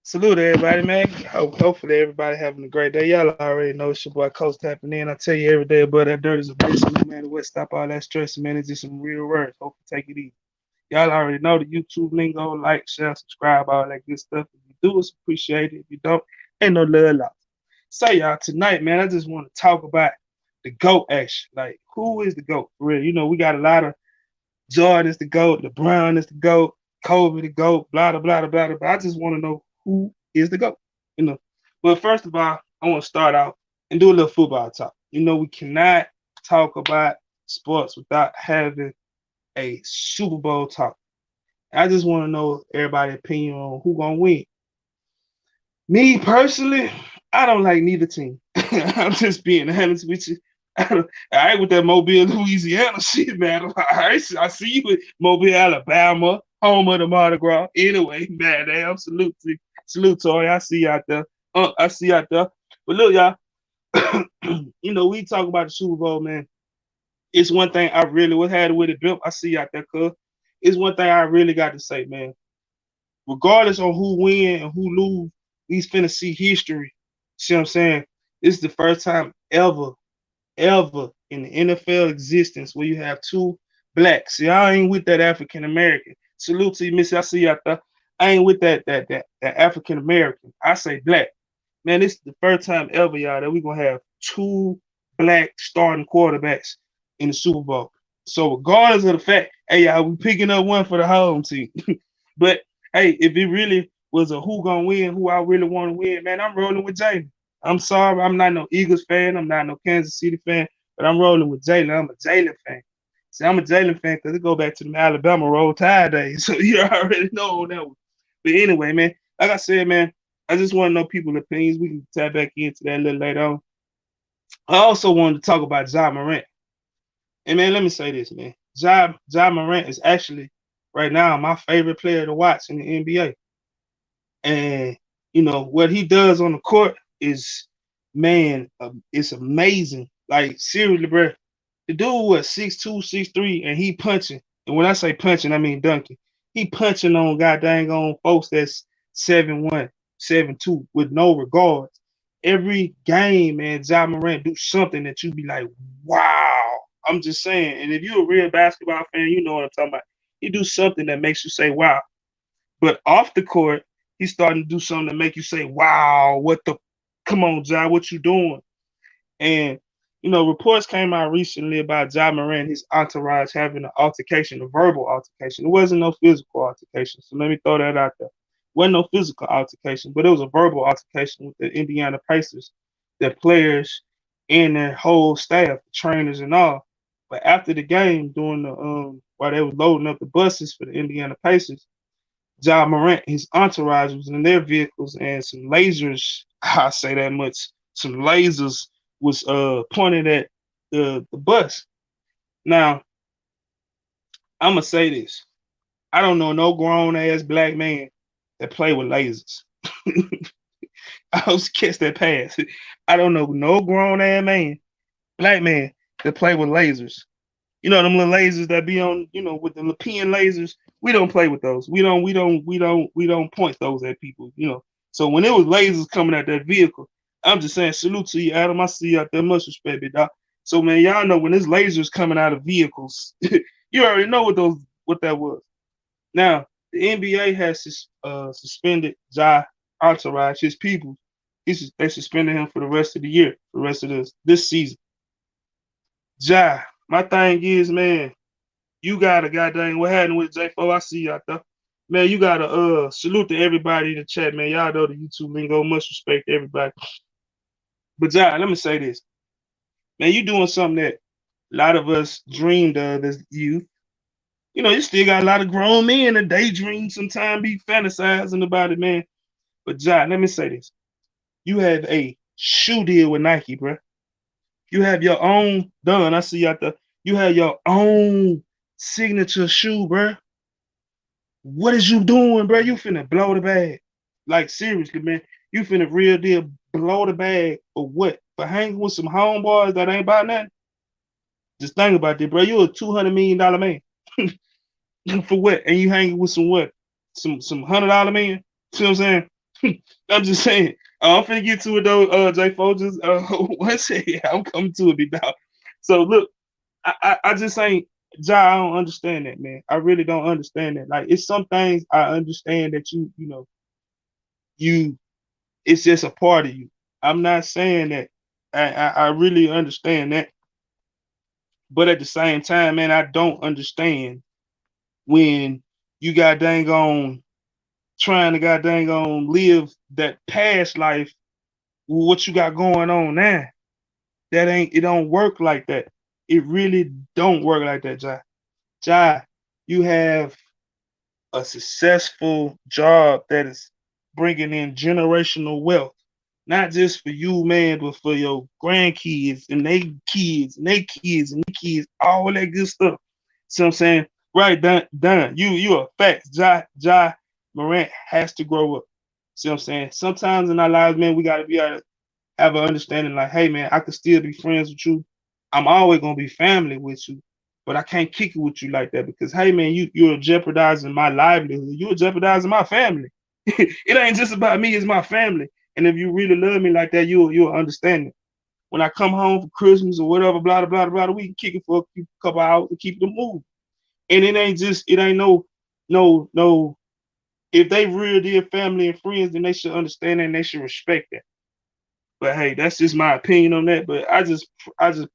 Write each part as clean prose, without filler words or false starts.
Salute everybody, man. Hopefully everybody having a great day. Y'all already know it's your boy Coach tapping in. I tell you every day, but that dirt is a blessing, no matter what. Stop all that stress, man. It's just some real words. Hope you take it easy. Y'all already know the YouTube lingo, like, share, subscribe, all that good stuff. If you do, it's appreciated. If you don't, ain't no love lost. So y'all, tonight, man, I just want to talk about the GOAT action. Like, who is the GOAT? For real. You know, we got a lot of Jordan is the GOAT, LeBron is the GOAT, Kobe the GOAT, blah, blah, blah, blah, blah. I just want to know who is the GOAT. You know. But first of all, I want to start out and do a little football talk. You know, we cannot talk about sports without having a Super Bowl talk. I just want to know everybody's opinion on who gonna win. Me personally, I don't like neither team. I'm just being honest with you. I ain't with that Mobile, Louisiana shit, man. I see you with Mobile, Alabama, home of the Mardi Gras. Anyway, man, damn, salute, Tori. I see you out there. I see you out there. But look, y'all, you know, we talk about the Super Bowl, man. It's one thing I really was had with it built. I see you out there, cuz. It's one thing I really got to say, man. Regardless on who win and who lose, we finna see history. See what I'm saying? This is the first time ever in the NFL existence where you have two blacks. See, I ain't with that African American. Salute to you, Missy. I see you out there. I ain't with that African American. I say black. Man, this is the first time ever, y'all, that we gonna have two black starting quarterbacks in the Super Bowl. So regardless of the fact, hey y'all, we picking up one for the home team. But hey, if it really was a who gonna win, who I really want to win, man, I'm rolling with Jalen. I'm sorry, I'm not no Eagles fan, I'm not no Kansas City fan, but I'm rolling with Jalen. I'm a Jalen fan. See, I'm a Jalen fan because it go back to the Alabama Roll Tide days. So you already know on that one. But anyway, man, like I said, man, I just want to know people's opinions. We can tap back into that a little later on. I also wanted to talk about Ja Morant. And man, let me say this, man. Ja Morant is actually right now my favorite player to watch in the NBA. And you know what he does on the court is, man, it's amazing. Like seriously, bro, the dude was 6'2", 6'3", and he punching. And when I say punching, I mean dunking. He punching on god dang on folks that's 7'1", 7'2", with no regards. Every game, man, Ja Morant do something that you be like, wow. I'm just saying. And if you're a real basketball fan, you know what I'm talking about. He do something that makes you say, wow. But off the court, he's starting to do something that make you say, wow, what the, come on, Ja, what you doing? And you know, reports came out recently about Ja Morant and his entourage having an altercation, a verbal altercation. It wasn't no physical altercation. So let me throw that out there. It wasn't no physical altercation, but it was a verbal altercation with the Indiana Pacers, their players and their whole staff, trainers and all. But after the game, during the while they were loading up the buses for the Indiana Pacers, Ja Morant, his entourage was in their vehicles, and some lasers, I say that much, some lasers was pointed at the bus. Now, I'm gonna say this. I don't know no grown ass black man that play with lasers. I was catch that pass. I don't know no grown ass man, black man that play with lasers. You know them little lasers that be on, you know, with the pin lasers. We don't play with those. We don't point those at people. You know. So when it was lasers coming at that vehicle, I'm just saying salute to you, Adam. I see you out there. Much respect, big dog. So man, y'all know when there's lasers coming out of vehicles, you already know what that was. Now the NBA has suspended Ja Entourage, his people. They suspended him for the rest of the year, the rest of this season. Ja, my thing is, man, you gotta goddamn what happened with J4. I see you out there. Man, you gotta salute to everybody in the chat, man. Y'all know the YouTube lingo. Much respect to everybody. But Ja, let me say this. Man, you doing something that a lot of us dreamed of as youth. You know, you still got a lot of grown men that daydream sometimes be fantasizing about it, man. But Ja, let me say this. You have a shoe deal with Nike, bro. You have your own done. I see you out there. You have your own signature shoe, bro. What is you doing, bro? You finna blow the bag. Like seriously, man. You finna real deal blow the bag for what? For hanging with some homeboys that ain't about nothing? Just think about this, bro. You a $200 million man. For what? And you hanging with some what? Some $100 man? See what I'm saying? I'm just saying. I'm finna get to it though, J Folgers. One second, I'm coming to it, big dog. So look, I just ain't Ja, I don't understand that, man. I really don't understand that. Like it's some things I understand that you it's just a part of you. I'm not saying that I really understand that, but at the same time, man, I don't understand when you got dang on trying to got dang on live that past life with what you got going on now. That ain't it don't work like that. It really don't work like that, Jai. Jai, you have a successful job that is bringing in generational wealth, not just for you, man, but for your grandkids and they kids and they kids and they kids, all that good stuff. See what I'm saying? Right, done. You are facts. Ja Morant has to grow up. See what I'm saying? Sometimes in our lives, man, we gotta be able to have an understanding like, hey man, I could still be friends with you. I'm always gonna be family with you, but I can't kick it with you like that because hey man, you're jeopardizing my livelihood. You're jeopardizing my family. It ain't just about me, it's my family. And if you really love me like that, you'll understand it. When I come home for Christmas or whatever, blah blah blah blah, we can kick it for a couple hours and keep it moving. And it ain't no. If they real dear family and friends, then they should understand that and they should respect that. But hey, that's just my opinion on that. But I just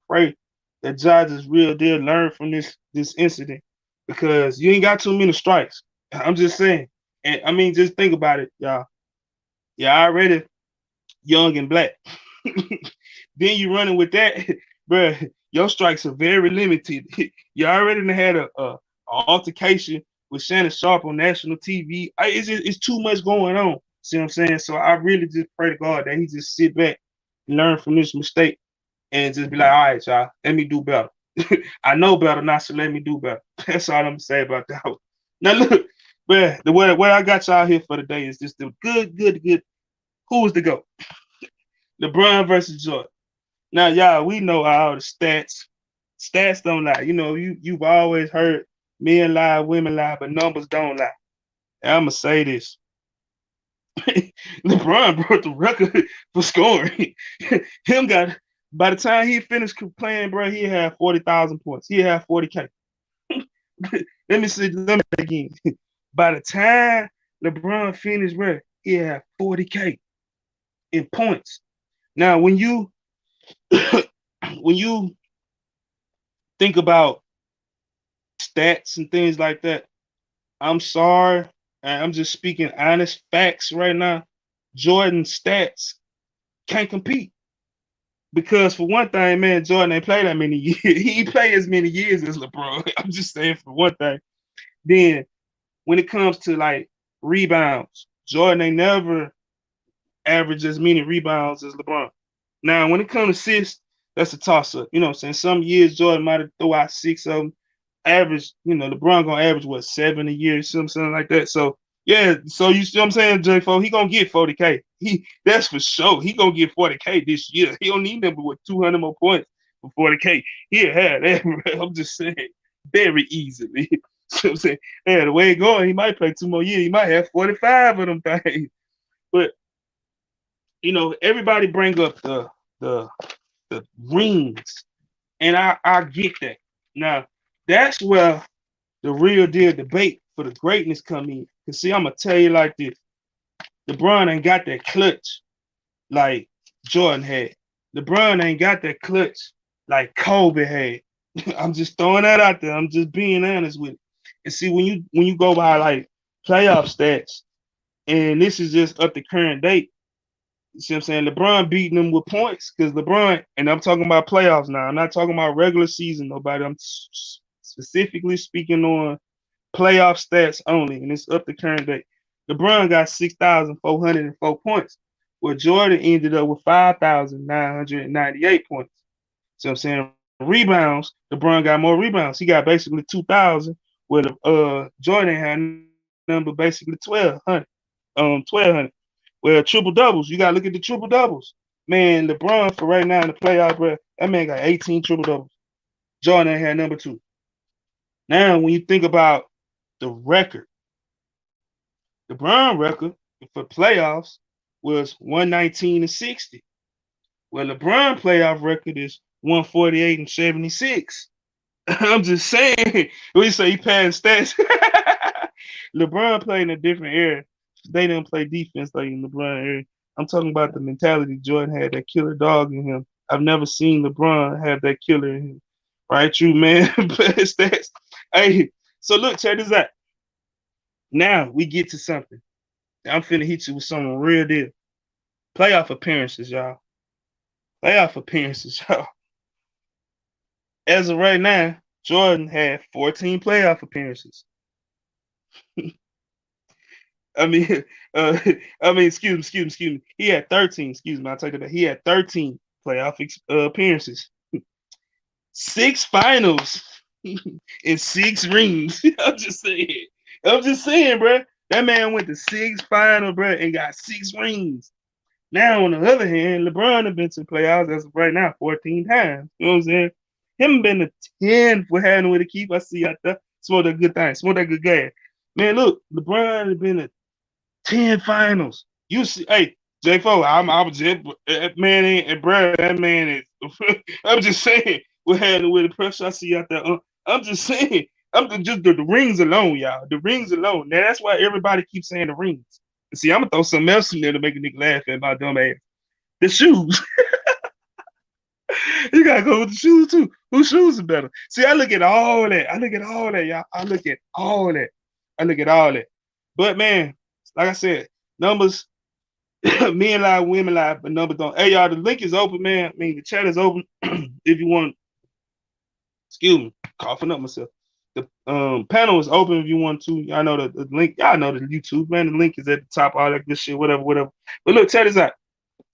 pray that judges real deal learn from this incident because you ain't got too many strikes. I'm just saying. And I mean, just think about it, y'all. You're already young and black. Then you running with that, bruh. Your strikes are very limited. You already done had a altercation with Shannon Sharp on national TV. It's too much going on. See what I'm saying? So I really just pray to God that he just sit back and learn from this mistake and just be like, all right, y'all, let me do better. I know better now, so let me do better. That's all I'm gonna say about that one. Now look, man, the way I got y'all here for today is just the good. Who was the GOAT? LeBron versus Jordan. Now, y'all, we know all the stats. Stats don't lie. You've always heard men lie, women lie, but numbers don't lie. And I'm gonna say this: LeBron broke the record for scoring. Him got by the time he finished playing, bro, he had 40,000 points. He had 40K. Let me say again. By the time LeBron finished, bro, he had 40K in points. Now, when you think about stats and things like that, I'm sorry, and I'm just speaking honest facts right now. Jordan's stats can't compete because for one thing, man, Jordan ain't played that many years. He ain't played as many years as LeBron. I'm just saying for one thing. Then when it comes to like rebounds, Jordan ain't never averaged as many rebounds as LeBron. Now, when it comes to assists, that's a toss up. You know what I'm saying? Some years Jordan might have throw out six of them. Average, LeBron gonna average what 7 a year, something like that. So yeah, so you see what I'm saying, J4, he gonna get 40K. That's for sure. He gonna get 40K this year. He don't need number with 200 more points for 40K. He'll have that, bro. I'm just saying, very easily. So I'm saying, yeah, the way it going, he might play 2 more years. He might have 45 of them things. But everybody bring up the the rings, and I get that. Now that's where the real deal debate for the greatness come in. Cause see, I'm gonna tell you like this: LeBron ain't got that clutch like Jordan had. LeBron ain't got that clutch like Kobe had. I'm just throwing that out there. I'm just being honest with it. And see, when you go by like playoff stats, and this is just up to current date. You see what I'm saying? LeBron beating them with points because LeBron, and I'm talking about playoffs now. I'm not talking about regular season, nobody. I'm specifically speaking on playoff stats only, and it's up to current date. LeBron got 6,404 points, where Jordan ended up with 5,998 points. So I'm saying rebounds, LeBron got more rebounds. He got basically 2,000, where Jordan had number basically 1,200. Well, triple doubles, you gotta look at the triple doubles. Man, LeBron for right now in the playoff, bro, that man got 18 triple doubles. Jordan had number two. Now, when you think about the record, LeBron record for playoffs was 119-60. Well, LeBron playoff record is 148-76. I'm just saying. We say he passed stats. LeBron played in a different era. They didn't play defense like in LeBron era. I'm talking about the mentality Jordan had, that killer dog in him. I've never seen LeBron have that killer in him. Right, true man. Past stats. Hey, so look, check this out. Now we get to something. I'm finna hit you with something real deal. Playoff appearances, y'all. Playoff appearances, y'all. As of right now, Jordan had 14 playoff appearances. I mean, uh, excuse me. He had 13. Excuse me, I'll take it back. He had 13 playoff appearances, 6 finals, and 6 rings. I'm just saying, bro. That man went to 6 finals, bro, and got 6 rings. Now, on the other hand, LeBron has been to the playoffs as of right now 14 times. You know what I'm saying? Him been to 10 for having with a keep. I see out there. Smoke that good thing. Smoke that good gas. Man, look, LeBron has been to 10 finals. You see, hey, J4, I was just, that man ain't, and bro, that man is, I'm just saying, what happened with the pressure I see out there. I'm just saying, just the rings alone, y'all. The rings alone. Now, that's why everybody keeps saying the rings. And see, I'm going to throw something else in there to make a nigga laugh at my dumb ass. The shoes. You got to go with the shoes, too. Whose shoes are better? See, I look at all that. I look at all that, y'all. I look at all that. I look at all that. But, man, like I said, numbers, men lie, women lie, but numbers don't. Hey, y'all, the link is open, man. I mean, the chat is open. If you want, excuse me, coughing up myself. The panel is open if you want to. Y'all know the link. Y'all know the YouTube, man. The link is at the top, all that good shit, whatever, whatever. But look, check this out.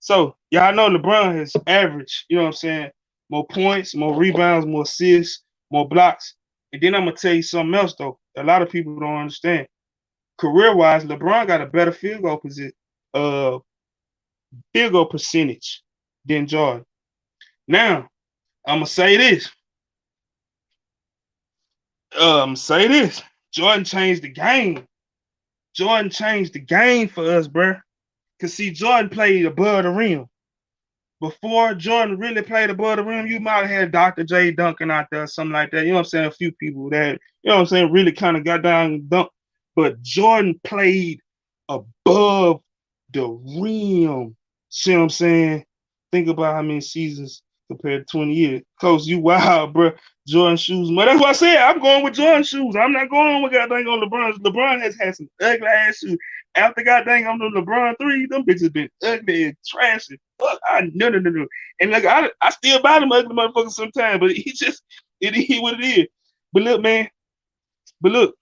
So, y'all know LeBron has averaged, you know what I'm saying, more points, more rebounds, more assists, more blocks. And then I'm going to tell you something else, though. A lot of people don't understand. Career-wise, LeBron got a better uh, field goal percentage than Jordan. Now, I'm going to say this. Jordan changed the game. Jordan changed the game for us, bruh. Because, see, Jordan played above the rim. Before Jordan really played above the rim, you might have had Dr. J Duncan out there, something like that. You know what I'm saying? A few people that, you know what I'm saying, really kind of got down and dunked. But Jordan played above the rim. See what I'm saying? Think about how many seasons compared to 20 years. Cause you wild, bro. Jordan shoes. But that's what I said. I'm going with Jordan shoes. I'm not going with goddamn on LeBron. LeBron has had some ugly ass shoes. After goddamn on the LeBron 3, them bitches been ugly and trashy. Fuck, no. And like I still buy them ugly motherfuckers sometimes, but it is what it is. But look, man. But look,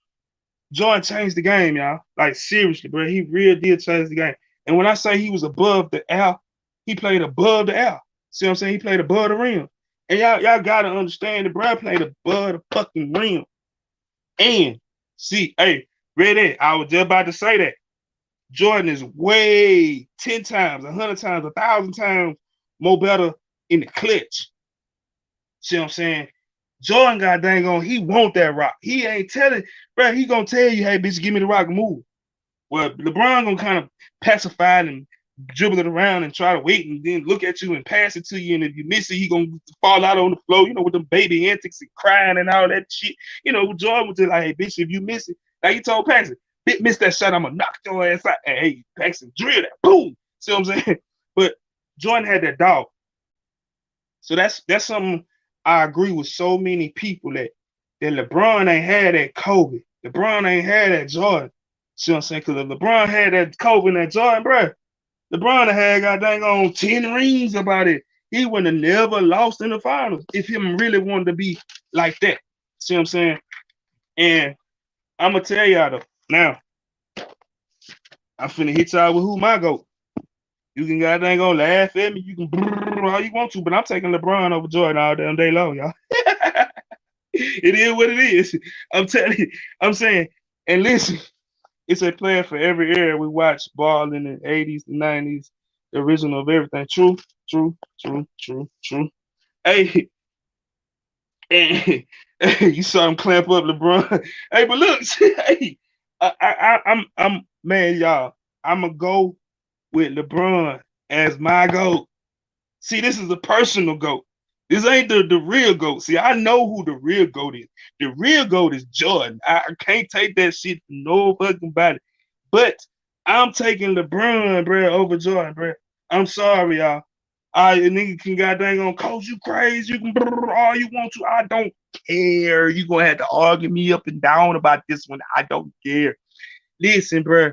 Jordan changed the game, y'all. Like seriously, bro. He really did change the game. And when I say he was above the L, he played above the L. See what I'm saying? He played above the rim. And y'all gotta understand the bro played above the fucking rim. And see, hey, ready? I was just about to say that. Jordan is way 10 times, 100 times, 1,000 times more better in the clutch. See what I'm saying? Jordan got dang on, he want that rock. He ain't telling, bro, he gonna tell you, hey, bitch, give me the rock and move. Well, LeBron gonna kind of pacify it and dribble it around and try to wait and then look at you and pass it to you. And if you miss it, he gonna fall out on the floor, you know, with them baby antics and crying and all that shit. You know, Jordan was just like, hey, bitch, if you miss it, like he told Paxson, bitch, miss that shot, I'm gonna knock your ass out. Hey, Paxson, drill that, boom. See what I'm saying? But Jordan had that dog. So that's something I agree with so many people that LeBron ain't had that Kobe. LeBron ain't had that Jordan. See what I'm saying? Because if LeBron had that Kobe and that Jordan, bro, LeBron had got dang on 10 rings about it. He wouldn't have never lost in the finals if him really wanted to be like that. See what I'm saying? And I'm gonna tell y'all though, now I'm finna hit y'all with who my GOAT. You can goddamn go laugh at me. You can all you want to, but I'm taking LeBron over Jordan all damn day long, y'all. It is what it is. I'm telling you. I'm saying, and listen, it's a player for every era. We watched ball in the 80s, the 90s, the original of everything. True. Hey, and, you saw him clamp up LeBron. Hey, but look, hey, I'm man, y'all. I'ma go with LeBron as my GOAT. See, this is a personal GOAT. This ain't the real GOAT. See, I know who the real GOAT is. The real GOAT is Jordan. I can't take that shit from no fucking body. But I'm taking LeBron, bro, over Jordan, bro. I'm sorry, y'all. I nigga can goddamn on coach you crazy. You can all you want to. I don't care. You gonna have to argue me up and down about this one. I don't care. Listen, bro.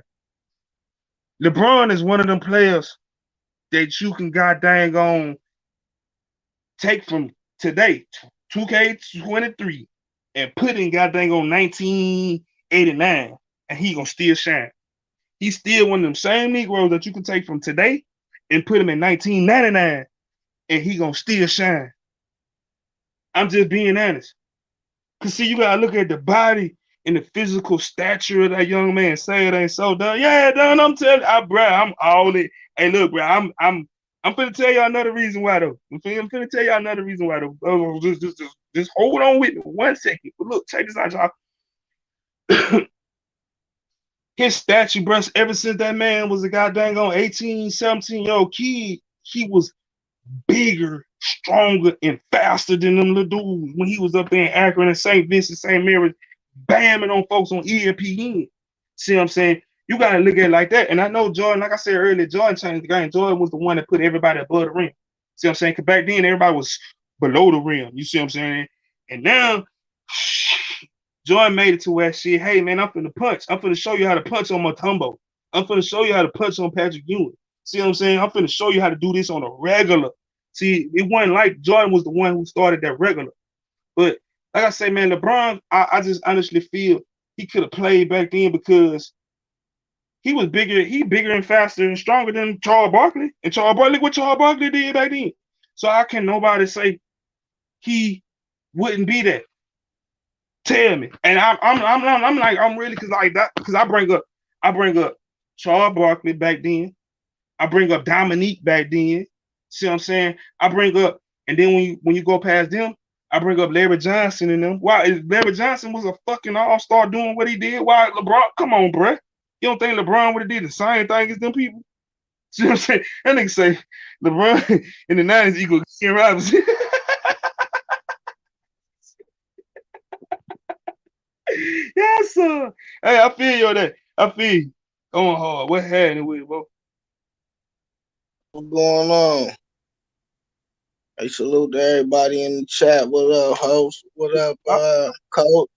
LeBron is one of them players that you can goddamn on take from today, 2K23, and put in goddamn on 1989, and he gonna still shine. He's still one of them same Negroes that you can take from today and put him in 1999, and he gonna still shine. I'm just being honest. Cause see, you gotta look at the body and the physical stature of that young man. Say it ain't so done. Yeah, done. I'm telling you, bro, I'm all it. Hey, look, bro, I'm finna tell y'all another reason why though. I'm finna tell y'all another reason why though. Just hold on with me 1 second. But look, check this out, y'all. His statue, bro, ever since that man was a goddamn on 18, 17-year-old kid, he was bigger, stronger, and faster than them little dudes when he was up there in Akron and St. Vincent, St. Mary's, bamming on folks on ESPN. See what I'm saying? You gotta look at it like that. And I know Jordan, like I said earlier, Jordan changed the game. Jordan was the one that put everybody above the rim. See what I'm saying? Because back then everybody was below the rim. You see what I'm saying? And now Jordan made it to where shit, hey man, I'm finna punch. I'm finna show you how to punch on Mutombo. I'm finna show you how to punch on Patrick Ewing. See what I'm saying? I'm finna show you how to do this on a regular. See, it wasn't like Jordan was the one who started that regular. But like I say, man, LeBron, I just honestly feel he could have played back then because he was bigger, he bigger and faster and stronger than Charles Barkley. And Charles Barkley, look what Charles Barkley did back then. So I can nobody say he wouldn't be that. Tell me. And I'm like, I'm really cause like that, because I bring up Charles Barkley back then. I bring up Dominique back then. See what I'm saying? I bring up, and then when you go past them, I bring up Larry Johnson and them. Why is Larry Johnson was a fucking all-star doing what he did? Why LeBron? Come on, bruh. You don't think LeBron would have did the same thing as them people? See what I'm saying? That nigga say LeBron in the 90s equal Ken Robinson. Yes, sir. Hey, I feel you on that. I feel you. Going hard. What happened with it, bro? What's going on? Hey, salute to everybody in the chat. What up, host? What up, Uh, coach?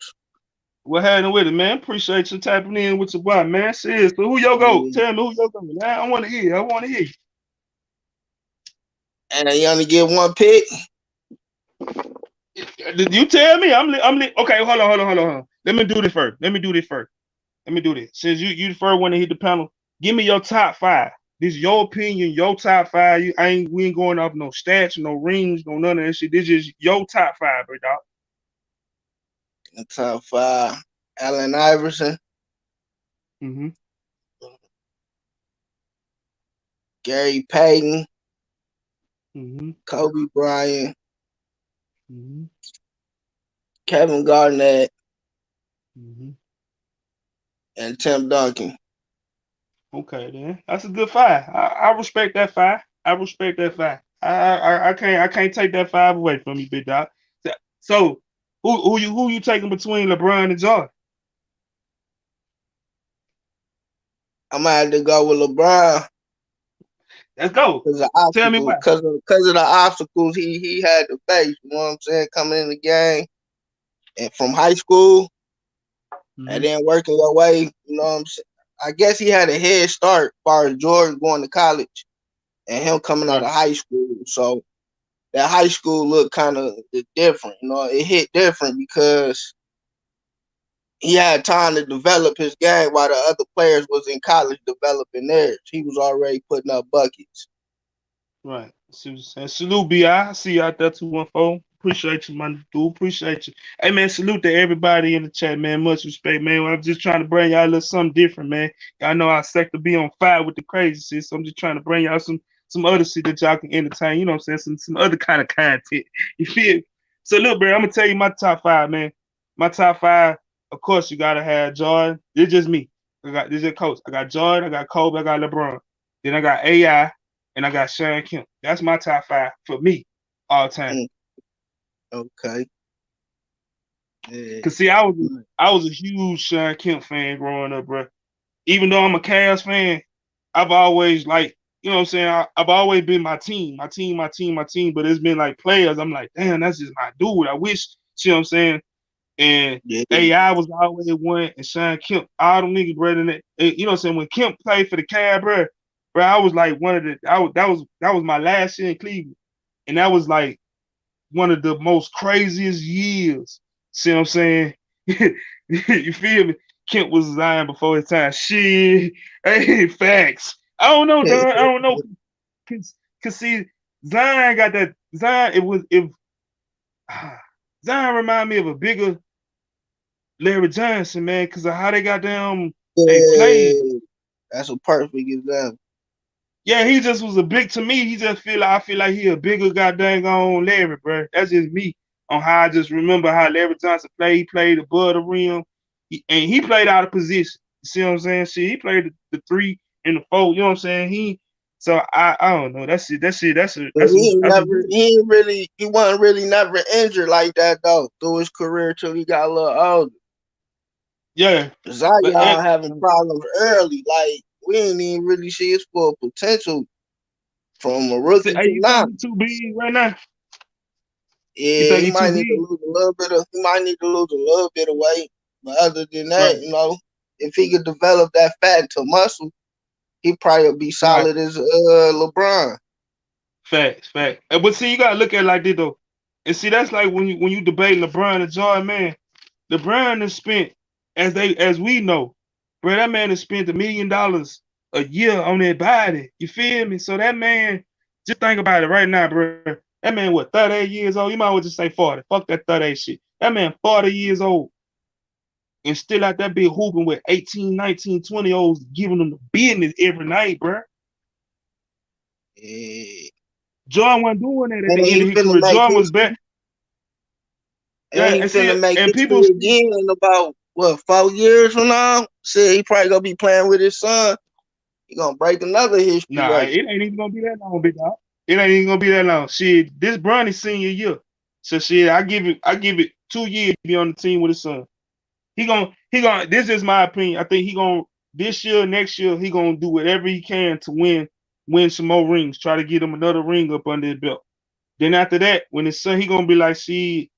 What happened with it, man? Appreciate you tapping in with your boy, man. Seriously, who your go? Yeah. Tell me who your go. Man, I want to hear. I want to hear. And you only get one pick? Did you tell me? Okay, hold on. Let me do this first. Since you the first one to hit the panel, give me your top five. This is your opinion, your top five. We ain't going off no stats, no rings, no none of that shit. This is your top five, bro, dog. The top five. Allen Iverson, Mm-hmm. Gary Payton, Mm-hmm. Kobe Bryant, Mm-hmm. Kevin Garnett, Mm-hmm. and Tim Duncan. Okay, then that's a good five. I respect that five. I respect that five. I can't take that five away from you, big dog. So who you taking between LeBron and Jordan? I'm gonna have to go with LeBron Let's go. because of Tell me obstacles, why. because of the obstacles he had to face. You know what I'm saying? Coming in the game and from high school and Mm-hmm. then working your way. You know what I'm saying? I guess he had a head start as far as Jordan going to college and him coming out Right. of high school. So that high school look kind of different. You know, it hit different because he had time to develop his game while the other players was in college developing theirs. He was already putting up buckets. Right. And salute BI. See you out there 214. Appreciate you, my dude. Appreciate you. Hey man, salute to everybody in the chat, man. Much respect, man. I'm just trying to bring y'all a little something different, man. Y'all know our sector be on fire with the crazy shit. So I'm just trying to bring y'all some other shit that y'all can entertain. You know what I'm saying? Some other kind of content. You feel me? So look, bro, I'm gonna tell you my top five, man. My top five, of course, you gotta have Jordan. It's just me. I got this is coach. I got Jordan, I got Kobe, I got LeBron. Then I got AI, and I got Sean Kemp. That's my top five for me all time. Mm, okay. Yeah. Cause see, I was a huge Sean Kemp fan growing up, bro. Even though I'm a Cavs fan, I've always like, you know what I'm saying? I've always been my team, my team, my team, my team. But it's been like players. I'm like, damn, that's just my dude. I wish, you know what I'm saying? And Yeah. AI was always one, and Sean Kemp, all them niggas, bro. You know what I'm saying? When Kemp played for the Cavs, bro, I was like one of the, that was my last year in Cleveland, and that was like one of the most craziest years. See what I'm saying? You feel me? Kemp was Zion before his time. Shit, hey, facts. I don't know, Don. I don't know, cause see, Zion got that. Zion, it was if Zion remind me of a bigger Larry Johnson, man, because of how they got down. They played. Yeah. That's a perfect example. Yeah, he just was a big to me. He just feel like I feel like he a bigger goddamn on Larry, bro. That's just me on how I just remember how Larry Johnson played. He played above the rim, and he played out of position. You see what I'm saying? Shit, he played the three and the four. You know what I'm saying? So I don't know. But That's a good. he wasn't really never injured like that though through his career till he got a little older. Yeah, but Zion having problems early, like we didn't even really see his full potential from a see, rookie hey, to you think now. he too big right now? You Yeah, think he he too might need to big? lose a little bit of he might need to lose a little bit of weight. But other than that, Right, if he could develop that fat into muscle, he probably would be right. solid as LeBron. Fact. But see, you gotta look at it like this though. And see, that's like when you debate LeBron and Jordan, man. LeBron has spent, as we know, bro, that man has spent $1 million a year on that body. You feel me? So that man, just think about it right now, bro. That man, what, 38 years old? You might as well just say 40. Fuck that 38 shit. That man 40 years old and still out there be hooping with 18, 19, 20 olds giving them the business every night, bro. Yeah. Jordan wasn't doing that at And the end he of his finna career. make Jordan was history. back. And Yeah, he and see, finna make and people history see, again in about what 4 years from now. Said he probably gonna be playing with his son. He gonna break another history nah, record. it ain't even gonna be that long, big dog. It ain't even gonna be that long. Shit, this Bronny senior year. So shit, I give it 2 years to be on the team with his son. He gonna this is my opinion. I think he gonna this year, next year, he gonna do whatever he can to win some more rings, try to get him another ring up under his belt. Then after that, when his son, he gonna be like, see,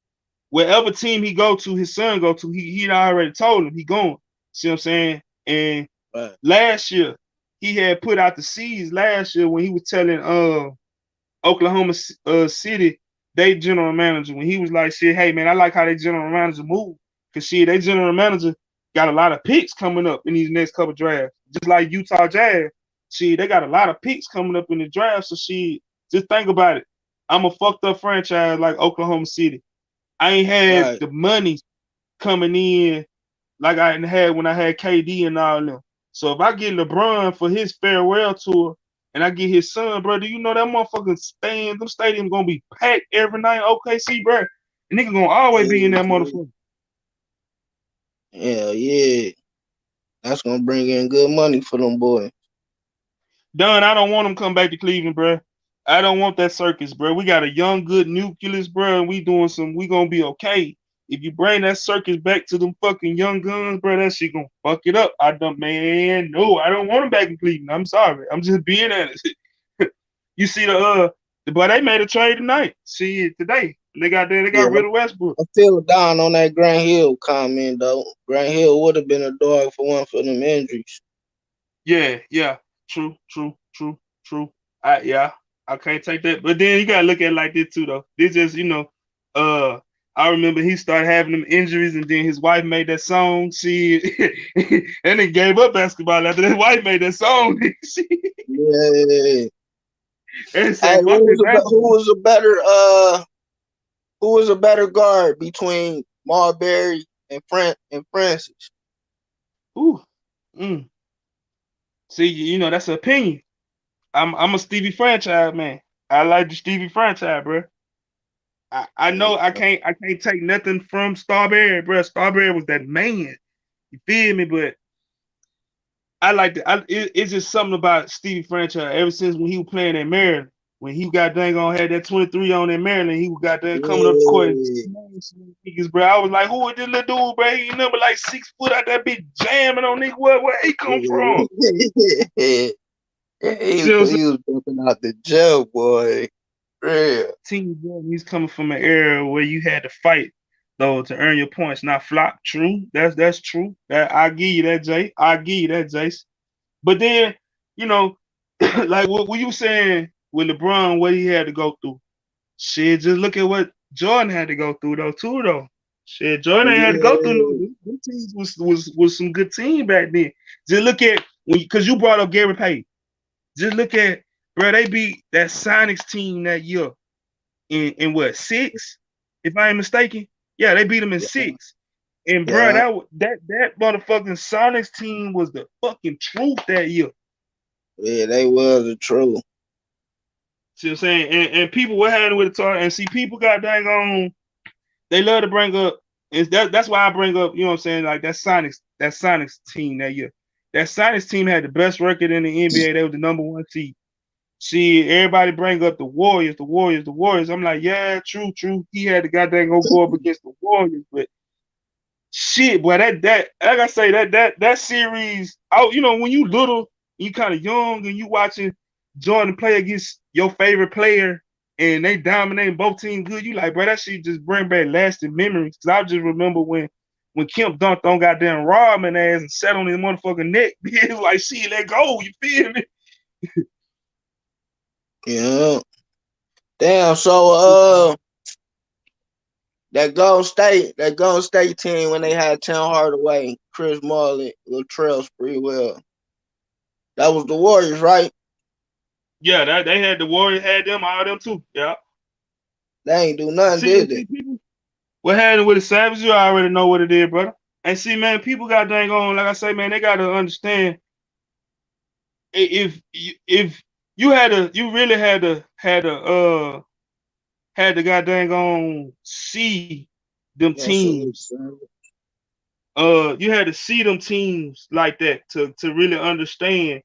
wherever team he go to, his son go to, he already told him he going. See what I'm saying? And Right, last year, he had put out the seeds last year when he was telling Oklahoma City, they general manager, when he was like, shit, hey man, I like how they general manager move. Cause shit, they general manager got a lot of picks coming up in these next couple drafts. Just like Utah Jazz. Shit, they got a lot of picks coming up in the draft. So shit, just think about it. I'm a fucked up franchise like Oklahoma City. I ain't had right. the money coming in like I had when I had KD and all them. So if I get LeBron for his farewell tour and I get his son, bro, do you know that motherfucking them stadium gonna be packed every night? OKC, bro. And nigga gonna always be in that Yeah, motherfucker. yeah. That's gonna bring in good money for them boys. Done. I don't want him come back to Cleveland, bro. I don't want that circus, bro. We got a young, good nucleus, bro, and we gonna be okay. If you bring that circus back to them fucking young guns, bro, that shit gonna fuck it up. I don't, man, no, I don't want him back in Cleveland. I'm sorry. I'm just being honest. You see but they made a trade tonight. See it today. They Yeah, got rid of Westbrook. I feel down on that Grant Hill comment though. Grant Hill would have been a dog for one for them injuries. Yeah. True. Yeah, I can't take that. But then you gotta look at it like this too, though. This just, uh, I remember he started having them injuries, and then his wife made that song. She and then gave up basketball after his wife made that song. She Yeah. and Hey, said, "Fuck this basketball." who was a better guard between Marbury and Francis? Ooh, mm. See, that's an opinion. I'm a Stevie franchise man. I like the Stevie franchise, bro. I know I can't take nothing from Starberry, bro. Starberry was that man. You feel me? But I like the, it's just something about Stevie franchise. Ever since when he was playing at Maryland, when he got dang on had that 23 on in Maryland, he was got dang coming up the court and Yeah. smashing niggas, bro. I was like, who is this little dude, bro? He number like 6 foot out that bitch jamming on nigga. Where he come from? he, See what I'm saying? he was jumping out the jail, boy. Real. Team Jordan, he's coming from an era where you had to fight though to earn your points, not flop. True, that's true. That I give you that, Jay. I give you that, Jace. But then, you know, like what you saying with LeBron, what he had to go through. Shit, just look at what Jordan had to go through though, too though. Shit, Jordan ain't had to go through no. Yeah. Them teams was some good team back then. Just look at when because you brought up Gary Payton. Just look at bro, they beat that Sonics team that year in what 6, if I ain't mistaken. Yeah, they beat them in Yeah. 6. And bro, Yeah. that motherfucking Sonics team was the fucking truth that year. Yeah, they was the truth. See what I'm saying? And people were having with the talk, and see people got dang on. They love to bring up, and that's why I bring up. You know what I'm saying? Like that Sonics team that year. That Sonics team had the best record in the NBA. They were the number one seed. See, everybody bring up the Warriors, the Warriors, the Warriors. I'm like, yeah, true, true. He had to goddamn go up against the Warriors, but shit, boy, that like I say, that series, oh, when you little, you kind of young, and you watching Jordan play against your favorite player, and they dominating both teams good. You like, bro, that shit just bring back lasting memories. Cause I just remember when Kemp dunked on goddamn Rodman ass and sat on his motherfucking neck. It was like, shit, let go. You feel me? Yeah. Damn. So that Golden State team when they had Tim Hardaway, Chris Marley, Latrell Sprewell. That was the Warriors, right? Yeah, that they had the Warriors, had them, all them too. Yeah. They ain't do nothing, See, did see they? people. What happened with the Savage? You already know what it is, brother. And see, man, people got dang on. Like I say, man, they got to understand if you you really had to got dang on see them Yeah, salute, teams. son. You had to see them teams like that to really understand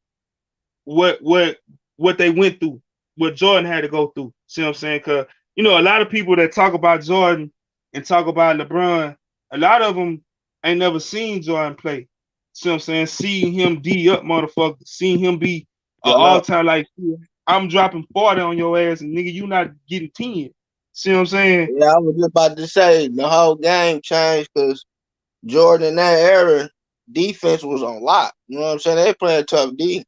what what what they went through, what Jordan had to go through. See what I'm saying? Cause a lot of people that talk about Jordan and talk about LeBron, a lot of them ain't never seen Jordan play. See what I'm saying? Seeing him D up, motherfucker. Seeing him be all Yeah, time like I'm dropping 40 on your ass, and nigga, you not getting 10. See what I'm saying? yeah, I was just about to say the whole game changed because Jordan in that era, defense was on lock. You know what I'm saying? They playing tough D.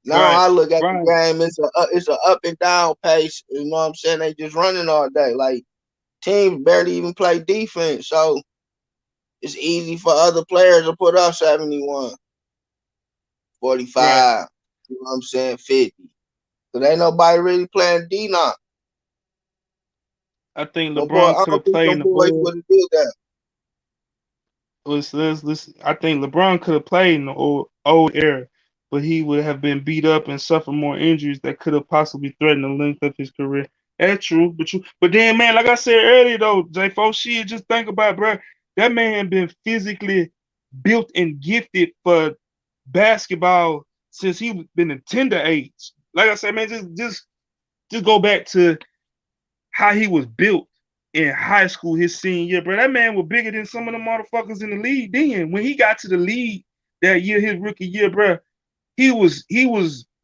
Now Right, I look at the right. game, it's a up and down pace. You know what I'm saying? They just running all day. Like teams barely even play defense, so it's easy for other players to put up 71, Right. 45. You know what I'm saying? 50. Cause ain't nobody really playing D now. I think No boy, LeBron I could don't have think played in them the boys old. would have did that. I think LeBron could have played in the old era, but he would have been beat up and suffered more injuries that could have possibly threatened the length of his career. That's true, but then, man, like I said earlier though, J4, shit, just think about, bro, that man been physically built and gifted for basketball since he been a tender age. Like I said, man, just go back to how he was built in high school his senior year, bro. That man was bigger than some of the motherfuckers in the league then. When he got to the league that year, his rookie year, bro, he was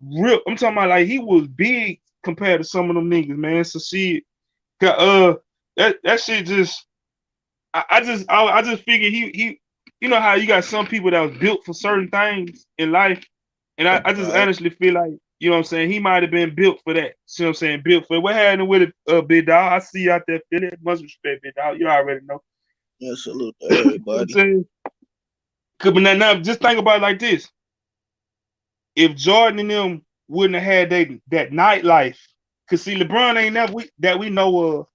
real. I'm talking about like he was big compared to some of them niggas, man. So see, that shit just I just figured he how you got some people that was built for certain things in life, and I just Right. honestly feel like what I'm saying, he might have been built for that. See what I'm saying? Built for it. What happened with it, big dog? I see you out there feeling it. Much respect, big dog. You already know. Yeah, salute to You know what I'm everybody. saying? But now just think about it like this: if Jordan and them wouldn't have had that nightlife, cause see, LeBron ain't never that we know of.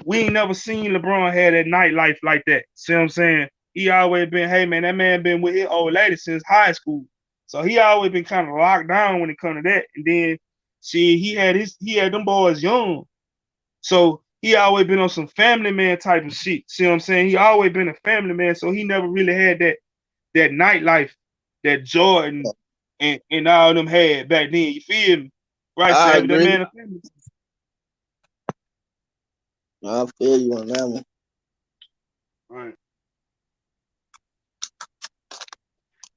We ain't never seen LeBron have that nightlife like that. See what I'm saying? He always been, hey man, that man been with his old lady since high school. So he always been kind of locked down when it come to that. And then see, he had them boys young. So he always been on some family man type of shit. See what I'm saying? He always been a family man. So he never really had that nightlife. that Jordan and all them had back then. You feel me? Right, I Savage? That agree. man a family. I feel you on that one. Right.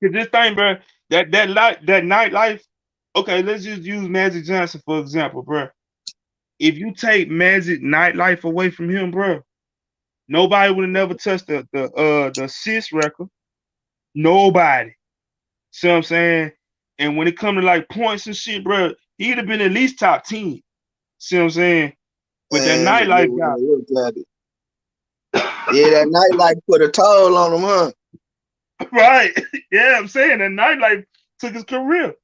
Cause this thing, bro, that nightlife. Okay, let's just use Magic Johnson for example, bro. If you take Magic nightlife away from him, bro, nobody would have never touched the assist record. Nobody. See what I'm saying? And when it come to like points and shit, bro, he'd have been at least top 10. See what I'm saying? But that And nightlife guy, look at it. Yeah, that nightlife put a toll on him, huh? right? Yeah, I'm saying that nightlife took his career.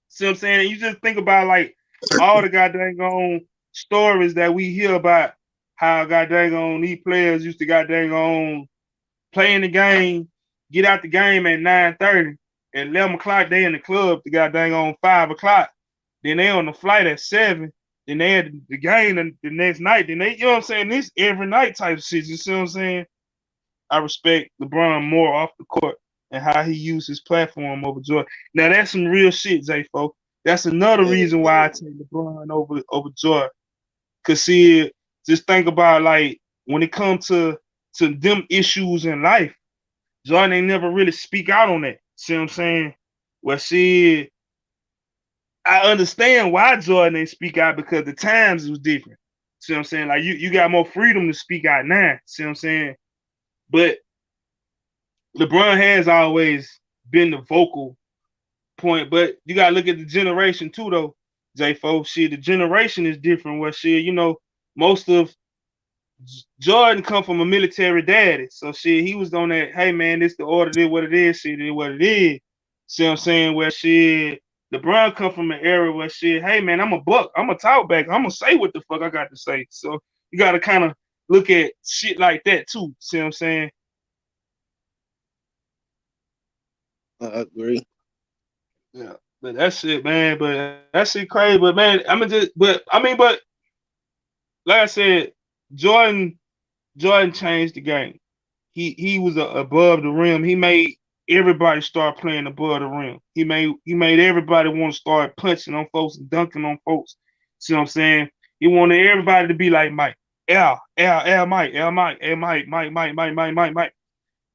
See what I'm saying? And you just think about like all the goddamn on stories that we hear about how goddamn on these players used to goddamn on play in the game, get out the game at 9:30, at 11 o'clock they in the club to goddamn on 5 o'clock. Then they on the flight at 7. Then they had the game the next night. Then they, you know what I'm saying? This every night type of shit. You see what I'm saying? I respect LeBron more off the court and how he used his platform over Jordan. Now that's some real shit, J4. That's another Yeah, reason why I take LeBron over Jordan. Cause see, just think about like when it comes to them issues in life, Jordan ain't never really speak out on that. See what I'm saying? Well, see, I understand why Jordan ain't speak out because the times was different. See what I'm saying? Like you got more freedom to speak out now. See what I'm saying? But LeBron has always been the vocal point, but you gotta look at the generation too, though. J4, shit, the generation is different. Where shit, most of Jordan come from a military daddy, so shit, he was on that. Hey man, this the order, this what it is, shit, this what it is. See what I'm saying? Where shit, LeBron come from an era where shit, hey man, I'm a buck, I'm a talk back, I'm gonna say what the fuck I got to say. So you gotta kind of look at shit like that too. See what I'm saying? I agree. Yeah, but that shit, man. But that shit crazy. But man, but like I said, Jordan, Jordan changed the game. He was above the rim. He made everybody start playing above the rim. He made everybody want to start punching on folks and dunking on folks. See what I'm saying? He wanted everybody to be like Mike. Mike, Mike.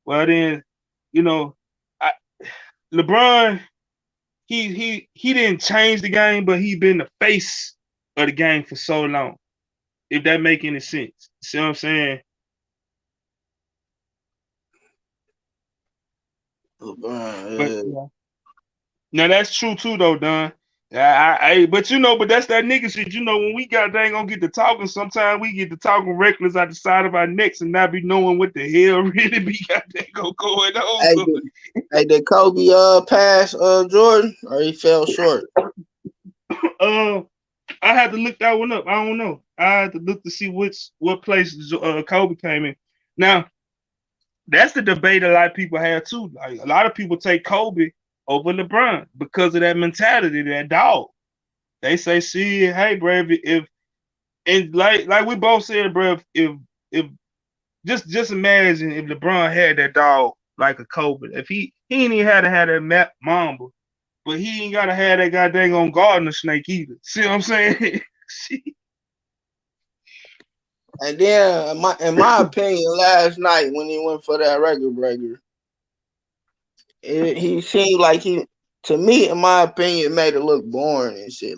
Well then, you know, I, LeBron he didn't change the game, but he been the face of the game for so long. If that make any sense, see what I'm saying? But LeBron, yeah, now that's true too, though, Don. But but that's that nigga shit. When we got dang gonna get to talking, sometimes we get to talking reckless out the side of our necks and not be knowing what the hell really be got dang going on. hey, So, did Kobe pass Jordan or he fell short? uh, I had to look that one up. I don't know. I had to look to see what place Kobe came in. Now, that's the debate a lot of people have too. Like a lot of people take Kobe over LeBron because of that mentality, that dog. They say, "See, hey, bro, if and like we both said, bro, if just imagine if LeBron had that dog like a Kobe. If he ain't even had to have that Mamba, but he ain't gotta have that goddamn on gardener snake either. See what I'm saying? And then, in my opinion, last night when he went for that record breaker, he seemed like to me, in my opinion, made it look boring and shit.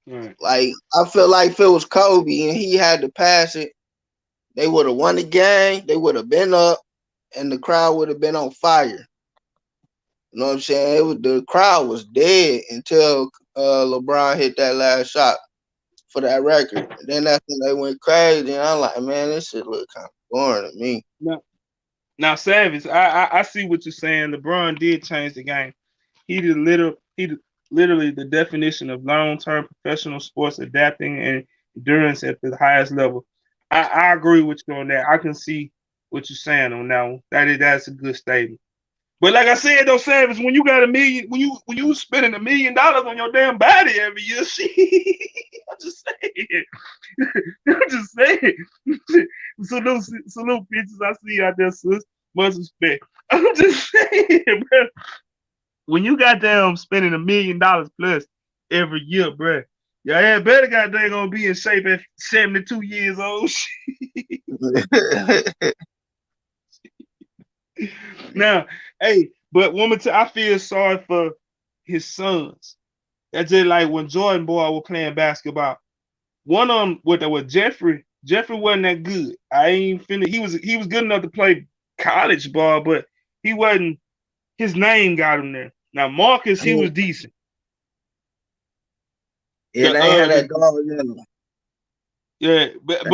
Right. Like I feel like if it was Kobe and he had to pass it, they would have won the game. They would have been up, and the crowd would have been on fire. You know what I'm saying? The crowd was dead until LeBron hit that last shot for that record. And then that's when they went crazy. And I'm like, man, this shit look kind of boring to me. Now, now, Savage, I see what you're saying. LeBron did change the game. He literally the definition of long-term professional sports adapting and endurance at the highest level. I agree with you on that. I can see what you're saying on that one. That's a good statement. But like I said though, Savage, when you got a million, when you spending $1 million on your damn body every year, shit, I'm just saying. I'm just saying. Salute, salute bitches I see out there, sis. Much respect. I'm just saying, bro. When you got them spending $1 million plus every year, bro, your ass better goddamn gonna be in shape at 72 years old. Now, hey, but woman, I feel sorry for his sons. That's just like when Jordan boy were playing basketball. One of them with Jeffrey. Jeffrey wasn't that good. I ain't finna. He was good enough to play college ball, but he wasn't. His name got him there. Now Marcus, he was decent. Yeah, The they ain't had that dog in them. yeah, but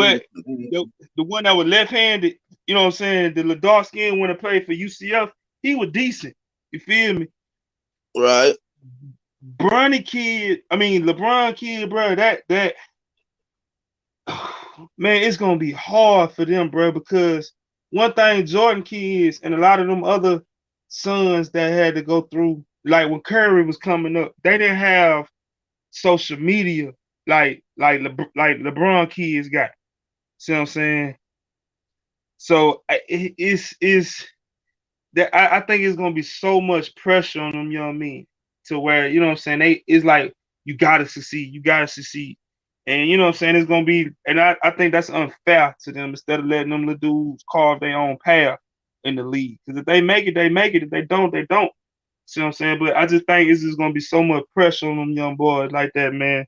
the the one that was left handed, you know what I'm saying, the little dark skin one that played for UCF, he was decent. You feel me? Right. Bronny kid, I mean LeBron kid, bro. That man, it's gonna be hard for them, bro, because one thing Jordan kids and a lot of them other sons that had to go through, like when Curry was coming up, they didn't have social media like LeBron kids got. See what I'm saying? So it's that I think it's gonna be so much pressure on them young men to where you know what I'm saying it's like you gotta succeed, and you know what I'm saying it's gonna be, and I think that's unfair to them instead of letting them little dudes carve their own path in the league. Because if they make it, they make it. If they don't, they don't. See what I'm saying? But I just think it's just gonna be so much pressure on them young boys like that, man.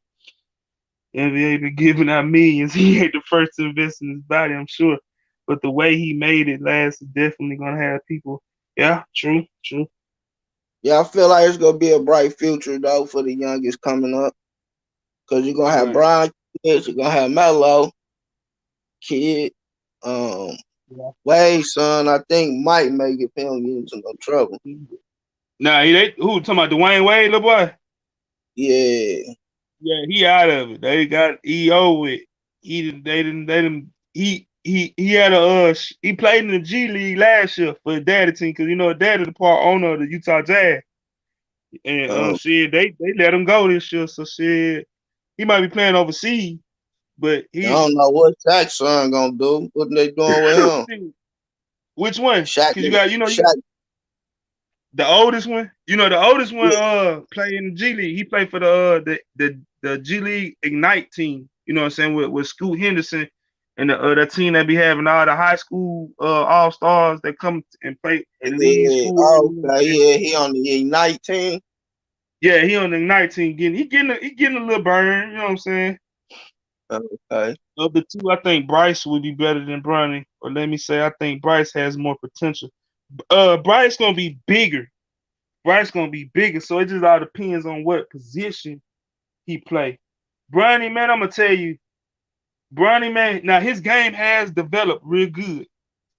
NBA been giving out millions. He ain't the first to invest in his body, I'm sure. But the way he made it last is definitely gonna have people. Yeah, true, true. Yeah, I feel like it's gonna be a bright future though for the youngest coming up. Cause you're gonna have Right. Brian kids, you're gonna have Melo kid, um, Yeah. Wade's son. I think might make it if he don't get into no trouble. Nah, they who talking about Dwayne Wade, little boy? Yeah. Yeah, he out of it. They got EO with. They didn't he had a he played in the G League last year for his daddy team because you know his daddy the part owner of the Utah Jazz. And Um, shit, they let him go this year. So shit, he might be playing overseas, but I he don't know what Shaq's son gonna do. What they doing with him? which one? Shaq, Because you got Shaq. the oldest one. You know the oldest one Yeah, play in the G League. He played for the G League Ignite team. You know what I'm saying with Scoot Henderson and the team that be having all the high school all stars that come and play and lead yeah. school. You Oh, know what I'm okay. saying? Yeah, he on the Ignite team. Yeah, he on the Ignite team he getting a little burn. You know what I'm saying? Okay. Of the two, I think Bryce would be better than Bronny. Or let me say, I think Bryce has more potential. Bryce gonna be bigger. Bryce gonna be bigger. So it just all depends on what position he play. Bronny, man, I'm gonna tell you, Bronny, man. Now his game has developed real good.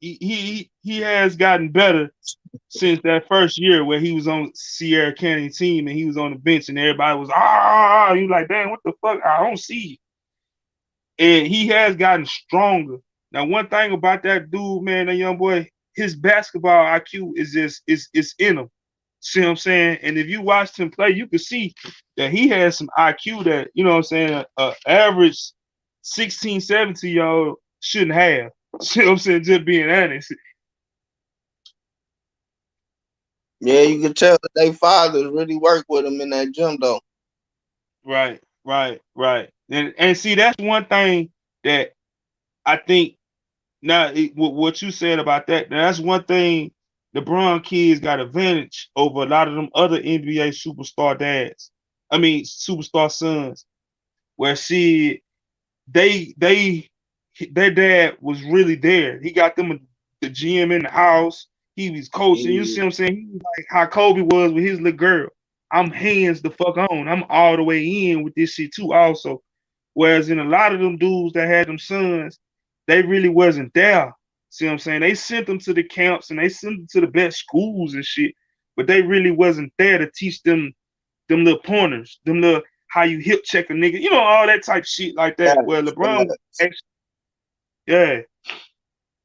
He has gotten better since that first year where he was on Sierra County team and he was on the bench and everybody was you like damn what the fuck I don't see it. And he has gotten stronger. Now, one thing about that dude, man, that young boy, his basketball IQ is just is in him. See what I'm saying? And if you watched him play, you could see that he has some IQ that, you know what I'm saying, average 16, 17 year old shouldn't have. See what I'm saying? Just being honest. Yeah, you can tell that they fathers really work with him in that gym though. Right, right, right. And see, that's one thing that I think now, what you said about that, now that's one thing the Brown kids got advantage over a lot of them other NBA superstar dads. I mean, superstar sons, where see they their dad was really there. He got them the GM in the house. He was coaching. You see Yeah. what I'm saying? He was like how Kobe was with his little girl. I'm hands the fuck on. I'm all the way in with this shit too. Also, whereas in a lot of them dudes that had them sons, they really wasn't there. See what I'm saying? They sent them to the camps and they sent them to the best schools and shit, but they really wasn't there to teach them little pointers, them little how you hip check a nigga, you know, all that type of shit like that. Where Facts, LeBron was facts. actually, yeah.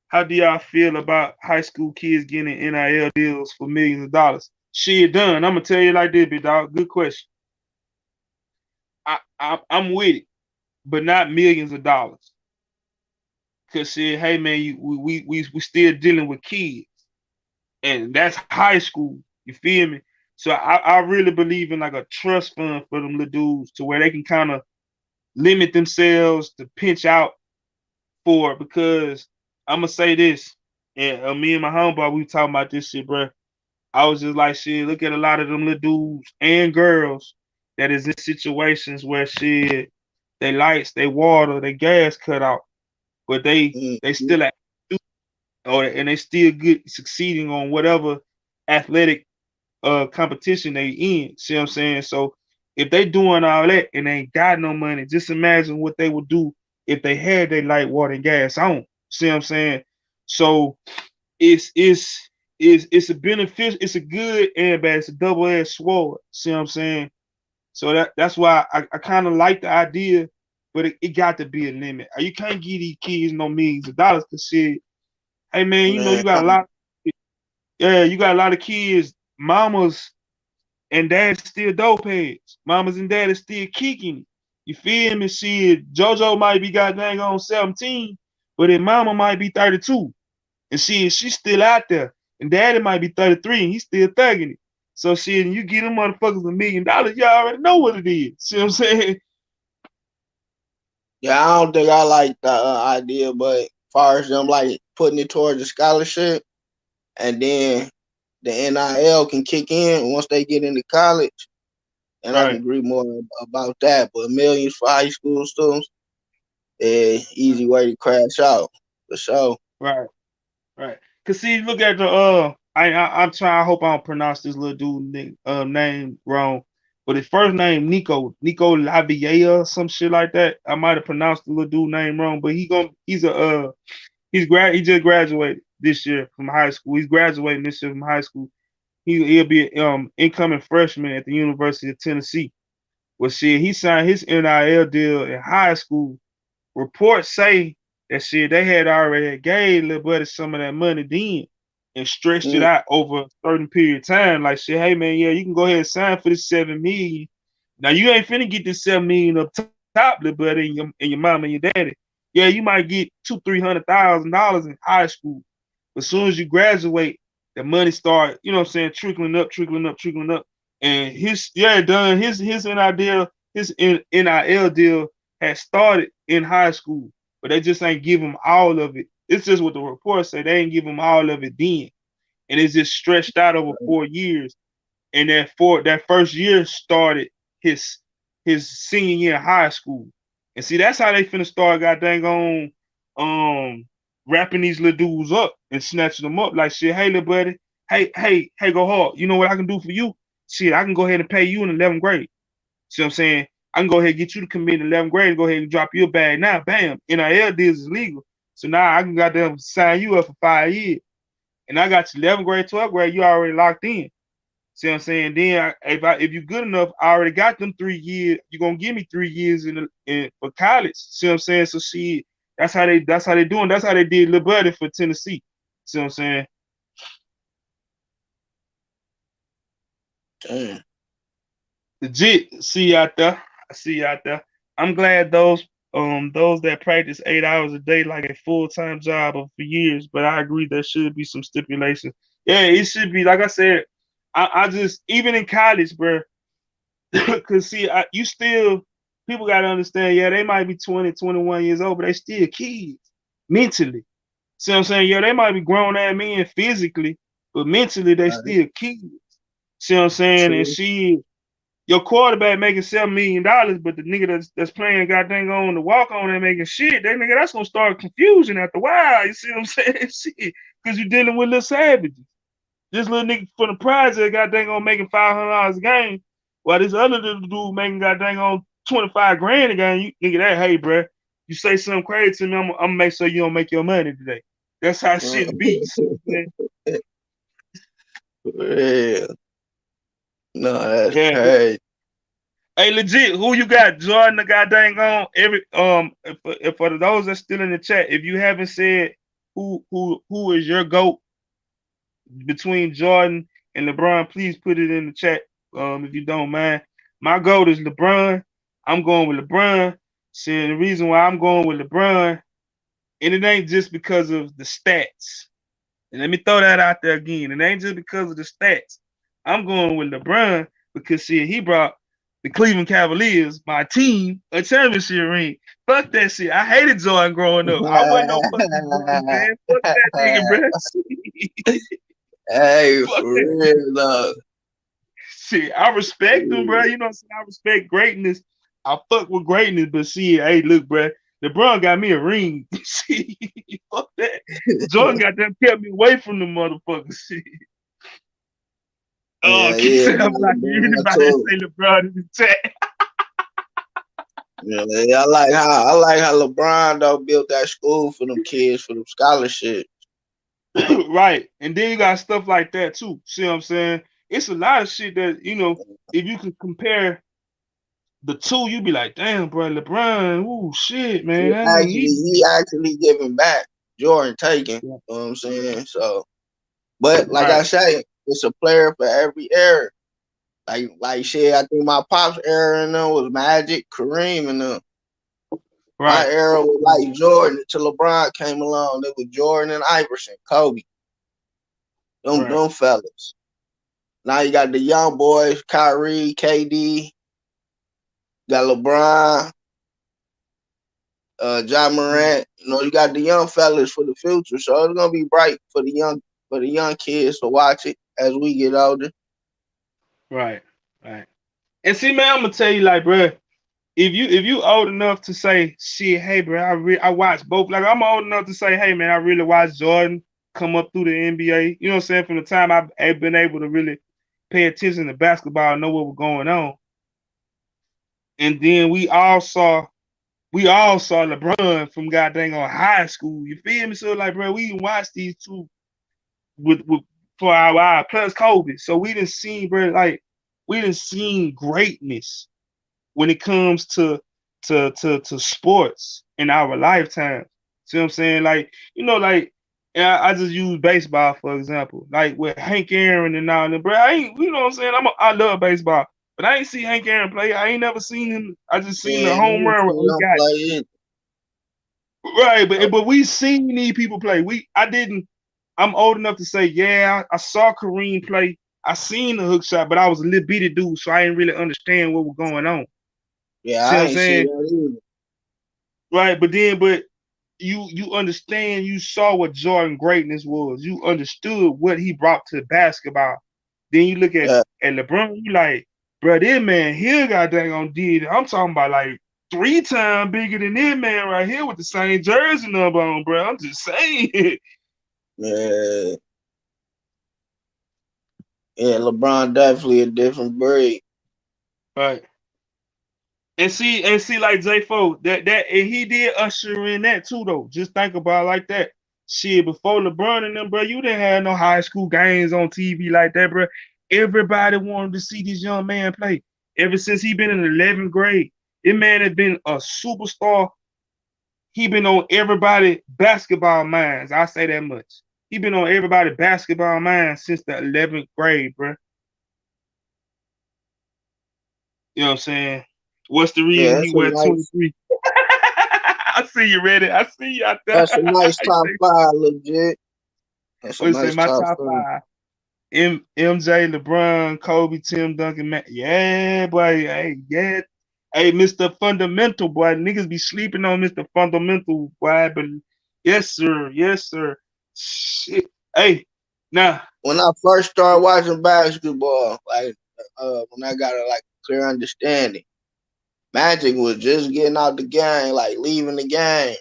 How do y'all feel about high school kids getting NIL deals for millions of dollars? Shit done. I'm gonna tell you like this, big dog. Good question. I'm with it, but not millions of dollars. Cause shit, hey man, we still dealing with kids. and that's high school. You feel me? So I really believe in like a trust fund for them little dudes to where they can kind of limit themselves to pinch out for it because I'm gonna say this, and me and my homeboy we were talking about this shit, bro. I was just like, shit, look at a lot of them little dudes and girls that is in situations where shit, they lights, they water, they gas cut out, but they Mhm. still at or and they still good succeeding on whatever athletic competition they in. See what I'm saying? So if they doing all that and they ain't got no money, just imagine what they would do if they had their light, water, and gas on. See what I'm saying? So it's a benefit, it's a good and bad, it's a double-edged sword. See what I'm saying? So that's why I kind of like the idea, but it got to be a limit. You can't give these kids no millions of dollars because shit, hey man, you know Man, you got a lot, yeah, you got a lot of kids, mamas and dads still dope heads. Mamas and daddies still kicking it. You feel me? Shit, JoJo might be goddamn on 17, but his mama might be 32. And she's still out there. And daddy might be 33 and he's still thugging it. So shit, and you get them motherfuckers $1 million, you already know what it is. See what I'm saying? yeah, I don't think I like the idea, but far as them like putting it towards a scholarship, and then the NIL can kick in once they get into college, and I can Right, agree more about that. But millions for high school students, right, easy way to crash out for sure. right. Right. Cause see, look at the I'm trying. I hope I don't pronounce this little dude name wrong, but his first name Nico Lavia or some shit like that. I might have pronounced the little dude name wrong, but he just graduated this year from high school. He's graduating this year from high school. He'll be incoming freshman at the University of Tennessee. Well, shit, he signed his NIL deal in high school. Reports say that shit they had already gave little buddy some of that money then and stretched it Mm, out over a certain period of time. Like shit, hey man, yeah, you can go ahead and sign for this 7 million. Now you ain't finna get this 7 million up top, little buddy, and your mom and your daddy. Yeah, you might get $200,000-300,000 in high school. But as soon as you graduate, the money start, you know what I'm saying, trickling up, trickling up, trickling up. And his NIL deal had started in high school, but they just ain't give him all of it. It's just what the report said. They ain't give him all of it then, and it's just stretched out over 4 years. And that first year started his his senior year in high school. And see, that's how they finna start goddamn on wrapping these little dudes up and snatching them up like shit. Hey, little buddy, hey, go hard. You know what I can do for you? Shit, I can go ahead and pay you in 11th grade. See what I'm saying? I can go ahead and get you to commit in 11th grade and go ahead and drop you a bag now. Bam. NIL deals is legal. So now I can goddamn sign you up for 5 years. And I got you 11th grade, 12th grade, you already locked in. See what I'm saying? Then if you're good enough, I already got them 3 years. You're gonna give me 3 years for college. See what I'm saying? So see, that's how they doing. That's how they did Lil Buddy for Tennessee. See what I'm saying? damn. Legit. See you out there. I see you out there. I'm glad those that practice 8 hours a day like a full-time job for years, but I agree there should be some stipulations. Yeah, it should be like I said. I just even in college, bro. Cause see, you still people gotta understand. Yeah, they might be 20, 21 years old, but they still kids mentally. See what I'm saying? Yeah, they might be grown ass men physically, but mentally they Right. still kids. See what I'm saying? And True. she, your quarterback making $7 million, but the nigga that's playing goddamn on the walk on and making shit, that nigga that's gonna start confusion after a while. You see what I'm saying? Shit, cause you're dealing with little savages. This little nigga from the project got dang on making $500 a game, while this other little dude making got dang on 25 grand a game. You nigga that, hey, bro, you say something crazy to me, I'm gonna make sure you don't make your money today. That's how shit be. You see what I'm saying? Yeah. No, that's Yeah. crazy. Hey, legit, who you got? Jordan the goddamn on every if for those that's still in the chat, if you haven't said who is your GOAT between Jordan and LeBron, please put it in the chat if you don't mind. My goal is LeBron. I'm going with LeBron. See, the reason why I'm going with LeBron, and it ain't just because of the stats. And let me throw that out there again. It ain't just because of the stats. I'm going with LeBron because shit, he brought the Cleveland Cavaliers, my team, a championship ring. Fuck that shit. I hated Jordan growing up. I wasn't no fucking Jordan fan. Fuck that nigga, bro. Hey, Fuck for that. real though. Shit, I respect them, bro. You know what I'm saying? I respect greatness. I fuck with greatness, but shit, hey, look, bro. LeBron got me a ring. Shit, fuck that. Jordan got them kept me away from the motherfuckers. Shit. Oh, Yeah, keep yeah, saying I'm man, like LeBron anybody that too. say LeBron in the chat. Yeah, I like how LeBron though built that school for them kids for them scholarship. Right. And then you got stuff like that too. See what I'm saying? It's a lot of shit that, if you can compare the two, you be like, damn, bro, LeBron, ooh, shit, man. He That nigga, actually he he actually giving back. Jordan taking. yeah. You know what I'm saying? So, but like I Right, say, it's a player for every era. Like shit, I think my pops era and them was Magic, Kareem and them. My right, era was like Jordan until LeBron came along. It was Jordan and Iverson, Kobe, right. them fellas. Now you got the young boys, Kyrie, KD, got LeBron, John Mhm. Morant. You know, you got the young fellas for the future. So it's gonna be bright for the young kids to watch it as we get older. Right, right. And see, man, I'm gonna tell you, like, bro, if you old enough to say, shit, hey, bro, I watched both. Like, I'm old enough to say, hey, man, I really watched Jordan come up through the NBA. You know what I'm saying? From the time I've been able to really pay attention to basketball, and know what was going on. And then we all saw LeBron from goddamn on high school. You feel me? So like, bro, we watched these two with for our eye plus Kobe. So we didn't see, bro, like we didn't see greatness when it comes to sports in our lifetime. See what I'm saying? Like, like I just use baseball for example. Like with Hank Aaron and all that, bro. I ain't, you know what I'm saying? I love baseball. But I ain't see Hank Aaron play. I ain't never seen him. I just seen the Yeah, home never run seen he them got. play it. Right, but we seen these people play. I didn't. I'm old enough to say, yeah, I saw Kareem play. I seen the hook shot, but I was a little bitty dude, so I didn't really understand what was going on. Yeah, See what I I'm ain't see saying? that either. Right, but you understand. You saw what Jordan greatness was. You understood what he brought to basketball. Then you look at Yeah, LeBron. You like, bro, this man here got dang on did. I'm talking about like 3 times bigger than this man right here with the same jersey number on, bro. I'm just saying. yeah, yeah. LeBron definitely a different breed. Right. And see, like J4, that and he did usher in that too, though. Just think about it like that. Shit, before LeBron and them, bro, you didn't have no high school games on TV like that, bro. Everybody wanted to see this young man play. Ever since he been in 11th grade, this man has been a superstar. He been on everybody basketball minds. I say that much. He been on everybody basketball minds since the 11th grade, bro. You know what I'm saying? What's the Yeah, reason he wear 23? I see you ready. I see you out there. that's a nice top five, legit. That's a What's say nice my top top five. five? MJ, LeBron, Kobe, Tim Duncan, Matt. Yeah, boy. Hey, yeah. Hey, Mr. Fundamental, boy. Niggas be sleeping on Mr. Fundamental, boy. But yes, sir. Yes, sir. Shit. Hey, now, When I first started watching basketball, like when I got a like clear understanding, Magic was just getting out the game, like leaving the game.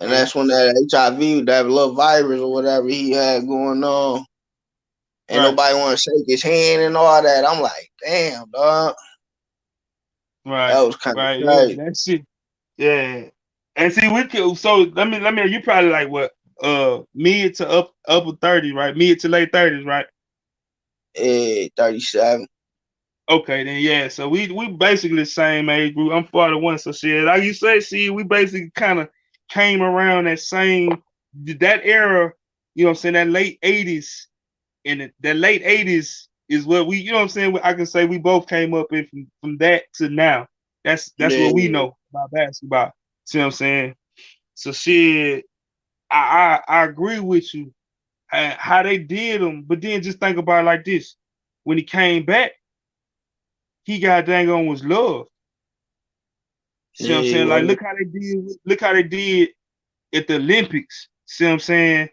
And okay. that's when that HIV, that little virus or whatever he had going on, ain't Right, nobody want to shake his hand and all that. I'm like, damn, dog, that right, was kind of right. Yeah, crazy. that shit. Yeah. And see, we could, so let me, you probably like what, mid to upper 30s, right? Mid to late 30s, right? Yeah, 37. Okay, then yeah. So we basically the same age group. I'm 41, so shit. Like you say, see, we basically kind of came around that era. You know what I'm saying? That late 80s and the late 80s is what we. You know what I'm saying? I can say we both came up in from that to now. That's what we Yeah, know about basketball. See what I'm saying? So shit, I agree with you. how they did him. But then just think about it like this: when he came back, he got dang on was loved. See what I'm saying? Like Yeah, look how they did at the Olympics. See what I'm saying?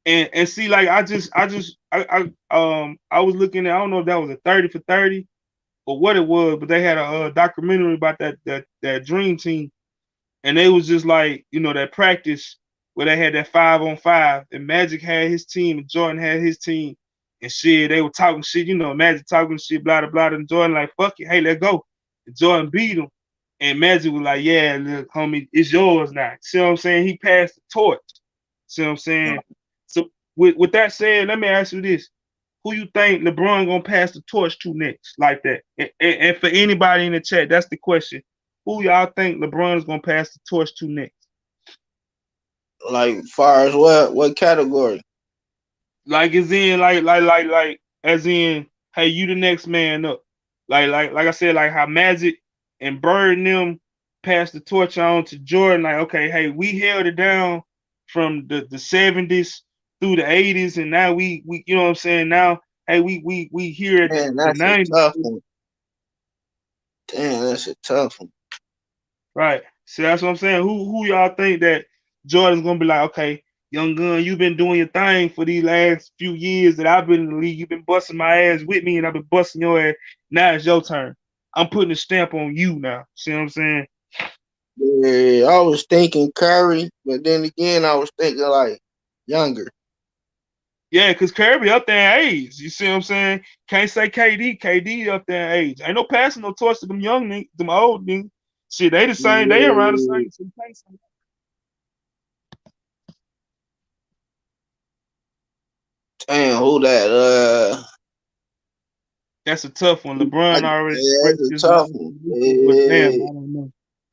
And see, like I was looking at, I don't know if that was a 30 for 30 or what it was, but they had a documentary about that dream team, and they was just like, that practice where they had that 5-on-5, and Magic had his team, and Jordan had his team, and shit, they were talking shit, Magic talking shit, blah blah blah, and Jordan like, fuck it, hey, let's go. And Jordan beat him, and Magic was like, yeah, look, homie, it's yours now. See what I'm saying? He passed the torch. See what I'm saying? So with that said, let me ask you this: who you think LeBron gonna pass the torch to next, like that? And for anybody in the chat, that's the question. Who y'all think LeBron is gonna pass the torch to next? like far as what category? Like as in like as in, hey, you the next man up. Like I said, like how Magic and Bird and them passed the torch on to Jordan. Like, okay, hey, we held it down from the 70s through the 80s, and now we you know what I'm saying? Now, hey, we here at Man, the that's a 90s. tough one. Damn, that's a tough one. Right. So that's what I'm saying. Who y'all think that Jordan's gonna be like, okay, young gun, you've been doing your thing for these last few years that I've been in the league. You've been busting my ass with me and I've been busting your ass. Now it's your turn. I'm putting a stamp on you now. See what I'm saying? Yeah, I was thinking Curry, but then again, I was thinking like younger. Yeah, because Kirby up there in age. You see what I'm saying? Can't say KD. KD up there in age. Ain't no passing no torch to them young niggas, them old niggas. Shit, they the same. They around the Yeah. same. So you can't say Damn, who that? that's a tough one. I, LeBron already yeah, expressed that's his a love tough for one. Luka, but damn, Yeah. I don't know.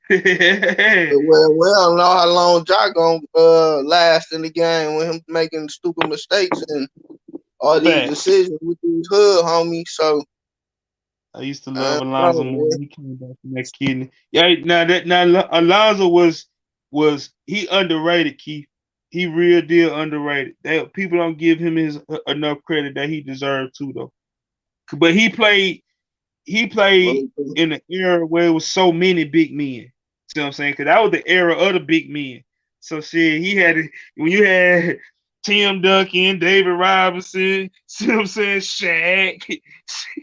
Fact. Well, we don't know how long Jock gonna last in the game with him making stupid mistakes and all these decisions with these hood homies. So I used to I love don't Alonzo know, more man. when he came back from that kidney. Yeah, now Alonzo was he underrated, Keith. He real deal underrated. People don't give him his enough credit that he deserved to though. But he played Well, in an era where it was so many big men. See what I'm saying? Because that was the era of the big men. So shit, when you had Tim Duncan, David Robinson, see what I'm saying, Shaq,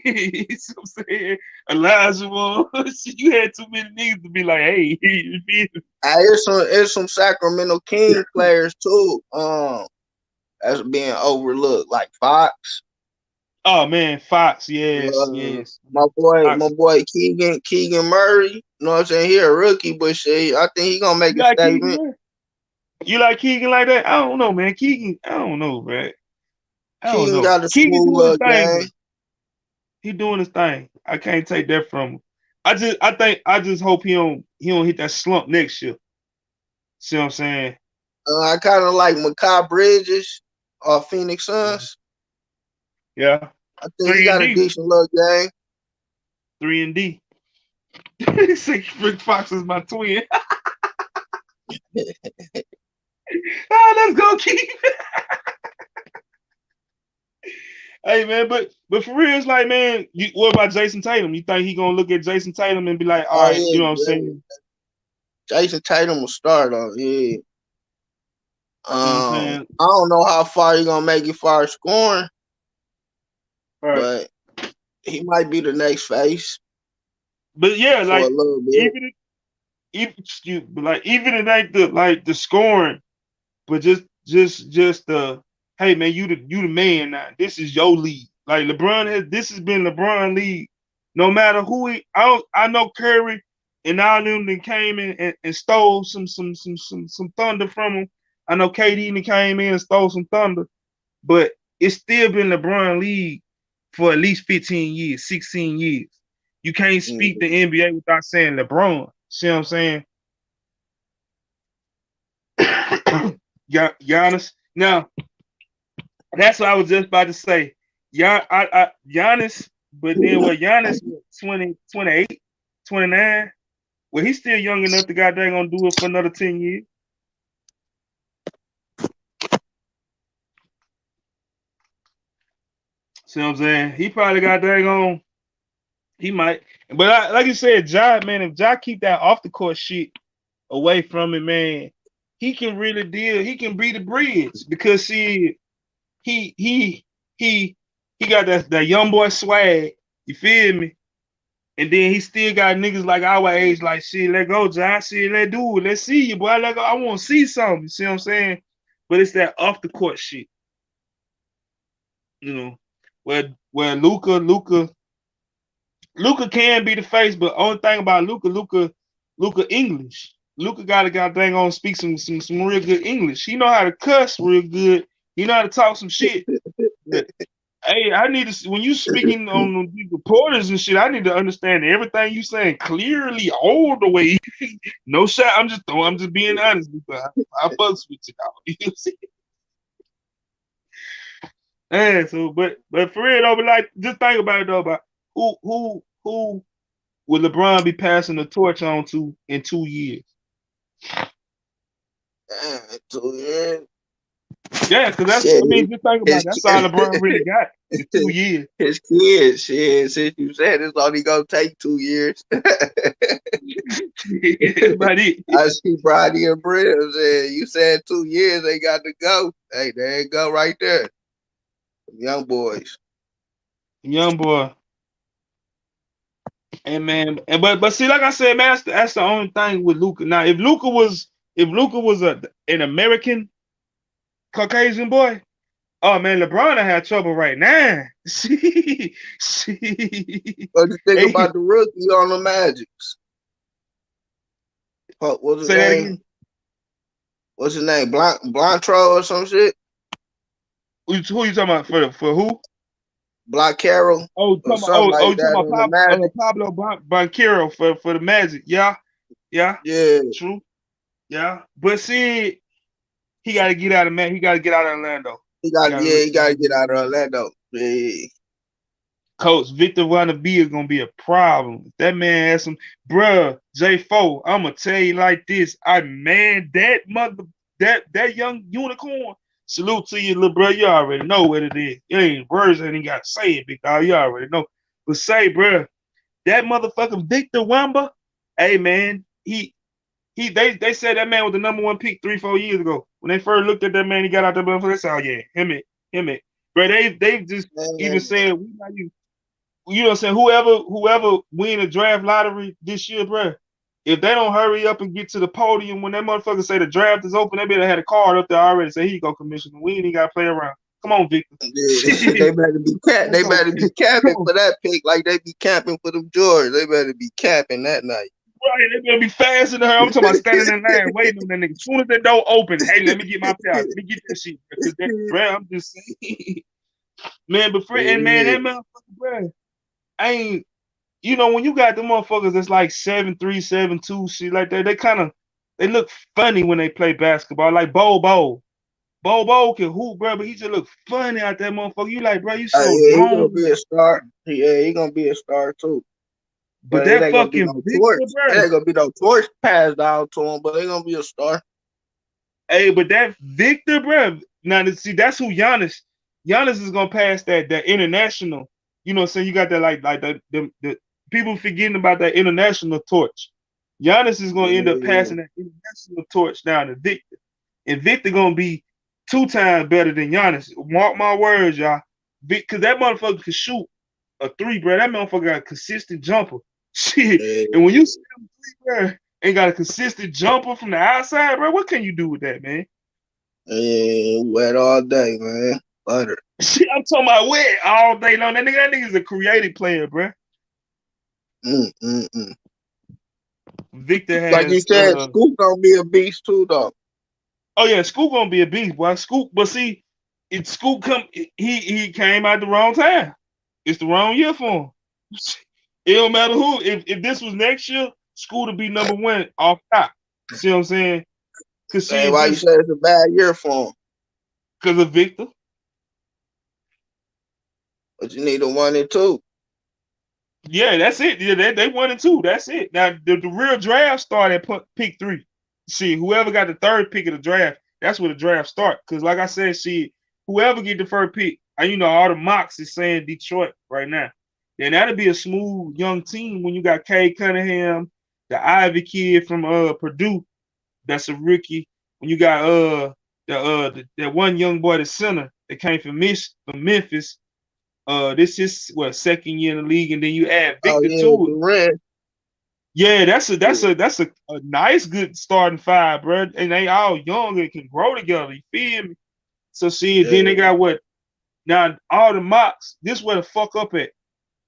see what I'm saying, Elijah Moore. You had too many niggas to be like, hey, you feel me? it's some Sacramento King players too. That's being overlooked, like Fox. Oh man, Fox, yes, Uh, yes. my boy, my Fox. boy Keegan Murray. You know what I'm saying? He a rookie, but shit, I think he gonna make You a like Keegan, statement. man? You like Keegan like that? I don't know, man. Keegan, I don't know, man. I don't Keegan know. got a Keegan smooth doing his little thing game. though. He doing his thing. I can't take that from him. I just hope he don't hit that slump next year. See what I'm saying? I kind of like Makai Bridges or Phoenix Yeah. Suns. Yeah. I think he Three and got a D. decent little game. 3 and D. Say Rick Fox is my twin. Let's go, Keith. Hey man, but for real, it's like, man, what about Jason Tatum? You think he gonna look at Jason Tatum and be like, all Oh right, you yeah, know what I'm yeah. saying? Jason Tatum will start on. Yeah. You know what I'm saying? I don't know how far he gonna make it far as scoring, All right. but he might be the next face But yeah, for a like little bit. even it ain't the scoring, but just the, hey man, you the man now. This is your league. Like this has been LeBron league. No matter who I know Curry and all them that came in and stole some thunder from him. I know KD that came in and stole some thunder, but it's still been LeBron league for at least 15 years, 16 years. You can't speak Mm. the NBA without saying LeBron. See what I'm saying? Giannis. Now, that's what I was just about to say. Giannis, but then what? Giannis, 20, 28, 29. Well, he's still young enough to goddamn gonna do it for another 10 years. See what I'm saying? He probably got dang on. He might, but like you said, Ja, man, if Ja keep that off the court shit away from him, man, he can really deal. He can be the bridge because see, he he he he got that young boy swag. You feel me? And then he still got niggas like our age, like shit. Let go, Ja. Shit, let do it. Let's see you, boy. Let go. I want to see something. You see what I'm saying? But it's that off the court shit, you know. Where Luca can be the face, but only thing about Luca English. Luca got dang on speak some real good English. He know how to cuss real good. He know how to talk some shit. But hey, I need to when you speaking on these reporters and shit, I need to understand everything you saying clearly all the way. No shot. I'm just being honest because I fucks with you now. You see? And so but for real though, but like just think about it though, about who will LeBron be passing the torch on to in 2 years? Damn, 2 years. Yeah, because that's Shit, I mean, just think about his it. That's all LeBron really got is 2 years. his kids. Shit, since you said it's only gonna take 2 years. That's about it. I see Brady and Brill said, you said 2 years they got to go. Hey, there you go right there. Young boys. Young boy. And man, and but see, like I said, man, that's the only thing with Luca. Now, if Luca was an American Caucasian boy, oh man, LeBron had trouble right now. See, What you think hey, about the rookie on the Magics? What's his say that name? again. What's his name? Blantro or some shit? Who you talking about for who? Black Carroll or something Oh, like you talking that about on the Magic. Pablo Banquero for the Magic? Yeah, yeah, Yeah, true. Yeah, but see, he got to get out of man. He got to get out of Orlando. He got to he got to get out of Orlando. Yeah. Coach Victor Wannabe is gonna be a problem. That man has some bruh J4. I'ma tell you like this. I man that mother that young unicorn. Salute to you, little bro. You already know what it is. You ain't words ain't even gotta say it, big dog. You already know. But say, bruh, that motherfucking Victor Wamba, hey man, they said that man was the number one pick 3, 4 years ago. When they first looked at that man, he got out there, but they said, oh yeah, him it. Bro, they just even Man, said we not even you know what I'm saying? Whoever win the draft lottery this year, bro, if they don't hurry up and get to the podium when that motherfucker say the draft is open, they better have a card up there already. Say, here you go, commissioner. We ain't even gotta play around. Come on, Victor. yeah, they better be Let's they go, better baby. be Come capping on. for that pick like they be capping for them George. They better be capping that night. Right, they better be fast in the her. I'm talking about standing in line waiting on that nigga. As soon as that door open, hey, let me get my pass. Let me get that shit. Because that, bro, I'm just saying. Man, but friend, and man, Yeah, that motherfucker, bro, I ain't you know, when you got the motherfuckers that's like 7'3", 7'2", shit like that, they look funny when they play basketball. Like Bo. Bo can hoop, bro, but he just look funny out that motherfucker. You like, bro, you so yeah, he gonna long. be a star. Yeah, he gonna be a star too. But But it that ain't gonna be fucking no Victor, torch. It bro. ain't gonna be no torch passed down to him. But he gonna be a star. Hey, but that Victor, bro. Now, see, that's who Giannis. Giannis is gonna pass that international. You know, what I'm saying you got that like the people forgetting about that international torch. Giannis is gonna end up Yeah, passing that international torch down to Victor, and Victor gonna be 2 times better than Giannis. Mark my words, y'all. Because that motherfucker can shoot a three, bro. That motherfucker got a consistent jumper. Shit, yeah, and when you see him three, bro, and got a consistent jumper from the outside, bro, what can you do with that, man? yeah. Wet all day, man. Butter. Shit, I'm talking about wet all day long. That nigga's a creative player, bro. Mm, mm, mm. Victor Like you has said, Scoop gonna be a beast too, though. oh yeah, Scoop gonna be a beast, boy. Scoop, but see, it Scoop come he came out the wrong time. It's the wrong year for him. It don't matter who. If this was next year, Scoop would be number one off top. See what I'm saying? Cause see, Hey, it why you just say it's a bad year for him? because of Victor. But you need a 1 and 2. Yeah, that's it. Yeah, they 1 and 2. That's it. Now the real draft started at pick 3. See, whoever got the third pick of the draft, that's where the draft start. Cause like I said, see, whoever get the first pick, you know all the mocks is saying Detroit right now. Then that'll be a smooth young team when you got Cade Cunningham, the Ivy kid from Purdue, that's a rookie. When you got that one young boy, the center that came from Memphis. This is what second year in the league, and then you add Oh Victor yeah, to it. Durant. Yeah, Yeah, that's a nice good starting five, bro. And they all young and can grow together. You feel me? So see, then they yeah. got what now all the mocks. This where the fuck up at.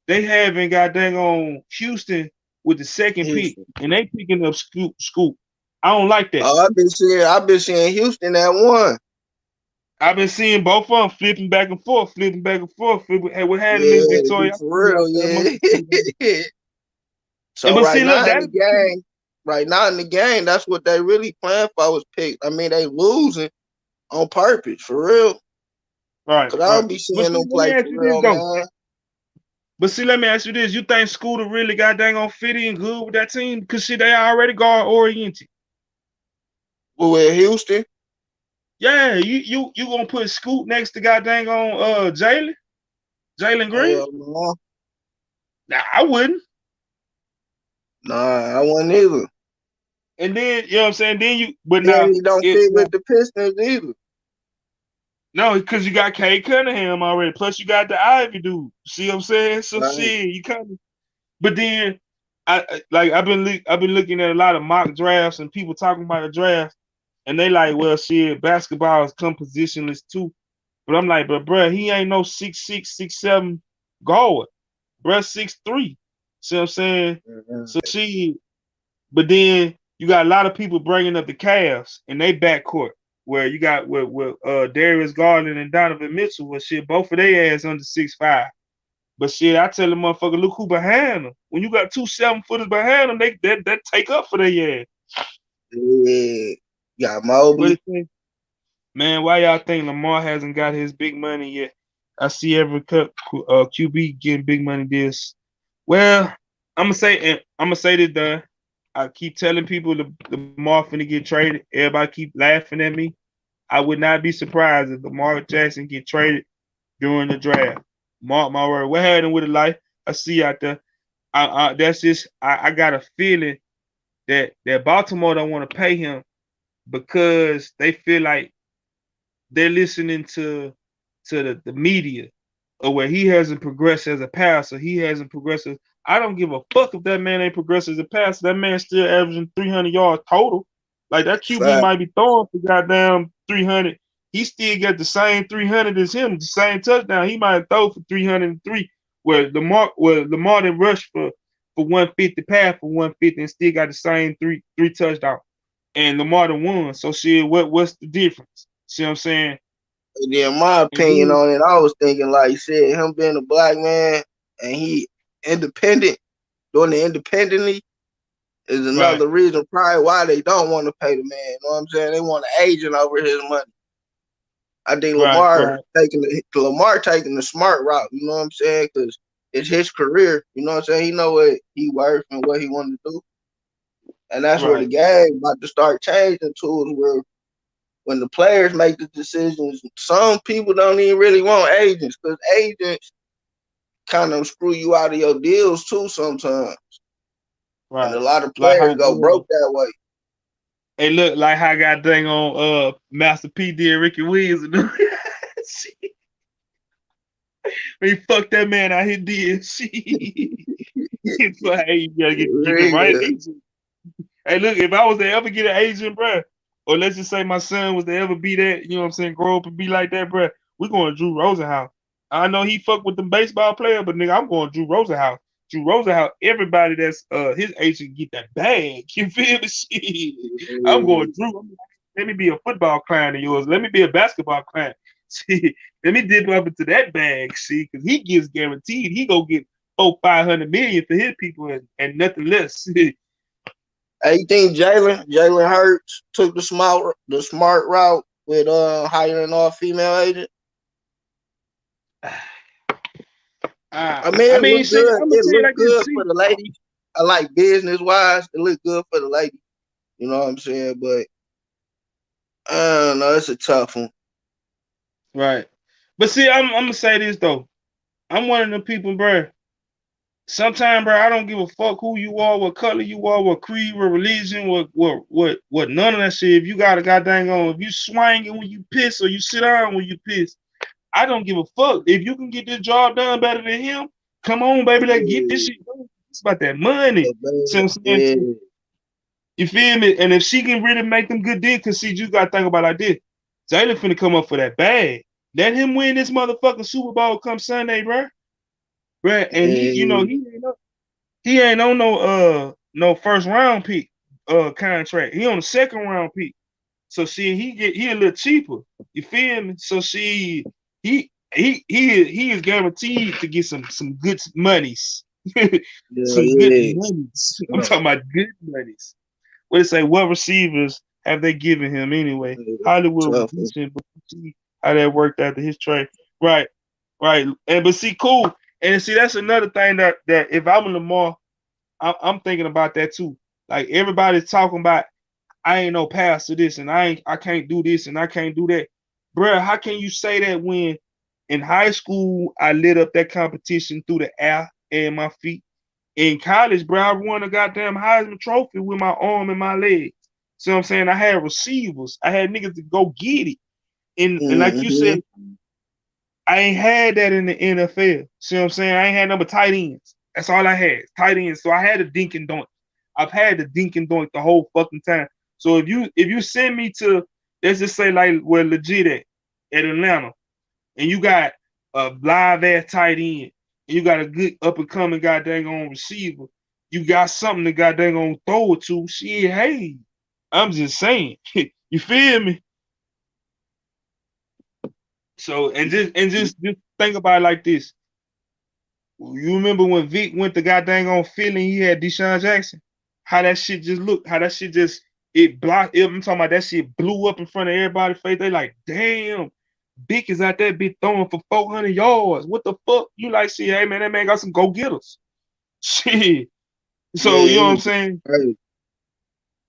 They haven't got dang on Houston with the second pick, Houston. and they picking up Scoop. I don't like that. Oh, I've been seeing Houston at one. I've been seeing both of them flipping back and forth, flipping back and forth. What had them Yeah, in to be Victoria? I for see out real, there, yeah. and So but see, look, that right now in the game, that's what they really playing for was pick. I mean, they losing on purpose, for real. right, Cause I right. don't be But seeing see, them let me play ask for you this real, though. man. But see, let me ask you this: you think Scooter really got dang on fitty and good with that team? Because see, they already guard oriented. But with Houston, Yeah, you gonna put Scoot next to god dang on Jalen Green? hell no. Nah, I wouldn't. Nah, I wouldn't either. And then you know what I'm saying. Then you, but And now he don't it fit now, with the Pistons either. no, because you got Kay Cunningham already. Plus you got the Ivy dude. See what I'm saying? So Right. shit, you kind of. But then like I've been looking at a lot of mock drafts and people talking about the draft, and they like, well, shit, basketball is come positionless too. But I'm like, but bruh, he ain't no 6'6", 6'7" guard. Bruh, 6'3". See what I'm saying? Mhm. So she, but then you got a lot of people bringing up the Cavs in they backcourt, where you got with Darius Garland and Donovan Mitchell. Well, shit, both of their ass under 6'5". But shit, I tell the motherfucker, look who behind them. When you got two 7-footers behind them, they that take up for their ass. Yeah. Got What Mobley. it say? Man, why y'all think Lamar hasn't got his big money yet? I see every QB getting big money this. Well, I'm gonna say this, done. I keep telling people Lamar finna get traded. Everybody keep laughing at me. I would not be surprised if Lamar Jackson get traded during the draft. Mark my word. What happened with the life I see out there? That's just I got a feeling that Baltimore don't want to pay him because they feel like they're listening to the media or where he hasn't progressed as a passer. He hasn't progressed. I don't give a fuck if that man ain't progressed as a passer. That man's still averaging 300 yards total. Like that QB Fact. might be throwing for goddamn 300. He still got the same 300 as him, the same touchdown. He might throw for 303. Where Lamar didn't rush for 150, pass for 150, and still got the same three touchdowns. And Lamar done won. So shit, what's the difference? See what I'm saying? And then my And opinion then on it, I was thinking like you said, him being a black man and he independent, doing it independently is right, another reason probably why they don't want to pay the man. You know what I'm saying? They want an agent over his money. I think right, Lamar taking the smart route. You know what I'm saying? Because it's his career. You know what I'm saying? He know what he worth and what he want to do, and that's where the right, game about to start changing to is where when the players make the decisions, some people don't even really want agents because agents kind of screw you out of your deals too sometimes, and a right. lot of Like players how go broke that way. hey look like how I got dang on Master P did Ricky Williams and them. Shit, he fucked that man out he did. Shit. Hey, you gotta get the right Yeah. agent. Hey, look, if I was to ever get an agent, bruh, or let's just say my son was to ever be that, you know what I'm saying, grow up and be like that, bruh, we're going to Drew Rosenhaus. I know he fucked with them baseball player, but nigga, I'm going Drew Rosenhaus. Drew Rosenhaus, everybody that's his agent get that bag. You feel me? Shit. I'm going Drew. Let me be a football client of yours. Let me be a basketball client. See, let me dip up into that bag, see, because he gets guaranteed he go get 500 million for his people and nothing less. Hey, you think Jalen Hurts took the smart route with hiring all female agent? I mean, I it mean, looked see, good. I'm gonna It tell you looked like this. good for See, the ladies. I like business wise. It looked good for the ladies. You know what I'm saying? But I don't know. It's a tough one. right. But see, I'm gonna say this though. I'm one of them people, bro. Sometimes, bro, I don't give a fuck who you are, what color you are, what creed, what religion, what none of that shit. If you got a goddamn on, if you swinging when you piss or you sit down when you piss, I don't give a fuck. If you can get this job done better than him, come on, baby, let's get this Yeah, shit done. It's about that money. but See man, what I'm saying? yeah, You feel me? And if she can really make them good deals, cause see, you gotta think about it like this. Jalen finna come up for that bag. Let him win this motherfucking Super Bowl come Sunday, bro. Bro, and he, you know, yeah, he ain't on no first round pick contract. He on the second round pick. So see, he a little cheaper. You feel me? So see, he is guaranteed to get some good monies. yeah, Some good yeah. monies. I'm No, talking about good monies. What it say? What receivers have they given him anyway? yeah, Hollywood was tough. decent, but you see how that worked after his trade. Right, right. And but see, cool. And see, that's another thing that if I'm Lamar, I'm thinking about that too. Like everybody's talking about, I ain't no pass to this, and I can't do this, and I can't do that, bruh. How can you say that when in high school I lit up that competition through the air and my feet? In college, bro, I won a goddamn Heisman Trophy with my arm and my legs. See what I'm saying? I had receivers. I had niggas to go get it. And like you Mm-hmm. said, I ain't had that in the NFL. See what I'm saying? I ain't had number tight ends. That's all I had. Tight ends. So I had a dink and doink. I've had the dink and doink the whole fucking time. So if you send me to, let's just say like where legit at Atlanta, and you got a live ass tight end, and you got a good up and coming goddamn on receiver, you got something to goddamn on throw it to. Shit, hey, I'm just saying. You feel me? So and just think about it like this. You remember when Vic went to goddamn on Philly, he had Deshaun Jackson? How that shit just looked, how that shit just it blocked. I'm talking about that shit blew up in front of everybody's face. They like, damn, Vic is out there be throwing for 400 yards. What the fuck? You like, see, hey man, that man got some go getters. Shit. Yeah, So you know what he I'm was saying? crazy.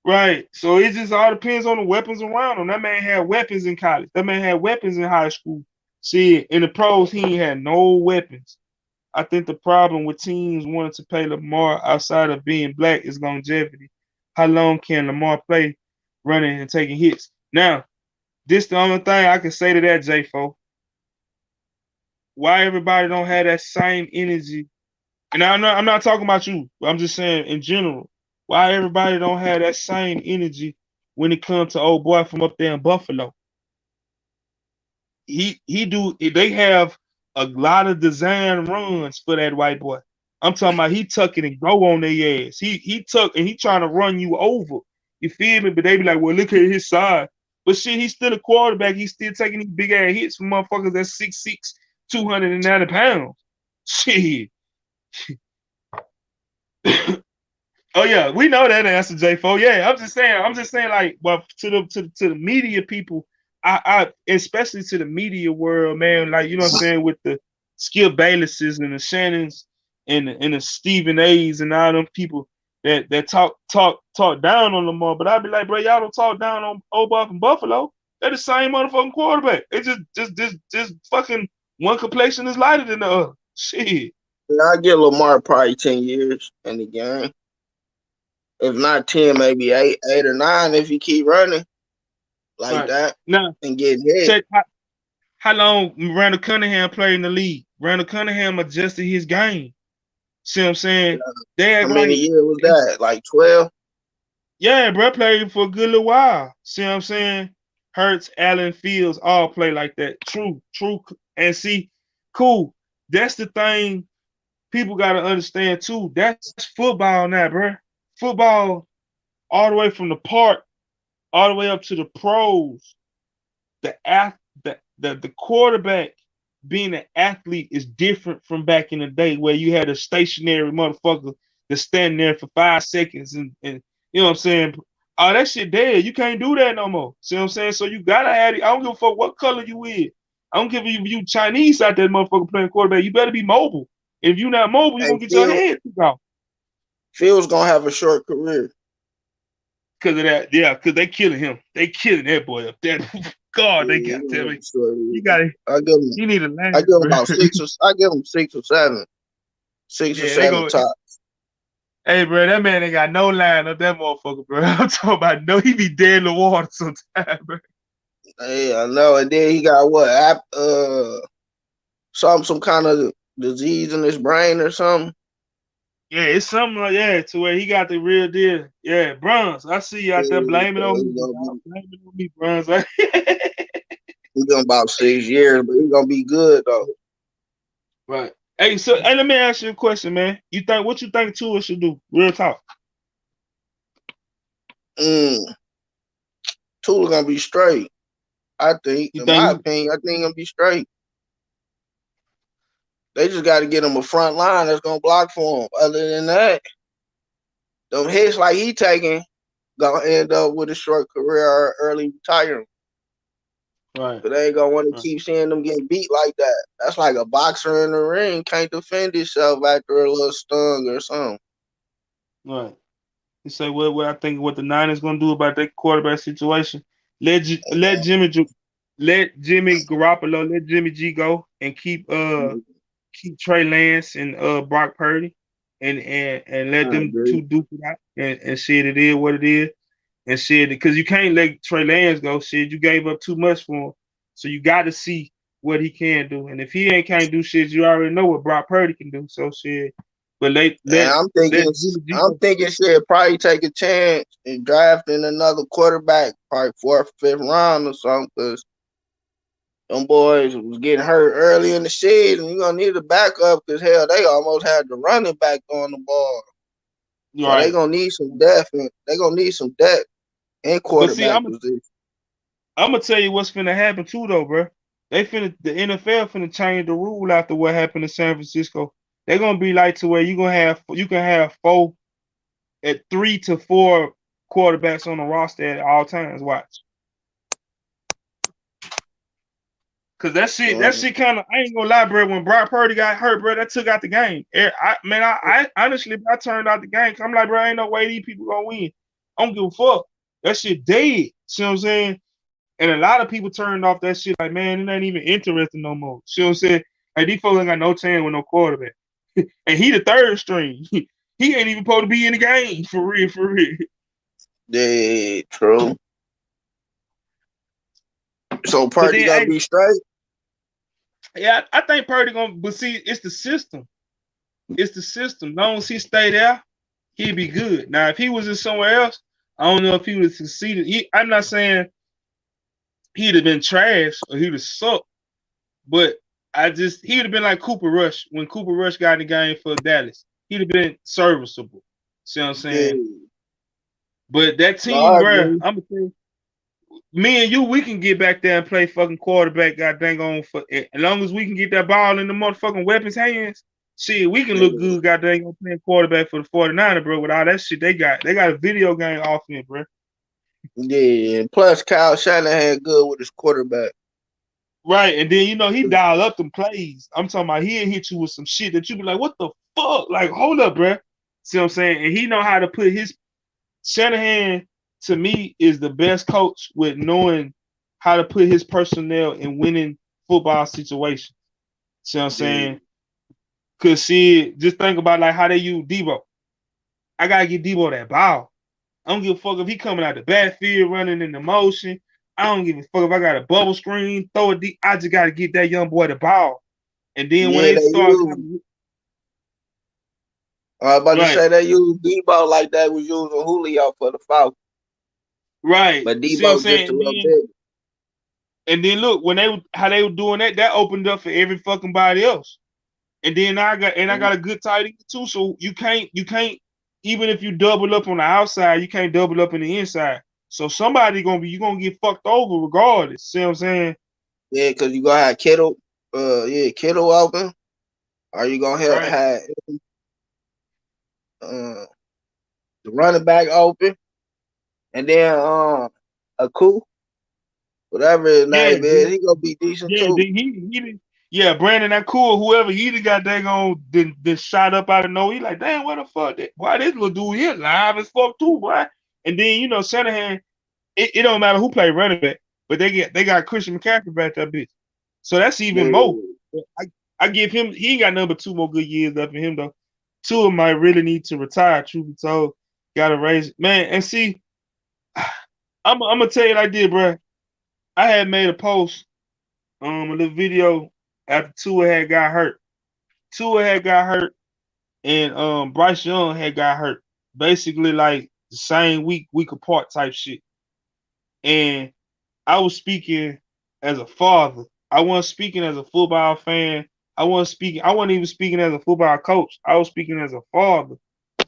Right. So it just all depends on the weapons around him. That man had weapons in college. That man had weapons in high school. See, in the pros, he ain't had no weapons. I think the problem with teams wanting to pay Lamar outside of being black is longevity. How long can Lamar play running and taking hits? Now, this the only thing I can say to that, J4. Why everybody don't have that same energy? And I'm not talking about you, but I'm just saying in general. Why everybody don't have that same energy when it comes to old boy from up there in Buffalo? He do they have a lot of design runs for that white boy. I'm talking about he tuck it and go on their ass. He tuck and he trying to run you over. You feel me? But they be like, well, look at his side. But shit, he's still a quarterback. He's still taking these big ass hits from motherfuckers that's 6'6", 290 pounds. Shit. Oh yeah, we know that answer, J4. Yeah, I'm just saying, like, well, to the media people, I especially to the media world, man, like you know what I'm saying, with the Skip Baylesses and the Shannons and the Stephen A's and all them people that talk down on Lamar, but I'd be like, bro, y'all don't talk down on Oba from Buffalo. They're the same motherfucking quarterback. It just fucking one complexion is lighter than the other. Shit. And I give Lamar probably 10 years in the game. If not 10, maybe eight or nine if he keep running like Right. that Now, and getting hit. check how long Randall Cunningham played in the league. Randall Cunningham adjusted his game. See what I'm saying? They How act many like, years was that? Like 12? yeah, bro played for a good little while. See what I'm saying? Hurts, Allen, Fields all play like that. True, true. And see, cool. That's the thing people got to understand too. That's football now, bro. Football all the way from the park, all the way up to the pros. The quarterback being an athlete is different from back in the day where you had a stationary motherfucker that's standing there for 5 seconds and you know what I'm saying? Oh, that shit dead. You can't do that no more. See what I'm saying? So you gotta have it. I don't give a fuck what color you is. I don't give you Chinese out there motherfucker playing quarterback. You better be mobile. If you're not mobile, you're Hey, gonna get your head took off. Phil's gonna have a short career. Cause of that, yeah, cause they killing him. They killing that boy up there. God, they Yeah, got tell me. so You gotta I give him he need a I land, give him bro. about I give him 6 or 7. Six or Yeah, they seven go. top. Hey, bro, that man ain't got no line up that motherfucker, bro. I'm talking about no, he be dead in the water sometimes, bro. Yeah, I know. And then he got what? Some kind of disease in his brain or something. Yeah, it's something like yeah, to where he got the real deal. Yeah, Bronze. I see you out there Yeah, blaming so on he's me, gonna dog. be Blaming on me, Bronze. he's gonna about 6 years, but he's gonna be good though. Right. Hey, so hey, let me ask you a question, man. You think what you think Tua should do? Real talk. Mm, Tula gonna be straight. I think, You in my think opinion, I think he gonna be straight. They just got to get him a front line that's gonna block for him. Other than that, them hits like he taking gonna end up with a short career or early retirement. right, But they ain't gonna want to right, keep seeing them getting beat like that. That's like a boxer in the ring can't defend himself after a little stung or something. right. You say what I think what the Niners gonna do about that quarterback situation. Let let Jimmy Garoppolo, let Jimmy G go and keep Trey Lance and Brock Purdy and let I them two agree. duke it out and shit it is what it is and shit because you can't let Trey Lance go shit you gave up too much for him so you got to see what he can do and if he ain't can't do shit you already know what Brock Purdy can do so shit but And let Jimmy G I'm go. thinking shit probably take a chance in drafting another quarterback, probably 4th, 5th round or something, because them boys was getting hurt early in the season. You gonna need a backup because hell, they almost had the running back on the ball. So they Right. gonna need some depth and they gonna need some depth in But see, quarterback position. I'm gonna tell you what's finna happen too, though, bro. The NFL finna change the rule after what happened in San Francisco. They're gonna be like to where you can have four at 3 to 4 quarterbacks on the roster at all times. Watch, cause that Uh, shit kind of I ain't gonna lie, bro. When Brock Purdy got hurt, bro, that took out the game. I honestly I turned out the game. 'Cause I'm like, bro, ain't no way these people gonna win. I don't give a fuck. That shit dead. See what I'm saying? And a lot of people turned off that shit like, man, it ain't even interesting no more. See what I'm saying? Like these folks ain't got no chance with no quarterback. And he the third string. He ain't even supposed to be in the game for real, for real. yeah, true. So But Purdy then, gonna hey, be straight. yeah, I think Purdy gonna. But see, it's the system. It's the system. As long as he stay there, he'd be good. Now, if he was in somewhere else, I don't know if he would have succeeded. I'm not saying he'd have been trash or he'd have sucked, but he'd have been like Cooper Rush when Cooper Rush got in the game for Dallas. He'd have been serviceable. See what I'm Yeah, saying? But that no, team, I bro, agree. I'm gonna tell you, me and you, we can get back there and play fucking quarterback, god dang on for as long as we can get that ball in the motherfucking weapons hands. Shit, we can look Yeah, good, god dang on playing quarterback for the 49er, bro, with all that shit they got. They got a video game offense, bro. yeah. Plus, Kyle Shanahan good with his quarterback. Right, and then he dial up them plays. I'm talking about he'll hit you with some shit that you be like, what the fuck? Like, hold up, bro. See what I'm saying? And he know how to put his Shanahan to me is the best coach with knowing how to put his personnel in winning football situations. See what I'm Yeah, saying? Cause see, just think about like how they use Debo. I gotta get Debo that ball. I don't give a fuck if he coming out the backfield running in the motion. I don't give a fuck if I got a bubble screen, throw it deep. I just gotta get that young boy the ball. And then when yeah. they They start use. kind I was about of to right, say they use Debo like they was using Julio for the Falcons, right. but See what I'm Debo just saying? a little bit. And then look, when how they were doing that, that opened up for every fucking body else. And then I got a good tight end too. So you can't even if you double up on the outside, you can't double up in the inside. So somebody gonna be you gonna get fucked over regardless. See what I'm saying? Yeah, because you gonna have Kittle. Yeah, Kittle open. Are you gonna Right. have uh, the running back open, and then a coup, whatever his Yeah, name is, he gonna be decent yeah, too. he did, yeah, Brandon that cool, whoever he done got dang on then shot up out of nowhere. He like, damn, what the fuck? Why this little dude here live as fuck too, boy? And then Shanahan, it don't matter who play running back, but they got Christian McCaffrey back that bitch. So that's even more. Yeah. I, I give him he ain't got number two more good years left in him though. Two of them might really need to retire, truth be told. Gotta raise it. Man, and see, I'm gonna tell you like this, bro. I had made a post, a little video after Tua had got hurt. Tua had got hurt, and Bryce Young had got hurt. Basically, like the same week apart type shit. And I was speaking as a father. I wasn't speaking as a football fan. I wasn't even speaking as a football coach. I was speaking as a father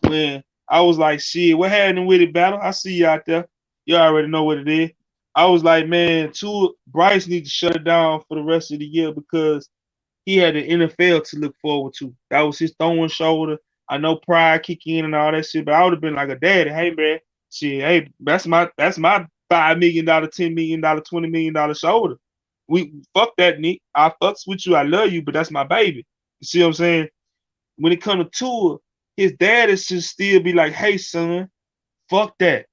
when I was like, shit, what happened with it, battle? I see you out there. You already know what it is. I was like, man, Bryce needs to shut it down for the rest of the year because he had the NFL to look forward to. That was his throwing shoulder. I know pride kick in and all that shit, but I would have been like a daddy. Hey man, shit, hey, that's my $5 million, $10 million, $20 million shoulder. We fuck that, Nick. I fucks with you. I love you, but that's my baby. You see what I'm saying? When it comes to Tua, his dad is should still be like, hey son, fuck that.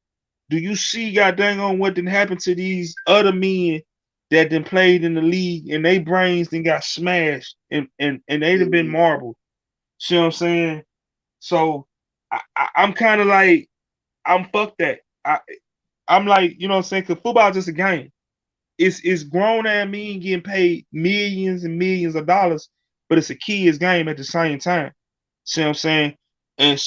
Do you see goddamn on what didn't happen to these other men that then played in the league and they brains then got smashed and they'd have been Yeah. marbled. See what I'm saying? So I'm kind of like I'm fuck that. I'm like what I'm saying, because football is just a game. It's grown at me getting paid millions and millions of dollars, but it's a kid's game at the same time. See what I'm saying? And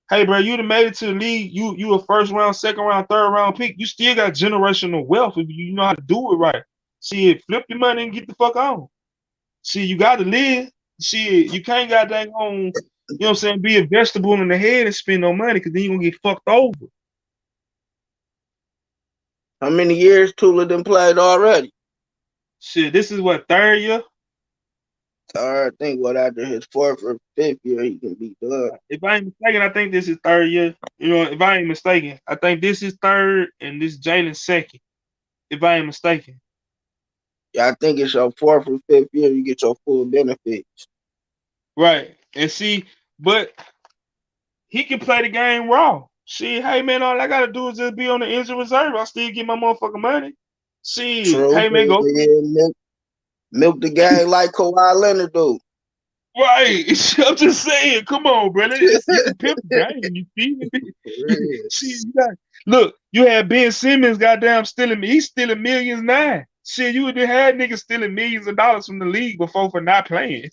hey bro, you done made it to the league. You a first round, second round, third round pick. You still got generational wealth if you know how to do it right. Flip your money and get the fuck on. You got to live. You can't got dang on. You know what I'm saying? Be a vegetable in the head and spend no money because then you're gonna get fucked over. How many years Tula done played already? This is what, third year? I think what after his fourth or fifth year he can be done. If I ain't mistaken, I think this is third year. If I ain't mistaken, I think this is third and this Jalen's second. If I ain't mistaken. Yeah, I think it's your fourth or fifth year you get your full benefits. Right. And but he can play the game raw. Hey man, all I gotta do is just be on the injured reserve. I still get my motherfucking money. True. Hey man, Hell go yeah, milk the game like Kawhi Leonard do. right. I'm just saying, come on, brother. You can pimp the game. You feel me? For real. Look, you had Ben Simmons, goddamn, stealing. He's stealing millions now. You would have had niggas stealing millions of dollars from the league before for not playing.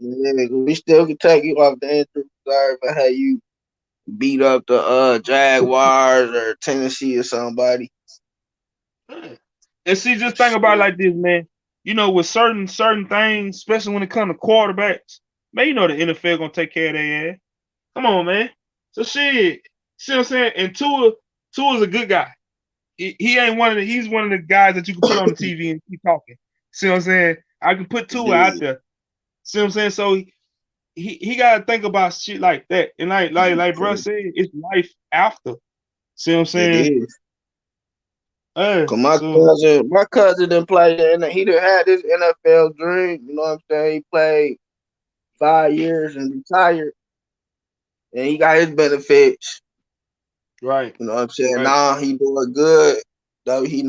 Yeah, we still can take you off the injury reserve and have you beat up the Jaguars or Tennessee or somebody. And just think about it like this, man. With certain things, especially when it comes to quarterbacks, man, the NFL gonna take care of their ass. Come on, man. So see what I'm saying? And Tua's a good guy. He ain't he's one of the guys that you can put on the TV and keep talking. See what I'm saying? I can put Tua out Yeah, there. See what I'm saying? So he gotta think about shit like that. And like bro true. said, it's life after. See what I'm It saying? is. Cause So my cousin didn't play and he done had his NFL dream. You know what I'm saying? He played 5 years and retired, and he got his benefits. right, You know what I'm saying? right. Now he doing good. Though he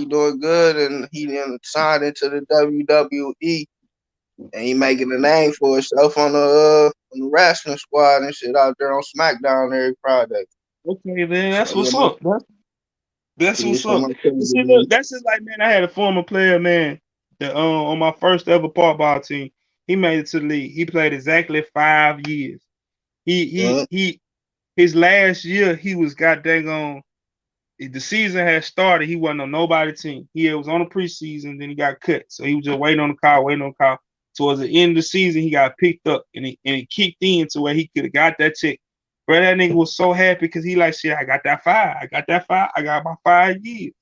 doing good, and he then signed into the WWE, and he making a name for himself on the wrestling squad and shit out there on SmackDown every Friday. Okay, then So that's yeah, what's up. That's yeah, what's so up. my But cousin, look, that's just like, man, I had a former player, man, that on my first ever part ball team. He made it to the league. He played exactly 5 years. He he uh, he his last year he was goddamn on. The season had started. He wasn't on nobody team. He was on the preseason, then he got cut. So he was just waiting on the call, waiting on the call. Towards the end of the season, he got picked up and he kicked in to where he could have got that check. Bro, that nigga was so happy because he like, shit, I got that five. I got that five. I got my 5 years.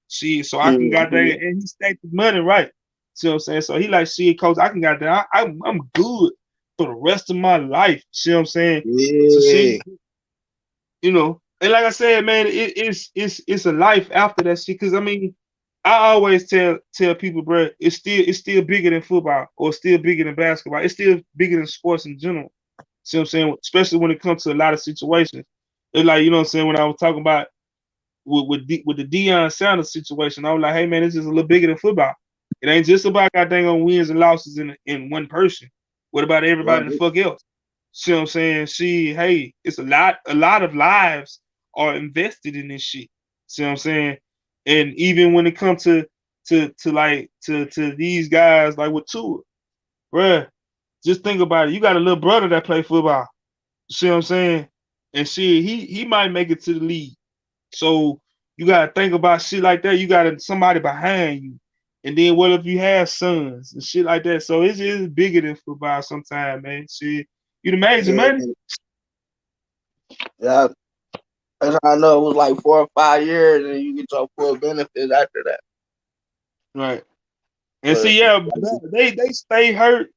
See, so I can got that, mm-hmm. and he stacked the money right. See what I'm saying? So he like, shit, coach, I can got that. I'm good for the rest of my life. See what I'm saying? So Yeah, and like I said, man, it's a life after that shit. Cause I mean, I always tell people, bro, it's still bigger than football or still bigger than basketball. It's still bigger than sports in general. See what I'm saying? Especially when it comes to a lot of situations. It's like, you know what I'm saying, when I was talking about with the Deion Sanders situation, I was like, hey man, it's just a little bigger than football. It ain't just about goddamn on wins and losses in one person. What about everybody the Right. fuck else? See what I'm saying? See, hey, it's a lot of lives are invested in this shit. See what I'm saying? And even when it comes to these guys like with Tua, bruh, just think about it. You got a little brother that play football. See what I'm saying? And shit, he might make it to the league. So you gotta think about shit like that. You got somebody behind you. And then what if you have sons and shit like that? So it's bigger than football sometimes, man. Shit. You done made some Yeah, money? yeah. That's how I know it was like 4 or 5 years, and you get your full benefits after that. Right. And But see, yeah, they stay hurt,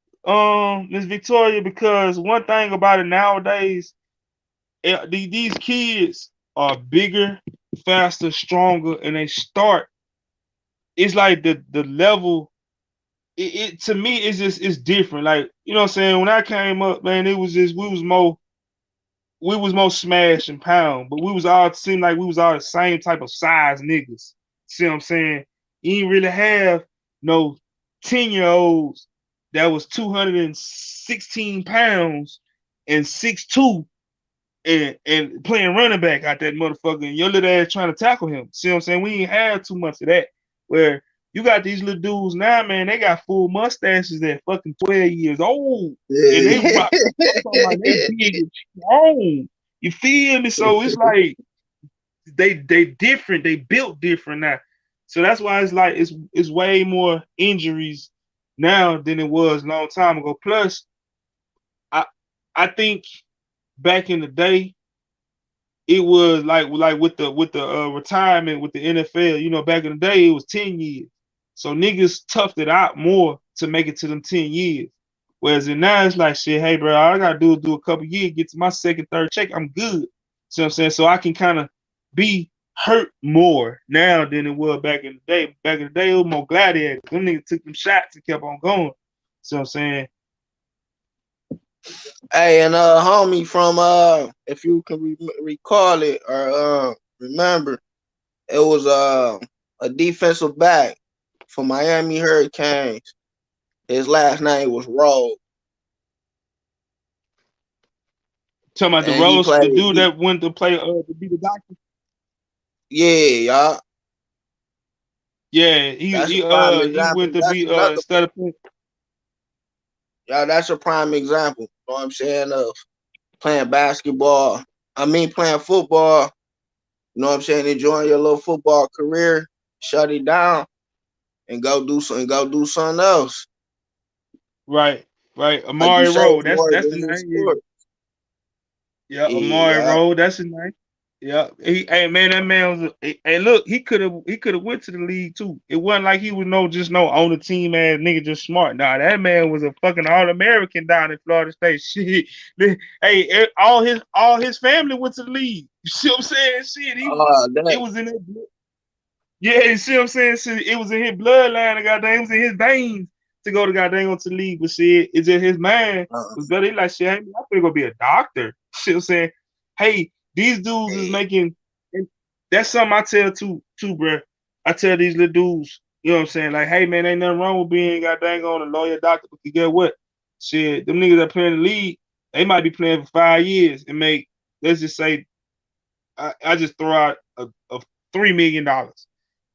Miss Victoria, because one thing about it nowadays, these kids are bigger, faster, stronger, and they start. It's like the level. It to me it's different. Like, you know what I'm saying? When I came up, man, it was just we was more smash and pound, but we was all seemed like we was all the same type of size niggas. See what I'm saying? You ain't really have no 10-year-olds that was 216 pounds and 6'2" and playing running back out that motherfucker, and your little ass trying to tackle him. See what I'm saying? We ain't had too much of that. Where you got these little dudes now, man, they got full mustaches at fucking 12 years old. And they yeah. rock, I'm talking about they big and strong. You feel me? So it's like they different, they built different now. So that's why it's like it's way more injuries now than it was a long time ago. Plus, I I think back in the day, it was like with the retirement with the NFL. You know, back in the day, it was 10 years, so niggas toughed it out more to make it to them 10 years. Whereas in now, it's like shit. Hey, bro, all I gotta do is do a couple years, get to my second, third check. I'm good. See what I'm saying? So I can kind of be hurt more now than it was back in the day. Back in the day, it was more gladiator. Them niggas took them shots and kept on going. See what I'm saying? Hey, and homie from if you can recall it or remember, it was a defensive back for Miami Hurricanes. His last name was Rose, Talking about the and he Rose, played. the dude He, that went to play to be the doctor. yeah, y'all. Yeah, That's a prime he example. went to That's be another one. instead of Y'all, that's a prime example. You know what I'm saying? Of playing basketball. I mean, playing football. You know what I'm saying? Enjoying your little football career. Shut it down and go do something else. right, right. Like you Amari say, Rowe, it's that's more that's the than just name. Yeah, sport. yeah, Amari Yeah, Rowe, that's his name. Yeah, hey man, that man was. Hey, look, he could have went to the league too. It wasn't like he was no on the team ass nigga just smart. Nah, that man was a fucking All American down in Florida State. Shit, hey, all his family went to the league. You see what I'm saying? Shit, it that. was in that. Yeah, you see what I'm saying? Shit, it was in his bloodline, and goddamn, it was in his veins to go to goddamn go to the league. But shit, it's just his mind Uh, was better. He like, shit, hey, I'm gonna go be a doctor. Shit, I'm saying, hey, these dudes is hey, making. And that's something I tell too, bro. I tell these little dudes, you know what I'm saying? Like, hey, man, ain't nothing wrong with being goddamn on a lawyer, doctor. But you get what? Shit, them niggas that play in the league, they might be playing for 5 years and make, let's just say, I just throw out a $3 million.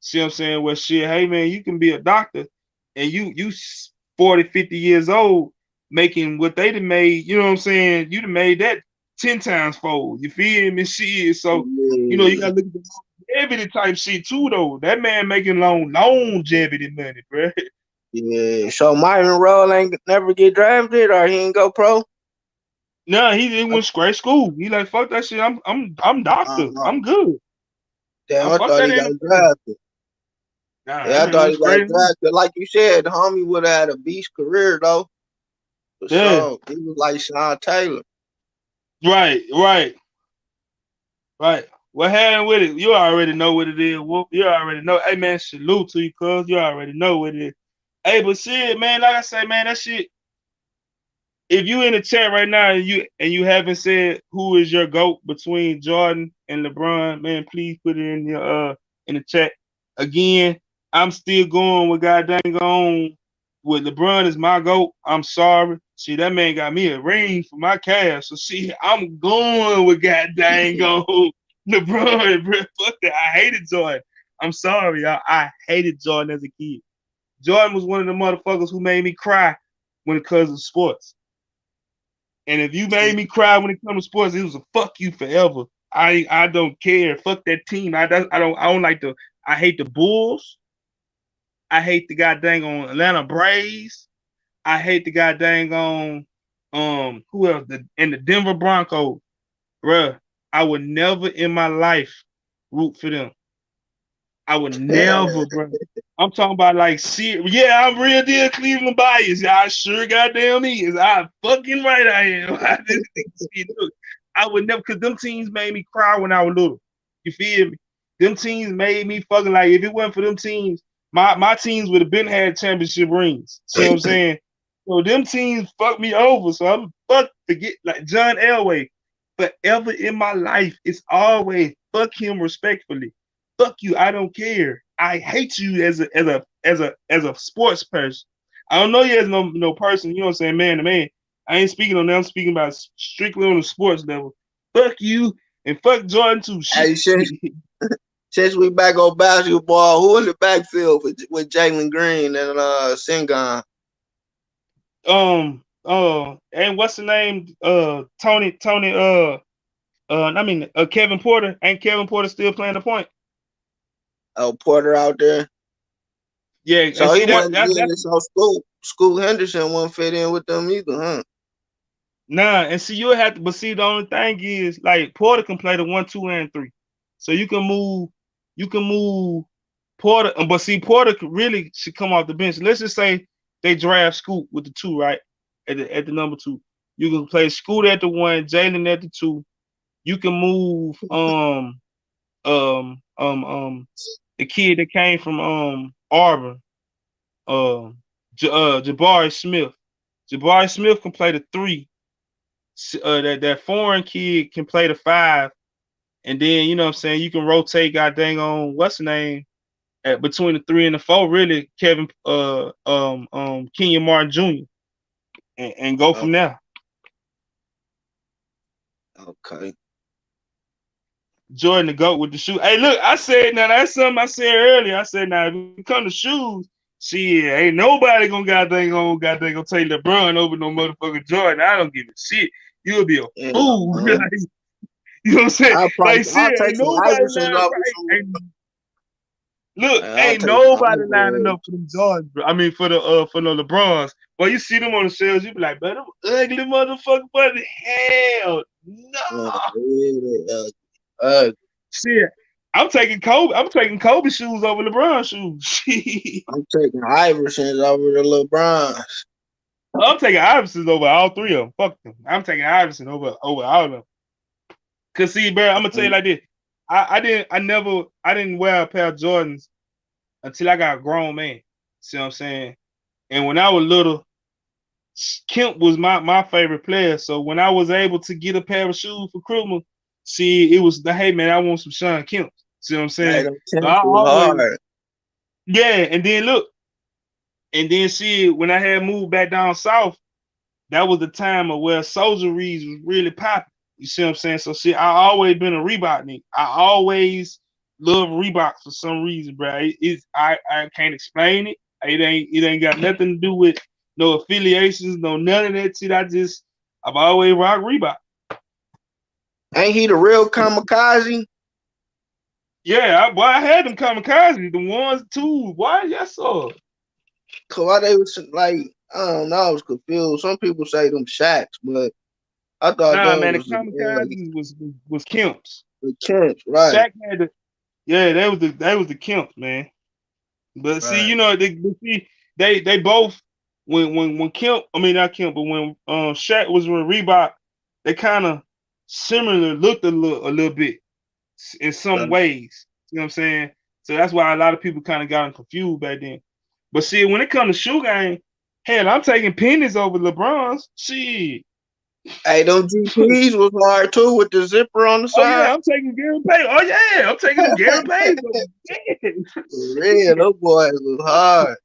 See what I'm saying? Well, shit, hey man, you can be a doctor and you 40, 50 years old making what they done made, you know what I'm saying? You done made that 10 times fold. You feel me? Shit. So, you yeah, gotta look at the longevity type shit too, though. That man making longevity money, bro. yeah. So Myron Roll ain't never get drafted, or he ain't go pro. No, he went straight school. He like, fuck that shit. I'm doctor. Uh, I'm good. Damn, I I fuck thought that he got NFL. drafted. Nah, that Yeah, I man thought went he got straight in. drafted. Like you said, the homie would have had a beast career though. For Yeah. sure, he was like Sean Taylor. Right, right, right. What happened with it? You already know what it is. Whoop. You already know. Hey man, salute to you, cuz you already know what it is. Hey, but shit, man, like I say, man, that shit. if you in the chat right now and you haven't said who is your GOAT between Jordan and LeBron, man, please put it in the chat. Again, I'm still going with god dang on with LeBron is my GOAT. I'm sorry. See, that man got me a ring for my cash. So see, I'm going with god dang on LeBron, bro. Fuck that. I hated Jordan. I'm sorry, y'all. I hated Jordan as a kid. Jordan was one of the motherfuckers who made me cry when it comes to sports. And if you made me cry when it comes to sports, it was a fuck you forever. I don't care. Fuck that team. I don't like the I hate the Bulls. I hate the goddamn on Atlanta Braves. I hate the goddamn on who else? The Denver Broncos. Bruh, I would never in my life root for them. I would never, bro. I'm talking about like, see, yeah, I'm real deal Cleveland bias. Yeah, I sure goddamn is. I fucking right I am. I just see, look, I would never, cause them teams made me cry when I was little. You feel me? Them teams made me fucking like, if it wasn't for them teams, my teams would have been had championship rings. See what I'm saying? So them teams fucked me over. So I'm fuck forget like John Elway. Forever in my life, it's always fuck him respectfully. Fuck you. I don't care. I hate you as a sports person. I don't know you as no person. You know what I'm saying, man to man. I ain't speaking on them. I'm speaking about strictly on the sports level. Fuck you and fuck Jordan too. Shit. Hey, since we back on basketball, who in the backfield with Jalen Green and Singon? And what's the name? Tony. Kevin Porter. Ain't Kevin Porter still playing the point? Oh, Porter out there. Yeah, and So he see that wasn't that getting that's this whole school Henderson won't fit in with them either, huh? Nah, and see, you'll have to, but see, the only thing is, like, Porter can play the 1, 2, and 3. So you can move Porter, but see, Porter really should come off the bench. Let's just say they draft Scoot with the 2, right? At the number 2. You can play Scoot at the 1, Jalen at the 2. You can move um um um the kid that came from Auburn, Jabari Smith. Jabari Smith can play the 3, that foreign kid can play the 5, and then you know what I'm saying you can rotate god dang on what's the name at between the 3 and the 4, really Kevin Kenyon Martin Jr. and go Oh, from there. okay. Jordan the GOAT with the shoe. Hey, look, I said now that's something I said earlier. I said now if it come to shoes, shit, ain't nobody gonna take LeBron over no motherfucking Jordan. I don't give a shit. You'll be a Yeah, fool. man. You know what I'm saying? Like, I'll shit, take ain't some nobody Iversons lining over right. some. Ain't Look, I'll ain't take some nobody lining Iversons. up for them Jordans, bro. I mean, for the LeBrons. But you see them on the shelves, you be like, man, them ugly motherfucker, but hell no. Really, uh, Shit. I'm taking Kobe. I'm taking Kobe shoes over LeBron shoes. Shit. I'm taking Iversons over the LeBrons. I'm taking Iverson over all 3 of them. Fuck them. I'm taking Iverson over all of them. Cause see, bro, I'm gonna tell you like this. I didn't wear a pair of Jordans until I got a grown man. See what I'm saying? And when I was little, Kemp was my favorite player. So when I was able to get a pair of shoes for Christmas, see, it was the hey man, I want some Sean Kemp. See what I'm Hey, saying? them So I temps was always hard. yeah, and then look, and then see when I had moved back down south, that was the time of where Soldier Reeds was really popping. You see what I'm saying? So see, I always been a Reebok nigga. I always love Reebok for some reason, bro. I can't explain it. It ain't got nothing to do with no affiliations, no none of that shit. I've always rocked Reebok. Ain't he the real kamikaze? Yeah, boy, I had them kamikaze, the ones too. Why? Yes, sir. Cause why they was like, I don't know, I was confused. Some people say them Shacks, but I thought Nah, them man, the was kamikaze was Kemp's. the Kents, right? Shaq had the yeah, that was the Kemp's, man. But see, Right. see, they both when Kemp, I mean not Kemp, but when Shaq was with Reebok, they kind of similar looked a little bit in some Right. ways. You know what I'm saying? So that's why a lot of people kind of got them confused back then. But see, when it comes to shoe game, Hell, I'm taking pennies over LeBron's. Shit. Hey, them GPs was hard too with the zipper on the Oh yeah, side. I'm taking Gary Payton. Oh yeah, I'm taking them Gary Payton over. Yeah. For real, those boys was hard.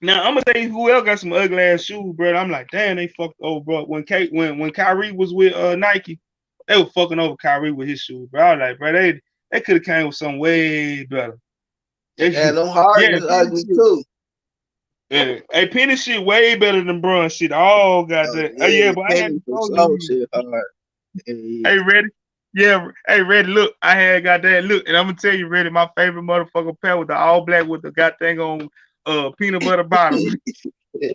Now I'm gonna tell you who else got some ugly ass shoes, bro. I'm like, damn, they fucked over, bro. When Kyrie was with Nike, they were fucking over Kyrie with his shoes, bro. I was like, bro, they could have came with something way better. And They, them yeah, Hardens Penny ugly shit. too. Yeah, hey, Penny shit way better than Bron shit. All got Oh that. Oh yeah, yeah, the but I had penny to for show so you. shit hard. Yeah, Hey, ready? Yeah, hey, ready. Look, I had got that look, and I'm gonna tell you, ready. My favorite motherfucker pair with the all black with the goddamn on peanut butter bottom. yeah.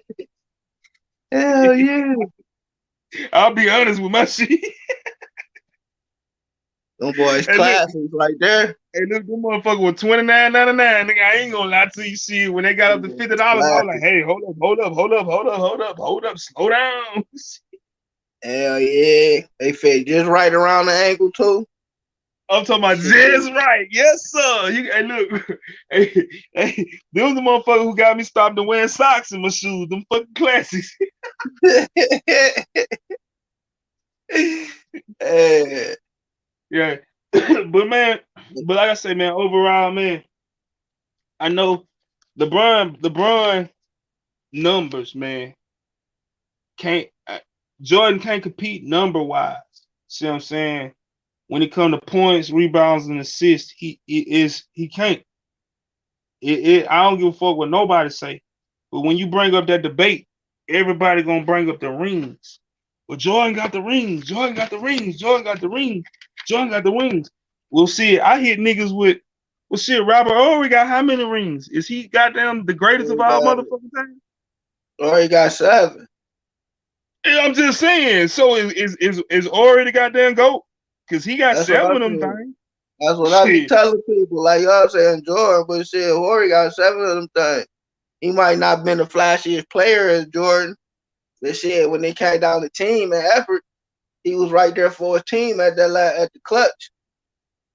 Hell yeah. I'll be honest with my shit. Them boys Hey, look, classics right there. hey, look, them motherfucker was $29.99. Nigga, I ain't gonna lie to you. Shit, when they got up Them to boys $50, I was like, classics. hey, hold up, slow down. Hell yeah. They fit just right around the ankle too. I'm talking about Shit. just right. Yes, sir. Hey, look. Hey, hey, them the motherfucker who got me stopped to wearing socks in my shoes. Them fucking classics. Eh, Yeah. But man, but like I say, man, overall, man, I know LeBron numbers, man, can't Jordan can't compete number wise. See what I'm saying? When it comes to points, rebounds, and assists, he can't. I don't give a fuck what nobody say. But when you bring up that debate, everybody gonna bring up the rings. Well, Jordan got the rings. Jordan got the rings. Jordan got the rings. Jordan got the rings. We'll see. I hit niggas with. Well, shit. Robert Ory got how many rings? Is he goddamn the greatest of he all got, motherfucking time? or he got 7. I'm just saying. So is Ori the goddamn goat? Cause he got That's what I 7 of them said. things. That's what I be Shit. telling people. Like y'all saying Jordan, but shit, Horry got 7 of them things. He might not been the flashiest player as Jordan, but shit, when they came down the team and effort, he was right there for his team at at the clutch.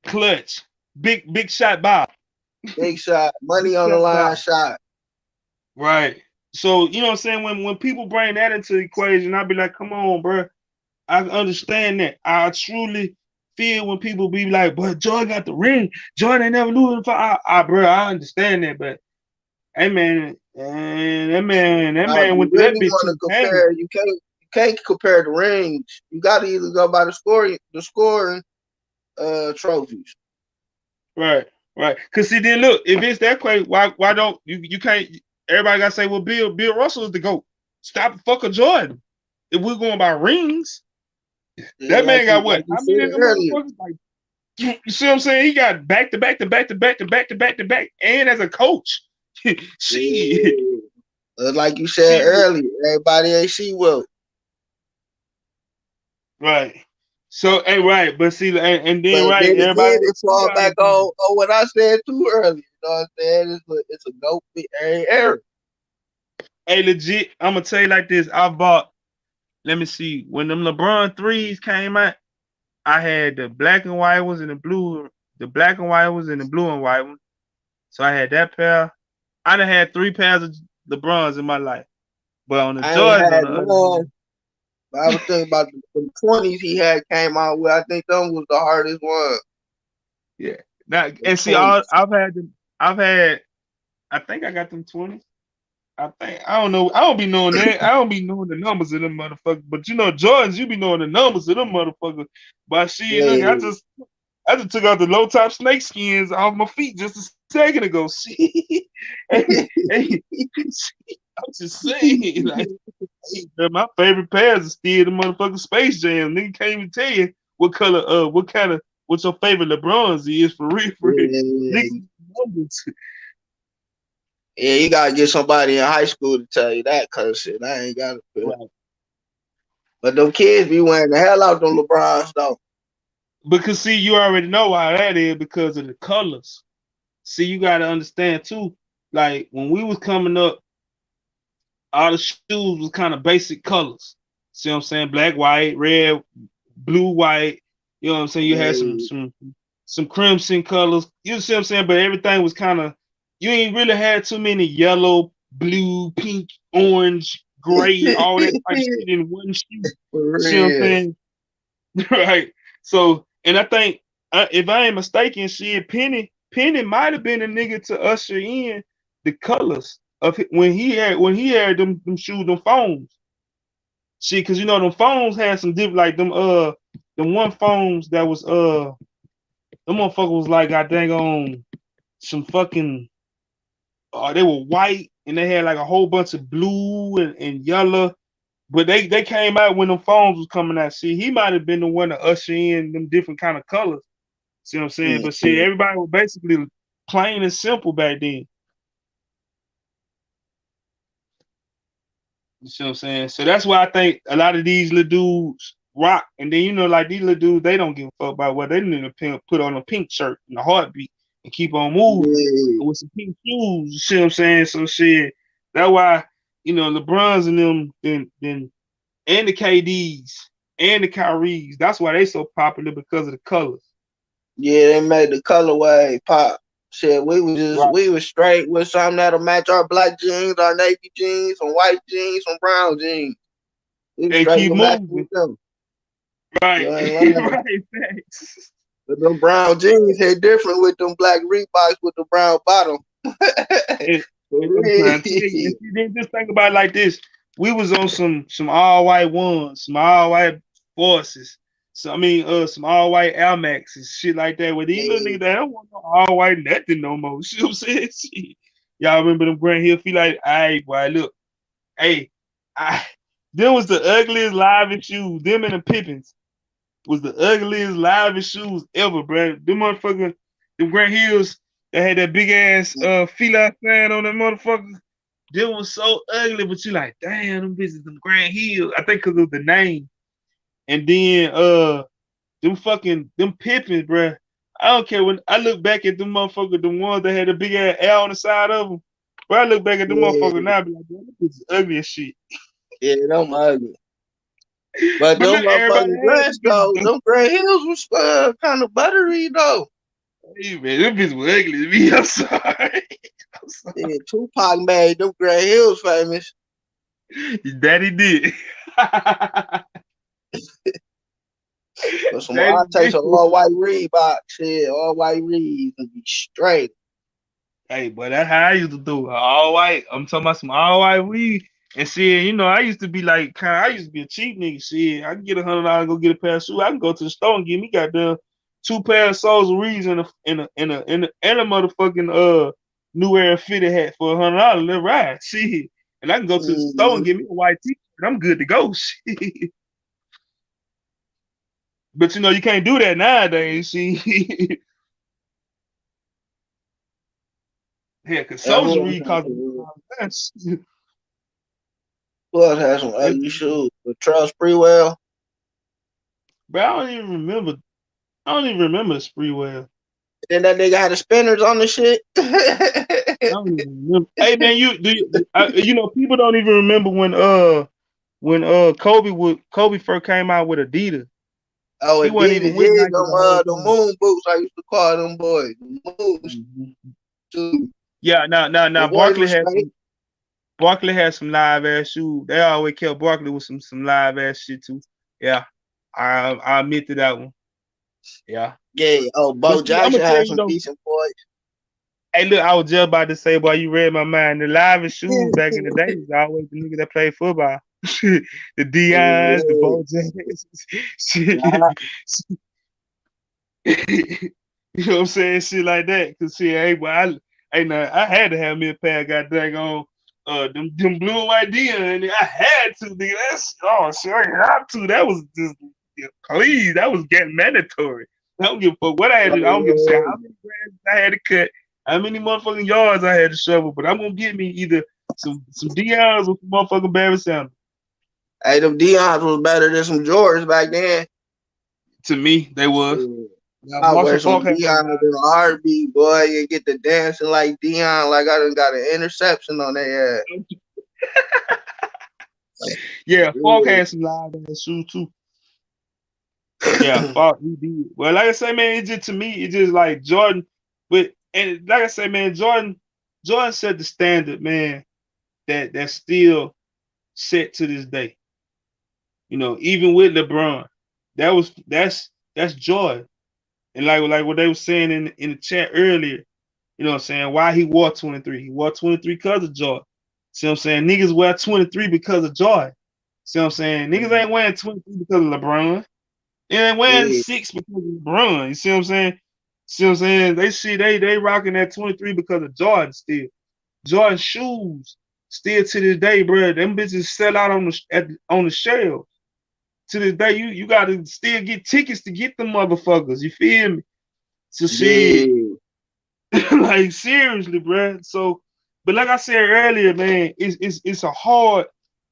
Clutch. Big shot Bob. Big shot, Big money on the shot line Bob. shot. Right. So you know what I'm saying? When people bring that into the equation, I'll be like, come on, bro. I understand that. I truly feel when people be like, but Jordan got the ring. Jordan ain't never losing for bro, I understand that, but hey man, and that Now, if man you went to that really bitch want to 2 times. compare, you can't compare the rings. You got to either go by the scoring trophies. Right, right. Cause see then look, if it's that way, why don't you can't everybody gotta say, well, Bill Russell is the GOAT. Stop fucking Jordan. If we're going by rings, Yeah, that man like got you what? like you How many said of them earlier. motherfuckers? Like, you see what I'm saying? He got back to back to back to back to back to back to back, and as a coach, shit, Yeah. Like you said shit, earlier, everybody ain't see well. right. So, hey, right, but see, and then But right, then everybody again, ain't it see fall all back the time. on what I said too earlier. You know what I'm saying? It's a go fit every era. Hey, legit, I'm gonna tell you like this. I bought. Let me see. When them LeBron threes came out, I had the black and white ones and the blue, the black and white ones and the blue and white ones. So I had that pair. I done had 3 pairs of LeBrons in my life. But on the I ain't Jordans, on had the other none, hand, but I was thinking about the 20s he had came out with. I think them was the hardest one. yeah. Now The and see, 20s. I've had them. I've had. I think I got them 20s. I think I don't know. I don't be knowing that. I don't be knowing the numbers of them motherfuckers. But you know, Jordans, you be knowing the numbers of them motherfuckers. But shit, look, Yeah. I just took out the low top snake skins off my feet just a second ago. See, hey, I'm just saying, like, hey, man, my favorite pairs are still the motherfucking Space Jam. Nigga can't even tell you what color, what your favorite LeBrons is for real, for real. Yeah. Niggas numbers. Yeah, you gotta get somebody in high school to tell you that cause shit. I ain't got it. Right. But them kids be wearing the hell out them LeBrons though. Because see, you already know why that is because of the colors. See, you gotta understand too. Like when we was coming up, all the shoes was kind of basic colors. See what I'm saying? Black, white, red, blue, white. You know what I'm saying? You had Yeah. some crimson colors. You see what I'm saying? But everything was kind of you ain't really had too many yellow blue, pink, orange, gray, all that type of shit in one shoe. For See what I'm real. saying? Right. So, and I think if I ain't mistaken, shit, Penny might have been a nigga to usher in the colors of when he had them shoes, them phones. See, cause them phones had some different, like them one phones that was them motherfucker was like, I dang on some fucking they were white and they had like a whole bunch of blue and yellow. But they came out when them phones was coming out. See, he might have been the one to usher in them different kind of colors. See what I'm saying? But see, Mhm. everybody was basically plain and simple back then. You see what I'm saying? So that's why I think a lot of these little dudes rock. And then like these little dudes, they don't give a fuck about what they need to put on a pink shirt and a heartbeat and keep on moving Yeah. with some pink shoes. You see what I'm saying? So shit, that's why LeBrons and them, then and the KDs and the Kyries. That's why they so popular because of the colors. Yeah, they made the colorway pop. Shit, Right. we was straight with something that'll match our black jeans, our navy jeans, some white jeans, some brown jeans. We was And straight keep with matching with moving. them. Right. You ain't lying. Right. Thanks. But them brown jeans hit different with them black Reeboks with the brown bottom. And, For and I'm trying to tell you, and real. see, then just think about it like this. We was on some all white ones, some all white forces. So I mean, some all white Air Maxes, shit like that. Where these little Yeah, niggas, they don't want no all white nothing no more. See what I'm saying? Shit. Y'all remember them Grand Hill feel like, hey, boy, look, hey, I, them was the ugliest live shoes. Them and the Pippins was the ugliest live shoes ever, bro. Them motherfucker, them Grand Hills that had that big ass feline fan on them motherfuckers. They was so ugly, but you like, damn, them bitches, them Grand Hills. I think because of the name. And then them Pippins, bro. I don't care when I look back at them motherfuckers, the ones that had the big ass L on the side of them. But I look back at them motherfuckers yeah, now, I be like, them bitches ugly as shit. yeah, them ugly. But But them look, everybody motherfucking had them dress bitches though, though. them gray heels was kind of buttery though. Hey man, them bitches were ugly to me. I'm sorry. I'm sorry. Yeah, Tupac made them gray heels famous. Daddy did. But some Daddy I take did. some all white Reebok shit, all white Reebs and be straight. Hey, but that's how I used to do it. All white. I'm talking about some all white weed. And shit, I used to be like, I used to be a cheap nigga. Shit, I can get $100 and go get a pair of shoes. I can go to the store and get me goddamn two pair of soles of reeds and a motherfucking new era fitted hat for $100. Let's ride. Shit. And I can go to the store and Mm, get me a white t-shirt. I'm good to go. Shit. But you can't do that nowadays. See. Yeah, cause and soldier reed costs $100. who else had some That's ugly shoes? But Charles Freewell. But I don't even remember Spreewell. Then that nigga had the spinners on the shit. I don't even remember. Hey man, people don't even remember when Kobe first came out with Adidas. Oh, He wasn't even Adidas, with yeah, Nike the whole the time. moon boots I used to call them boys. The moon Mhm. shoes. Yeah, now The boys Barkley was had straight. some live ass shoes. They always kept Barkley with some live ass shit too. Yeah, I admit to that one. Yeah, Yeah. Oh, but Bo see, I'm Jackson gonna tell had you some though. decent boys. Hey, look, I was just about to say, boy, you read my mind. The live shoes back in the day was always the nigga that played football. The Dion's, the Yeah. Bojangles. Shit. Nah, You know what I'm saying? Shit like that. Cause see, hey, boy, now I had to have me a pair of goddamn on them blue and white Dion. And I had to, nigga. That's shit, I had to. That was just please, that was getting mandatory. I don't give a fuck what I had to. I don't give a shit how many grams I had to cut, how many motherfucking yards I had to shovel. But I'm gonna get me either some Dion's or some motherfucking Barry Sanders. hey, them Dion's was better than some Jordans back then. To me, they was. Shit. Now I Marshall wear some Falk had some Dion's in live a heartbeat, boy. You get the dancing like Dion, like I done got an interception on their ass. shoes. Yeah, Falk had some live ass shoes too. Yeah, Yeah. Falk he did. Well, like I say, man, it just to me, it just like Jordan. But and like I say, man, Jordan set the standard, man. that's still set to this day. Even with LeBron, that's joy. And like what they were saying in the chat earlier, what I'm saying, why he wore 23. He wore 23 because of joy. See what I'm saying? Niggas wear 23 because of joy. See what I'm saying? Niggas ain't wearing 23 because of LeBron. They ain't wearing Yeah, six because of LeBron. You see what I'm saying? See what I'm saying? They rocking that 23 because of Jordan still. Jordan shoes still to this day, bro. Them bitches sell out on the shelf. To this day, you gotta still get tickets to get them motherfuckers. You feel me? So shit, yeah, like seriously, bro. So, but like I said earlier, man, it's a hard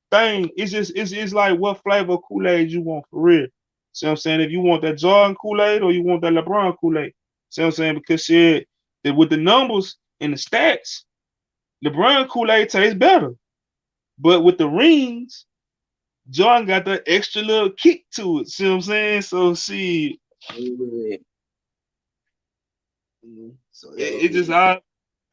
thing. It's like what flavor Kool-Aid you want for real. See what I'm saying? If you want that Jordan Kool-Aid or you want that LeBron Kool-Aid. See what I'm saying? Because shit, with the numbers and the stats, LeBron Kool-Aid tastes better. But with the rings, Jordan got that extra little kick to it. See what I'm saying? So see, yeah, so it just yeah,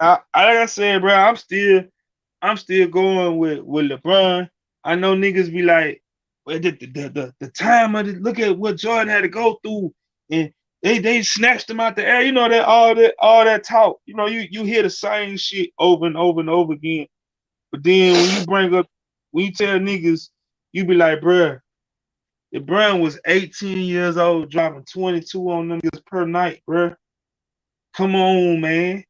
like I said, bro, I'm still going with LeBron. I know niggas be like, well, the time of look at what Jordan had to go through, and they snatched him out the air. That talk. You hear the same shit over and over and over again. But then when you tell niggas, you be like, bruh, LeBron was 18 years old, dropping 22 on them niggas per night, bruh. Come on, man.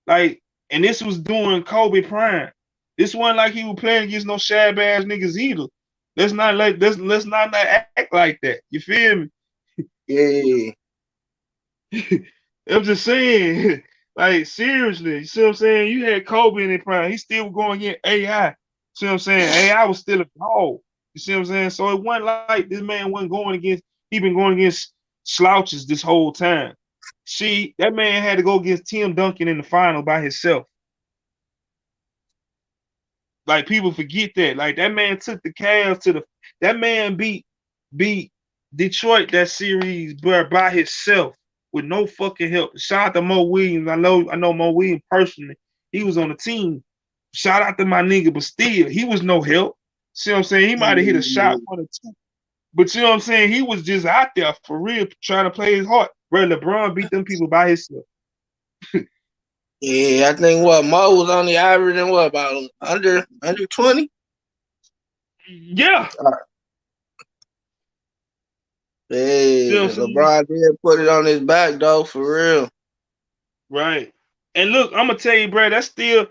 Like, and this was during Kobe prime. This wasn't like he was playing against no shab ass niggas either. Let's not act like that. You feel me? yeah, I'm just saying, like seriously, you see what I'm saying? You had Kobe in his prime. He still was going against AI. See what I'm saying? AI was still a dog. You see what I'm saying? So it wasn't like this man wasn't going against, he been going against slouches this whole time. See, that man had to go against Tim Duncan in the final by himself. Like people forget that. Like that man took the Cavs to the. That man beat Detroit that series, bro, by himself with no fucking help. Shout out to Mo Williams. I know Mo Williams personally. He was on the team. Shout out to my nigga, but still, he was no help. See what I'm saying? He might have hit a shot yeah. for the two, but you know what I'm saying? He was just out there for real, trying to play his heart. Bro, LeBron beat them people by himself. Yeah, I think what Mo was only averaging what about under 20? Yeah. See what I'm Yeah, saying? LeBron did put it on his back though, for real. Right. And look, I'm gonna tell you, bro, that's still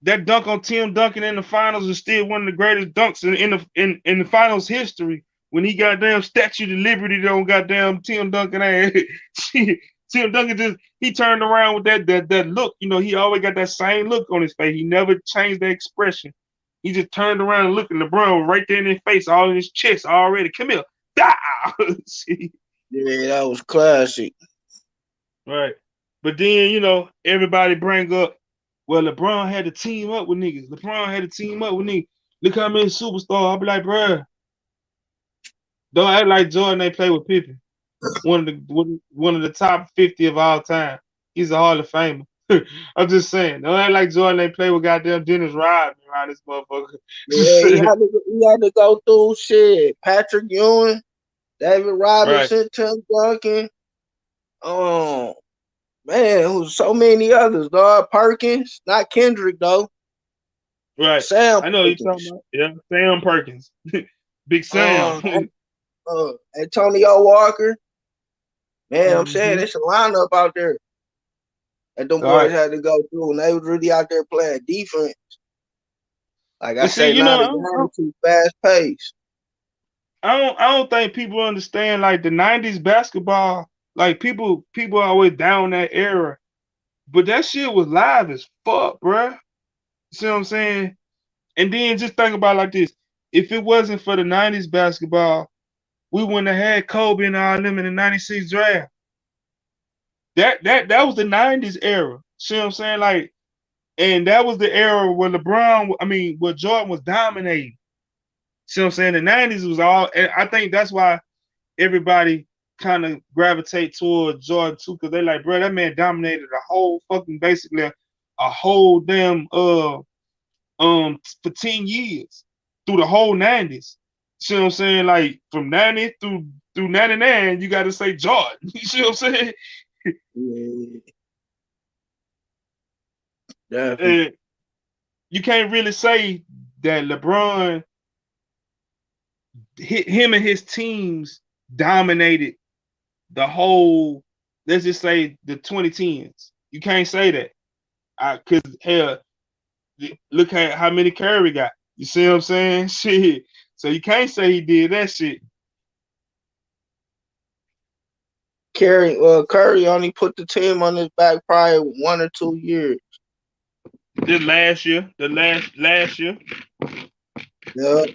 that dunk on Tim Duncan in the finals is still one of the greatest dunks in the finals history. When he goddamn Statue of Liberty on goddamn Tim Duncan ass. Tim Duncan he turned around with that look. He always got that same look on his face. He never changed the expression. He just turned around and looked at LeBron right there in his face, all in his chest already. Come here. See? Yeah, that was classic. Right. But then, everybody bring up, well, LeBron had to team up with niggas. LeBron had to team up with niggas. Look how many superstars. I'll be like, bruh, don't act like Jordan ain't play with Pippen. One of the top 50 of all time. He's a Hall of Famer. I'm just saying. Don't act like Jordan ain't play with goddamn Dennis Rodman around this motherfucker. Just Yeah, saying. he had to go through shit. Patrick Ewing, David Right, Robinson, Tim Duncan. Oh man, who's so many others, dog. Perkins, not Kendrick though. right. Sam I know you're talking Perkins. about. Yeah, Sam Perkins. Big Sam. Antonio Walker. Man, I'm saying Hmm. it's a lineup out there that them All boys right. had to go through, and they was really out there playing defense. Like I But see, say, now the game too fast paced. I don't think people understand like the '90s basketball. Like people always down that era, but that shit was live as fuck, bruh. See what I'm saying? And then just think about it like this: if it wasn't for the '90s basketball, we wouldn't have had Kobe and all them in the '96 draft. That was the '90s era. See what I'm saying? Like, and that was the era where where Jordan was dominating. See what I'm saying? The '90s was all, and I think that's why everybody kind of gravitate towards Jordan too, because they like, bro, that man dominated a whole fucking basically a whole damn for 10 years through the whole 90s. See what I'm saying? Like from 90 through 99, you gotta say Jordan. You see what I'm saying? Yeah, definitely. And you can't really say that LeBron, him and his teams dominated the whole, let's just say the 2010s. You can't say that. Cause hell, look at how many Curry got. You see what I'm saying? Shit. So you can't say he did that shit. Curry only put the team on his back probably 1 or 2 years. This last year, last year, Yeah.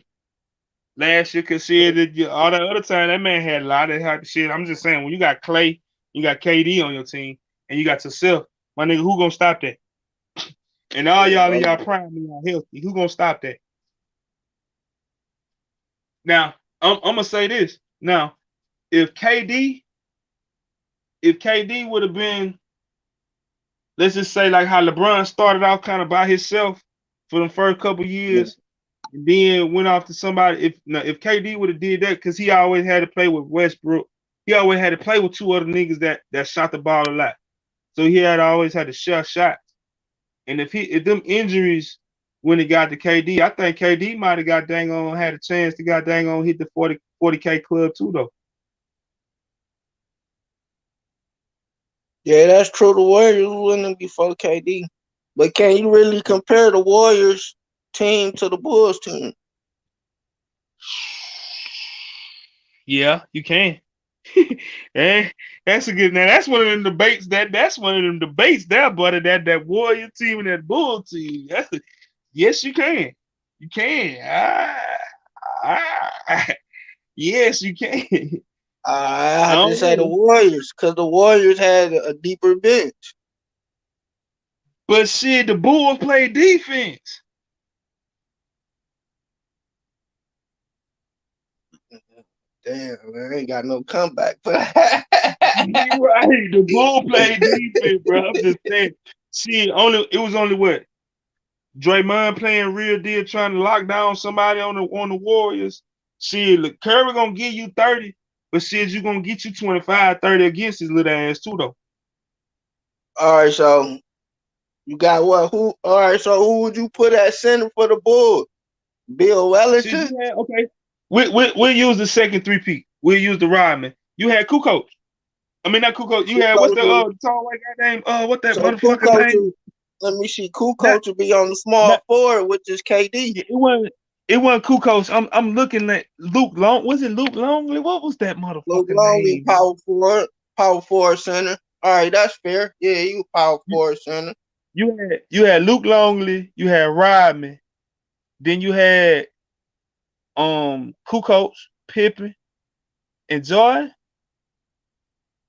cause shit, all that other time that man had a lot of hot shit. I'm just saying, when you got Clay, you got KD on your team, and you got yourself, my nigga, who gonna stop that? And all y'all in Yeah. y'all prime and y'all healthy, who gonna stop that? Now, I'm gonna say this. Now, if KD, would have been, let's just say like how LeBron started out kind of by himself for the first couple Yeah. years, and then went off to somebody. If KD would have did that, because he always had to play with Westbrook, he always had to play with two other niggas that shot the ball a lot. So he had always had to share shots. And if them injuries when it got to KD, I think KD might have got dang on had a chance to got dang on hit the 40K club too though. Yeah, that's true. The Warriors winning before KD. But can you really compare the Warriors team to the Bulls team? Yeah, you can. Eh, that's a good. Now that's one of them debates. That's one of them debates there, buddy. That Warrior team and that Bull team. Yes, you can. You can. Yes, you can. I I have to don't say the know, Warriors because the Warriors had a deeper bench. but shit, the Bulls play defense. Damn, man, I ain't got no comeback for that. You right. The Bulls play defense, bro. I'm just saying. Shit, it was only what Draymond playing real deal, trying to lock down somebody on the Warriors. Shit, look, Curry gonna give you 30, but shit, you gonna get you 25, 30 against his little ass too, though. All right, so you got what? Who? All right, so who would you put at center for the Bulls? Bill Shit, Wellington? you had okay. We'll use the second three peat. We'll use the Rodman. You had Kukoc. I mean not Kukoc. You had what's the Kukoc. tall white guy name? What that So motherfucker name? let me see. Not Kukoc will be on the not small forward, which is KD. it wasn't Kukoc. I'm looking at Luke Long. Was it Luke Longley? What was that Luke motherfucker Longley, name? power forward center. All right, that's fair. Yeah, you power You, forward center. you had Luke Longley, you had Rodman, then you had Kukoc, Pippen, and Jordan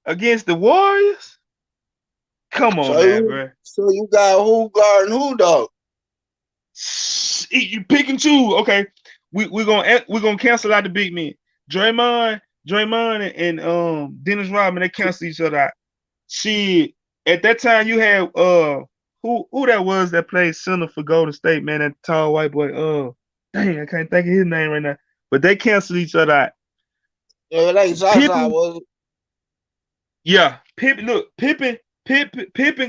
against the Warriors. Come on now, bro. So you got who guarding who though? You pick and choose. Okay, we're gonna cancel out the big men. Draymond, and Dennis Rodman, they cancel each other out. Shit, at that time you had who that was that played center for Golden State, man, that tall white boy. Dang, I can't think of his name right now. But they canceled each other out. Yeah, like Zaza Pippen, was. yeah, Pippen. Look, Pippen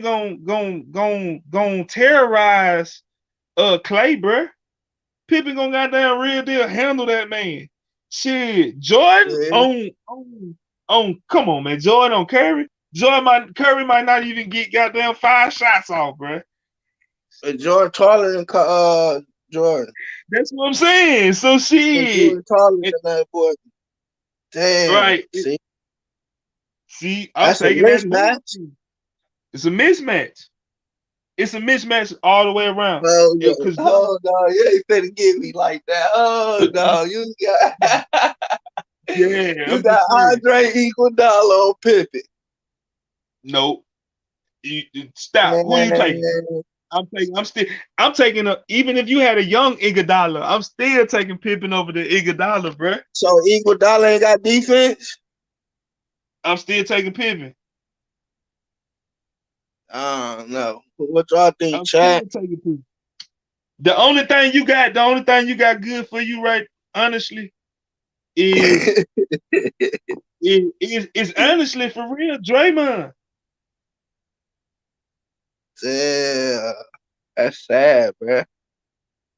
gon' terrorize Clay, bruh. Pippen gonna goddamn real deal handle that man. Shit, Jordan Yeah, on come on, man. Jordan on Curry might not even get goddamn 5 shots off, bruh. Jordan taller than Jordan. That's what I'm saying. So And shit. Jordan taller It- than that boy. Damn. right. See, I'm That's a taking that bull mismatch. team. It's a mismatch. It's a mismatch all the way around. Oh no, Because oh no, you ain't finna get me like that. Oh no, you got yeah, you I'm got just saying. Andre Iguodala on Pippen. No, stop. Who you taking? Man. I'm taking even if you had a young Iguodala, I'm still taking Pippen over the Iguodala, bro. So Iguodala ain't got defense? I'm still taking Pippen. I don't know. What y'all think, I'm still Chad? taking Pippen. the only thing you got good for you, right? Honestly, is is honestly for real, Draymond. Yeah, that's sad, bro.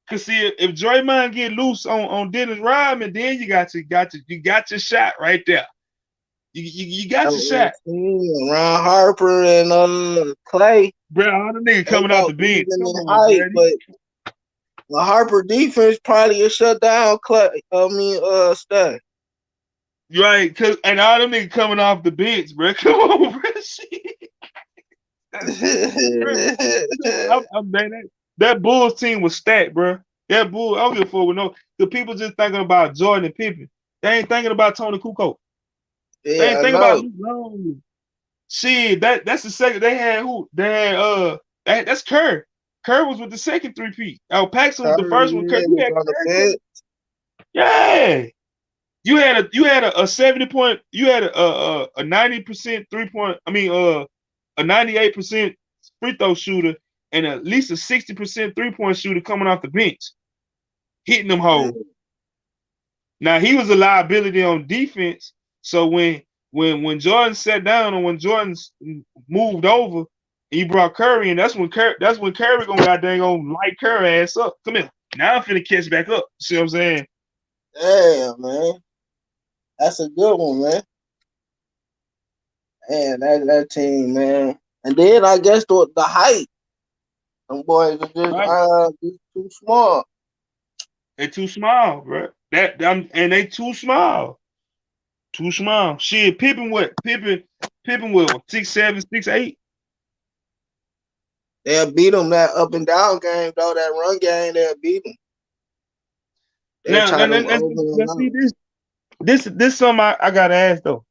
Cause see, if Draymond get loose on Dennis Rodman, then you got your shot right there. You got your shot, Ron Harper and Clay, bro. All the nigga they coming off about the bench. even Come in on, height, bro. but the Harper defense probably a shutdown Clay. Stay. You right, cause and all them niggas coming off the bench, bro. Come on, bro. Shit. Bro, man, that Bulls team was stacked, bro. That Bull, I don't give a fuck with no. The people just thinking about Jordan and Pippen. They ain't thinking about Tony Kukoc. They Yeah, ain't I thinking about know. Luke Long. Shit, that's the second. They had who? They had that's Kerr. Kerr was with the second three-peat. Paxson was the Curry first one. Kerr, yeah, you was had on the Kerr bench. coming. Yeah. You had a 70 point. You had a 90% 3 point. I mean a 98% free throw shooter and at least a 60% 3 point shooter coming off the bench, hitting them holes. Yeah. Now he was a liability on defense. So when Jordan sat down and when Jordan moved over, and he brought Curry in. That's when Curry gonna goddamn gonna light Curry ass up. Come here. Now I'm finna catch back up. See what I'm saying? Yeah, man. That's a good one, man. Man, that team, man. And then I guess the height. Them boys are Right? just too small. They too small, bro. And they too small. Too small. Shit, Pippen what 6'7", 6'8". They'll beat them that up and down game, though. That run game, they'll beat them. They'll Now, tie now, them now, now, over now and see out. this something I gotta ask though.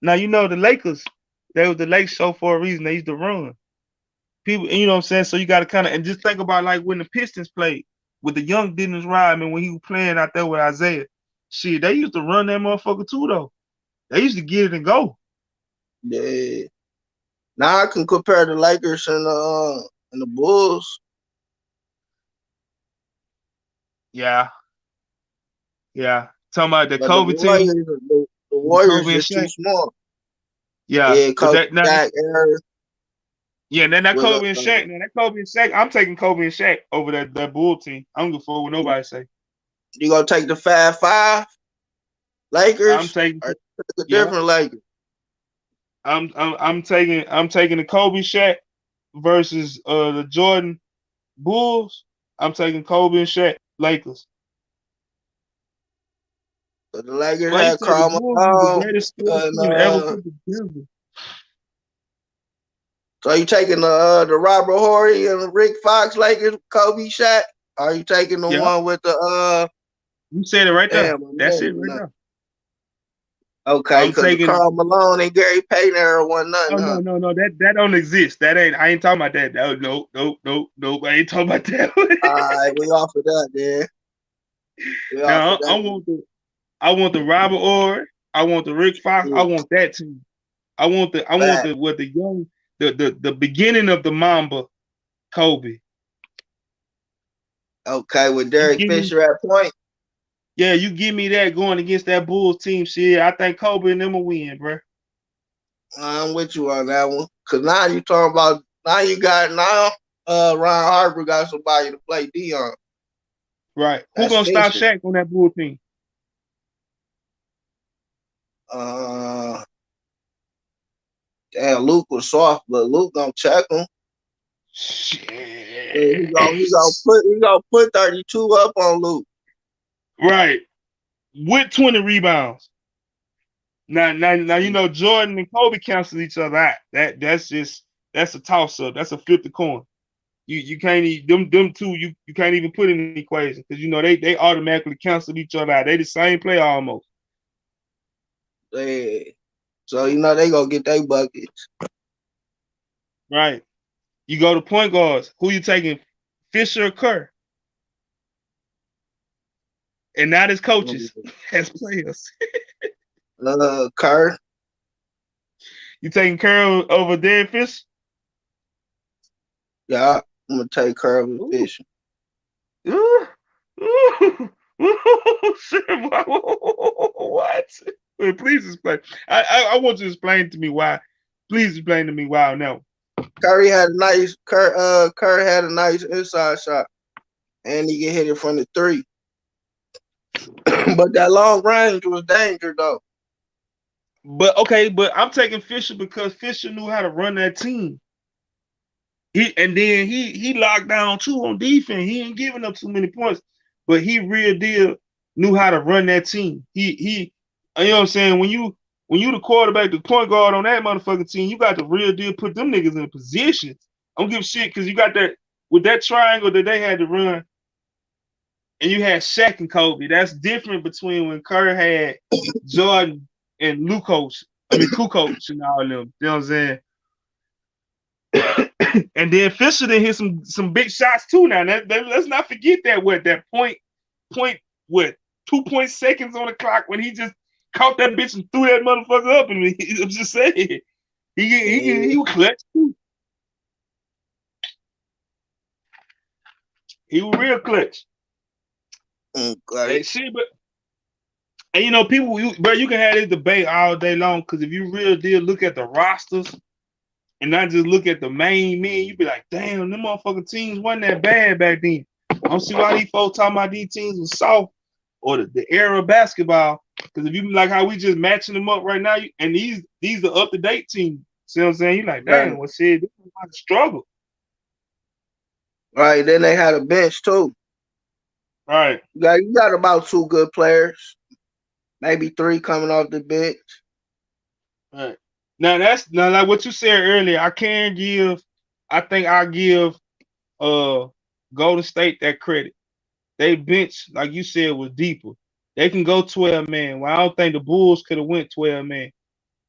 Now you know the Lakers, they was the Lakers show for a reason. They used to run. People, you know what I'm saying? So you gotta kinda and just think about like when the Pistons played with the young Dennis Rodman when he was playing out there with Isaiah. Shit, they used to run that motherfucker too though. They used to get it and go. Yeah. Now I can compare the Lakers and the Bulls, Yeah, yeah. Talking about the but the Kobe team, Warriors, the the Warriors Kobe and just too Shaq. small. Yeah, Yeah, but Kobe that now Shaq era yeah, and then that with Kobe and Shaq, man, that Kobe and Shaq, I'm taking Kobe and Shaq over that Bull team. I don't give a fuck what nobody say. you gonna take the 5-5 I'm Lakers taking or take a yeah, different Lakers? I'm taking the Kobe Shaq versus the Jordan Bulls. I'm taking Kobe and Shaq Lakers. So the Lakers Well, you had said the Karl Bulls is the Malone greatest sports and team to ever put together. so you taking the Robert Horry and Rick Fox Lakers, Kobe Shaq? Or are you taking the Yeah, one with the you said it right there. damn my That's it name? right there. Okay, I'm because the taking. Karl Malone and Gary Payton era wasn't Oh nothing, no huh? no no that don't exist. That ain't. I ain't talking about that. No no no no no. I ain't talking about All that. right, we off of that, then. We off of Now I that. want the Robert Orr. I want the Rick Fox. I Yeah, want that too. I want back. the what the young the beginning of the Mamba Kobe. Okay, with You Derek give me Fisher at point. yeah, you give me that going against that Bulls team shit. I think Kobe and them will win, bro. I'm with you on that one. Cause now you talking about now you got now Ron Harper got somebody to play Dion. Right. Who That's gonna stop Fisher. Shaq on that Bull team? Uh Damn, Luke was soft, but Luke gonna check him. Shit. He gonna put 32 up on Luke. Right. With 20 rebounds. Now you know Jordan and Kobe cancel each other out. That's a toss up. That's a flip the coin. You can't them two you can't even put in the equation because you know they automatically cancel each other out. They the same player almost. Yeah. So you know they gonna get their buckets. Right. You go to point guards. Who you taking? Fisher or Kerr? And not as coaches, as players. Kerr. You taking Kerr over Derek Fisher? Yeah, I'm gonna take Kerr over Ooh, Fisher. Ooh, ooh, ooh, shit, what? Wait, please explain. I want you to explain to me why. Please explain to me why now. Curry had a nice inside shot, and he can hit it from the three. But that long range was danger though. But okay, but I'm taking Fisher because Fisher knew how to run that team. He locked down too on defense. He ain't giving up too many points, but he real deal knew how to run that team. He you know what I'm saying? When you the quarterback, the point guard on that motherfucking team, you got the real deal put them niggas in positions. I don't give a shit because you got that with that triangle that they had to run, and you had Shaq and Kobe. That's different between when Kerr had Jordan and Lucos. I mean Kukoc and all of them. You know what I'm saying? And then Fisher did hit some big shots too. Now let's not forget that that point what 2 point seconds on the clock when he just caught that bitch and threw that motherfucker up. And I'm just saying he Yeah, was clutch too. He was real clutch. like And shit, but and you know people, but you can have this debate all day long because if you real deal look at the rosters and not just look at the main men, you be like, damn, them motherfucking teams wasn't that bad back then. I don't see why these folks talking about these teams was soft or the era of basketball. Because if you like how we just matching them up right now, and these are up to date teams. See what I'm saying? You like, damn, right, well shit, this is about to struggle. right. Then they had a bench too. Right, You got about two good players, maybe three coming off the bench. right. Now that's now like what you said earlier. I think I give uh Golden State that credit. They bench, like you said, was deeper. They can go 12 man. Well, I don't think the Bulls could have went 12 man.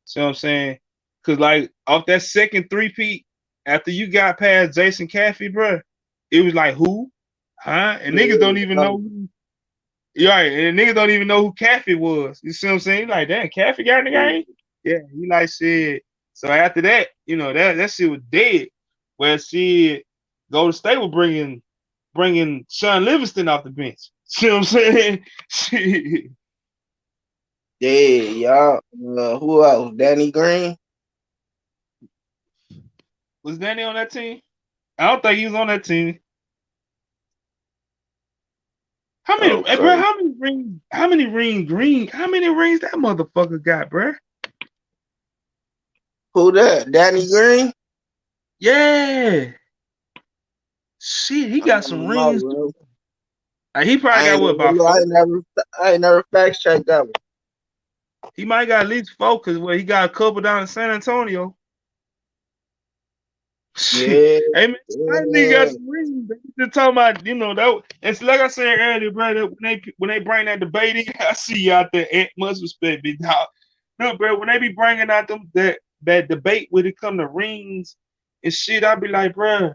See what I'm saying? Cause like off that second three-peat, after you got past Jason Caffey, bro, it was like who? Huh? And niggas don't even know who. Right, and niggas don't even know who Caffey was. You see what I'm saying? Like, damn, Caffey got in the game? Yeah, he like shit. So after that, that shit was dead. Where shit, Golden State was bringing Sean Livingston off the bench. See what I'm saying? Shit. Yeah, y'all. Who else? Danny Green. Was Danny on that team? I don't think he was on that team. How many, hey, bro? Okay. How many rings? How many ring Green? How many rings that motherfucker got, bro? Who that? Danny Green? Yeah, shit, he I got some don't know, rings too. bro. He probably I got ain't what never about look. four? I ain't never fact checked that one. He might got at least four because he got a couple down in San Antonio. Shit. Yeah, Hey man, I nigga got yeah, some rings. They just talking about that. It's like I said earlier, bro. That when they bring that debate in, I see you out there. Much respect, big dog. Look, bro, when they be bringing out them that debate when it come to rings and shit, I be like, bro,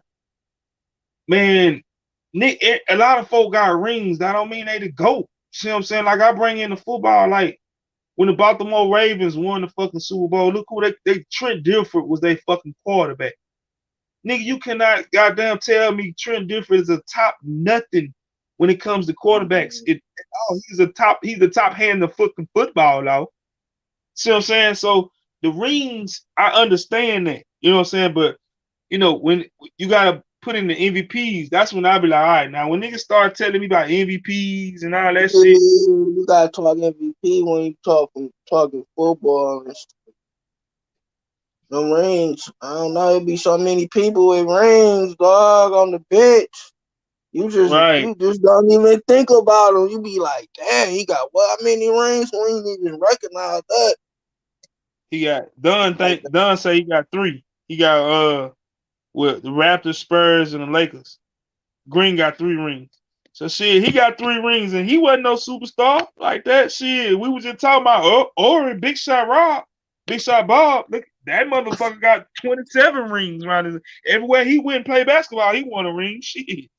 man, Nick, a lot of folk got rings. That don't mean they the GOAT. See what I'm saying? Like I bring in the football, like when the Baltimore Ravens won the fucking Super Bowl, look who they Trent Dilfer was their fucking quarterback. Nigga, you cannot goddamn tell me Trent Dilfer is a top nothing when it comes to quarterbacks. He's the top hand in the fucking football, though. See what I'm saying? So the rings, I understand that. You know what I'm saying? But when you gotta put in the MVPs, that's when I be like, all right, now when niggas start telling me about MVPs and all that shit, You gotta talk MVP when you talking football and them rings. I don't know. It be so many people with rings, dog, on the bench. right? You just don't even think about him. You be like, damn, he got what many rings? We ain't even recognize that. He got Dunn Like, think Dunn say he got three. He got with the Raptors, Spurs, and the Lakers. Green got 3 rings. So shit, he got 3 rings and he wasn't no superstar like that. Shit, we was just talking about Ori, Big Shot Rob, Big Shot Bob. Look, that motherfucker got 27 rings around his everywhere he went and played basketball, he won a ring. Shit.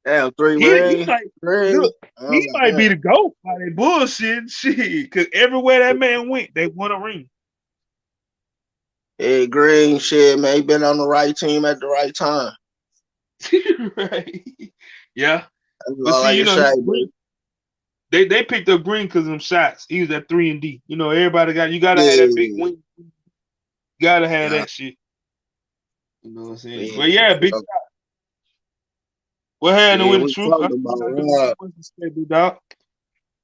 damn, three He rings, might rings. look, Oh he my might be god. the GOAT by that bullshit. Shit. Cause everywhere that man went, they won a ring. Hey, Green, shit, man, he been on the right team at the right time. Right. Yeah. That's But all see, I can say, bro. they picked up Green because of them shots. He was at 3 and D. Everybody you gotta have that big Yeah, wing. Gotta have yeah, that shit. You know what I'm saying? yeah, But yeah, for big sure. what happened Yeah, with the we truth? I talked see you about not doing Rob. too much to say, big dog.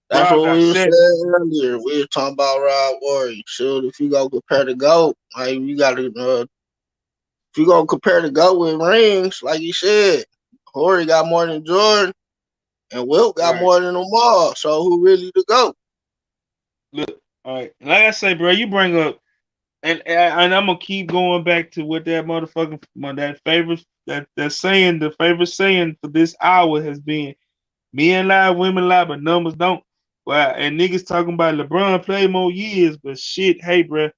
That's Rob what got we were seven. saying earlier. We were talking about Rob Warrior. Shoot, if you go compare the GOAT, like you gotta, if you go compare the GOAT with rings, like you said, Horry got more than Jordan, and Wilt got Right. more than them all. So who really the GOAT? Look, all right. Like I say, bro, you bring up and I'm gonna keep going back to what that motherfucking that favorite that saying the favorite saying for this hour has been men lie, women lie, but numbers don't. Well, and niggas talking about LeBron play more years, but shit, hey, bro,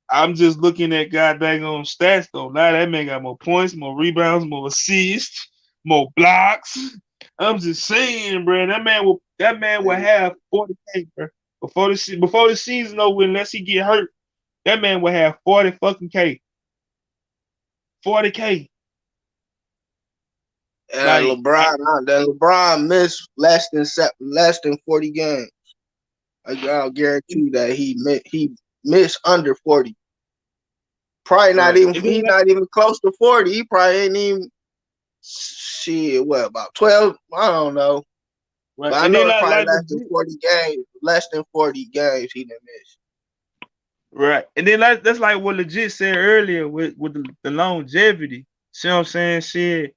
I'm just looking at goddamn on stats though. Now that man got more points, more rebounds, more assists, more blocks. I'm just saying, bro. That man will have 40K, bro. Before the season over, unless he get hurt, that man will have 40 fucking K. 40K. And Like LeBron missed less than 40 games. I'll guarantee you that he missed under 40. Probably not right. even And then he not even close to 40. He probably ain't even shit, what about 12? I don't know. right. But I And know then it's probably like legit. less than 40 games he didn't miss. Right. And then that's like what legit said earlier with the longevity. See what I'm saying? Shit.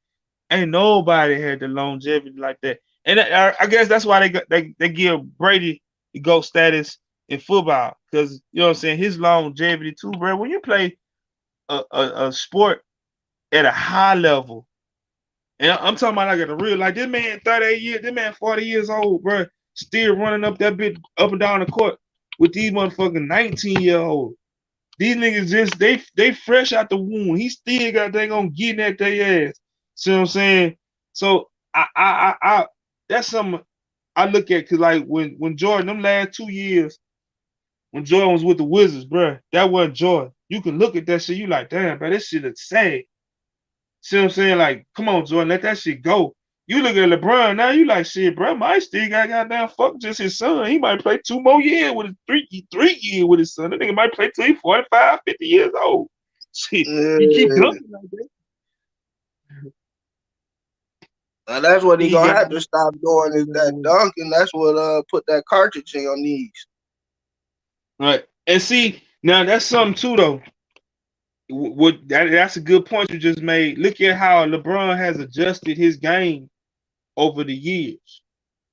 Ain't nobody had the longevity like that. And I guess that's why they give Brady the GOAT status in football. Because you know what I'm saying, his longevity too, bro. When you play a sport at a high level, and I'm talking about like at a real like this man 38 years, this man 40 years old, bro, still running up that bit up and down the court with these motherfucking 19-year-olds. These niggas just they fresh out the womb. He still got they gonna get at their ass. See what I'm saying? So I that's something I look at because like when Jordan them last 2 years when Jordan was with the Wizards, bro, that wasn't Jordan. You can look at that shit, you like, damn, bro, this shit is sad. See what I'm saying? Like, come on, Jordan, let that shit go. You look at LeBron now, you like shit, bro. Might still got goddamn fuck just his son. He might play 2 more years with his 3 years with his son. That nigga might play till he 45, 50 years old. Shit, he keep Yeah. dunking like that. Now that's what he He gonna got have to stop doing is that dunking. That's what put that cartridge in your knees. right. And see, now that's something too though. That's a good point you just made. Look at how LeBron has adjusted his game over the years.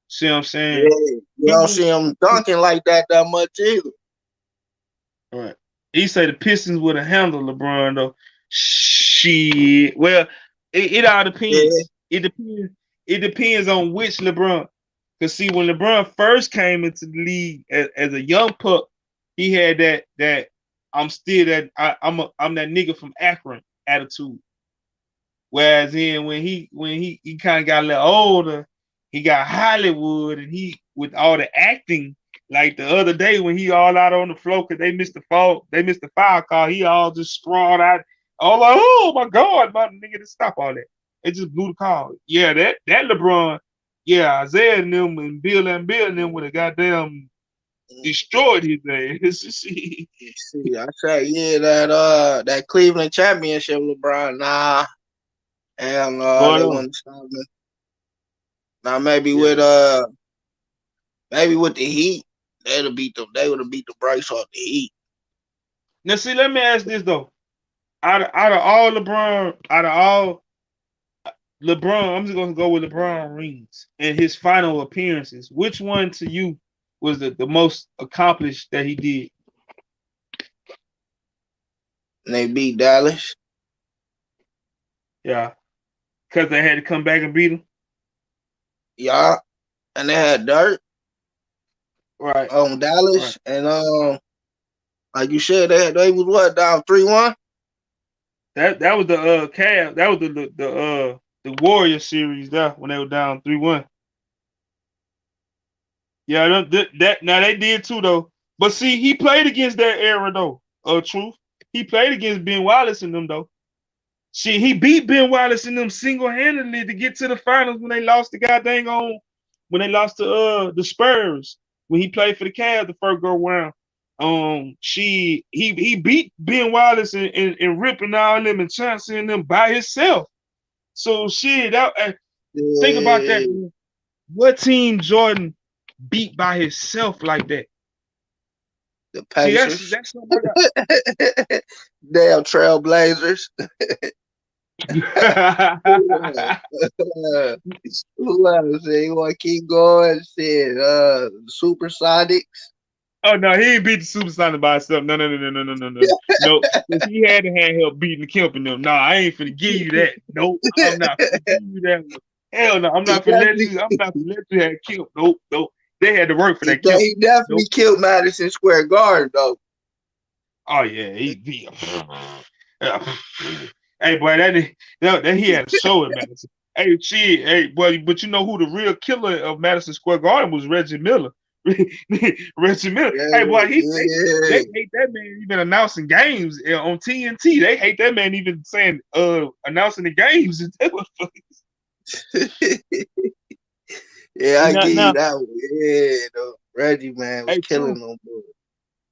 See what I'm saying? Yeah. You don't He see him dunking like that much either. Right. He say the Pistons would have handled LeBron though. Shit. Well, it all Yeah. depends. It depends. It depends on which LeBron. Cause see, when LeBron first came into the league as a young pup, he had that I'm still that I'm that nigga from Akron attitude. Whereas then when he kind of got a little older, he got Hollywood and he with all the acting. Like the other day when he all out on the floor because they missed the foul call. He all just sprawled out, all like, oh my god, my nigga, just stop all that. It just blew the call. Yeah, that LeBron, yeah, Isaiah and them and Bill and them would have goddamn destroyed his ass. See, I say yeah that Cleveland championship, LeBron. Nah, hell no, Going they on. wouldn't stop me. Now Yeah. maybe with the Heat, they would have beat the brakes off the Heat. Now see, let me ask this though. Out of all LeBron, I'm just gonna go with LeBron rings and his final appearances. Which one to you was the most accomplished that he did? And they beat Dallas. Yeah, because they had to come back and beat him. Yeah, and they had dirt Right, on right. Dallas, and like you said, they was what down 3-1. That was the Cavs. That was the Warrior series. That when they were down 3-1. Yeah, that now they did too though. But see, he played against that era though. Truth. He played against Ben Wallace and them though. Shit, he beat Ben Wallace in them single handedly to get to the finals when they lost the goddamn on when they lost to the Spurs when he played for the Cavs the first go round. He beat Ben Wallace and ripping all them and chancing them by himself. So shit, think about that. Yeah, Man. What team Jordan beat by himself like that? the See, Pacers. that's something Damn Trailblazers. I got. Who else? You want to keep going? Shit, Supersonics. Oh no, he ain't beat the Supersonic by himself. No, no, no, no, no, no, no, no. No, because he had to have help beating the Kemp and them. No, I ain't finna give you that. Nope, I'm not finna give you that one. Hell no, I'm He not finna let definitely, you. I'm not finna let you have Kemp. Nope, nope. They had to work for that Kemp. he definitely Nope. killed Madison Square Garden though. Oh yeah, he yeah. Hey boy, that he had a show in Madison. Hey, shit, hey boy, but you know who the real killer of Madison Square Garden was? Reggie Miller. Reggie Miller. Hey boy, they Yeah, hate that man even announcing games on TNT. They hate that man even saying announcing the games. yeah. Yeah, I Now, give you now, that one. Yeah, though. Reggie man was hey, killing true. them. Boy.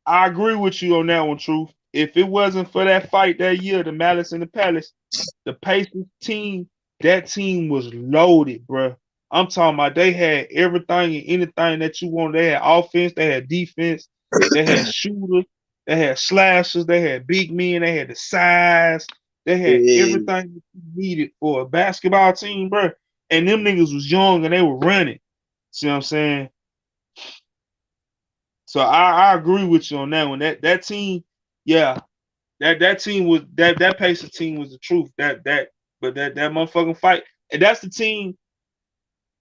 I agree with you on that one, Truth. If it wasn't for that fight that year, the Malice in the Palace, the Pacers team, that team was loaded, bro. I'm talking about they had everything and anything that you want. They had offense, they had defense, they had shooters, they had slashers, they had big men, they had the size, they had Yeah, everything that you needed for a basketball team, bro. And them niggas was young and they were running. See what I'm saying? So I agree with you on that one. That team, yeah, that team was that Pacer team was the truth. That motherfucking fight, and that's the team.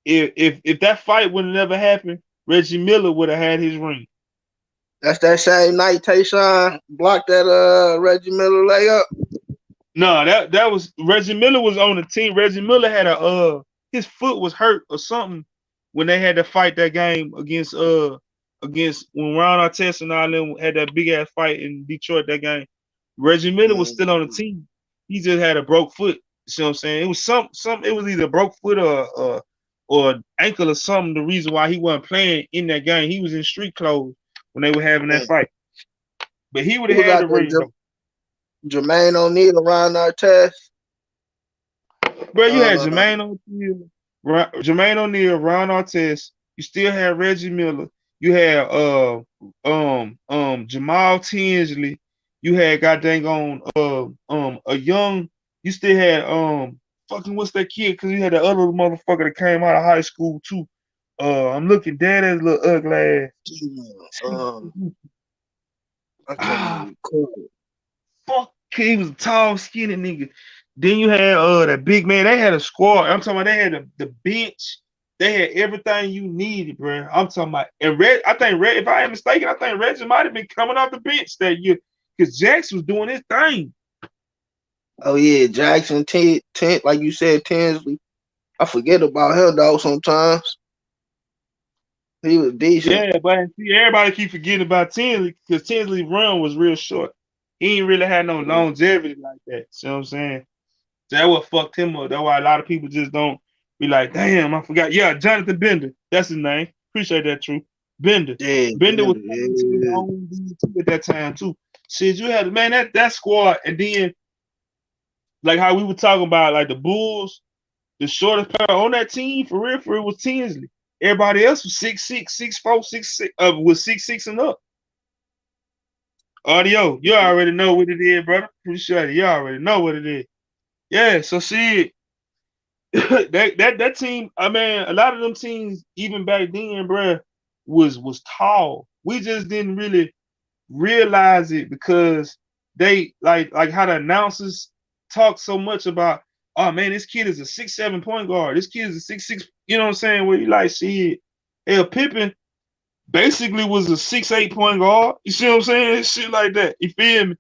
If that fight would have never happened, Reggie Miller would have had his ring. that's that same night Tayshaun blocked that Reggie Miller layup. No, that was Reggie Miller was on the team. Reggie Miller had a his foot was hurt or something when they had to fight that game against when Ron Artest and all them had that big ass fight in Detroit that game. Reggie Miller was still on the Mm-hmm. team. He just had a broke foot. You see what I'm saying? It was some it was either broke foot or ankle or something. The reason why he wasn't playing in that game. He was in street clothes when they were having that fight. But he would Who have was had out the there? ring though. Jermaine O'Neal around our test. Bro, you had Uh, Jermaine O'Neal, Ron Artest. You still had Reggie Miller. You had Jamal Tinsley. You had goddamn on a young. You still had fucking what's that kid? Because you had the other motherfucker that came out of high school too. I'm looking dead as little ugly ass. uh, I can't Ah, even recall. fuck, he was a tall, skinny nigga. Then you had that big man. They had a squad. I'm talking about they had the bench. They had everything you needed, bro. I'm talking about and Red. I think Red. If I ain't mistaken, I think Reggie might have been coming off the bench that year because Jax was doing his thing. Oh yeah, Jackson like you said, Tinsley. I forget about him though sometimes. He was decent. Yeah, but see, everybody keep forgetting about Tinsley because Tinsley's run was real short. He ain't really had no longevity like that. See what I'm saying? That what fucked him up. That's why a lot of people just don't be like, damn, I forgot. Yeah, Jonathan Bender. That's his name. Appreciate that, true. Bender. Yeah, Bender was coming to his yeah. own too at that time too. Shit, you had man that squad, and then like how we were talking about like the Bulls, the shortest player on that team for real was Tinsley. Everybody else was 6'6", 6'4", 6'6", was 6'6" and up. Audio, you already know what it is, brother. Appreciate it. You already know what it is. Yeah, so shit. that team, I mean, a lot of them teams, even back then, bruh, was tall. We just didn't really realize it because they like how the announcers talk so much about, oh man, this kid is a 6'7" point guard. This kid is a 6'6", you know what I'm saying? Where you like, shit, L Pippen basically was a 6'8" point guard. You see what I'm saying? Shit like that. You feel me?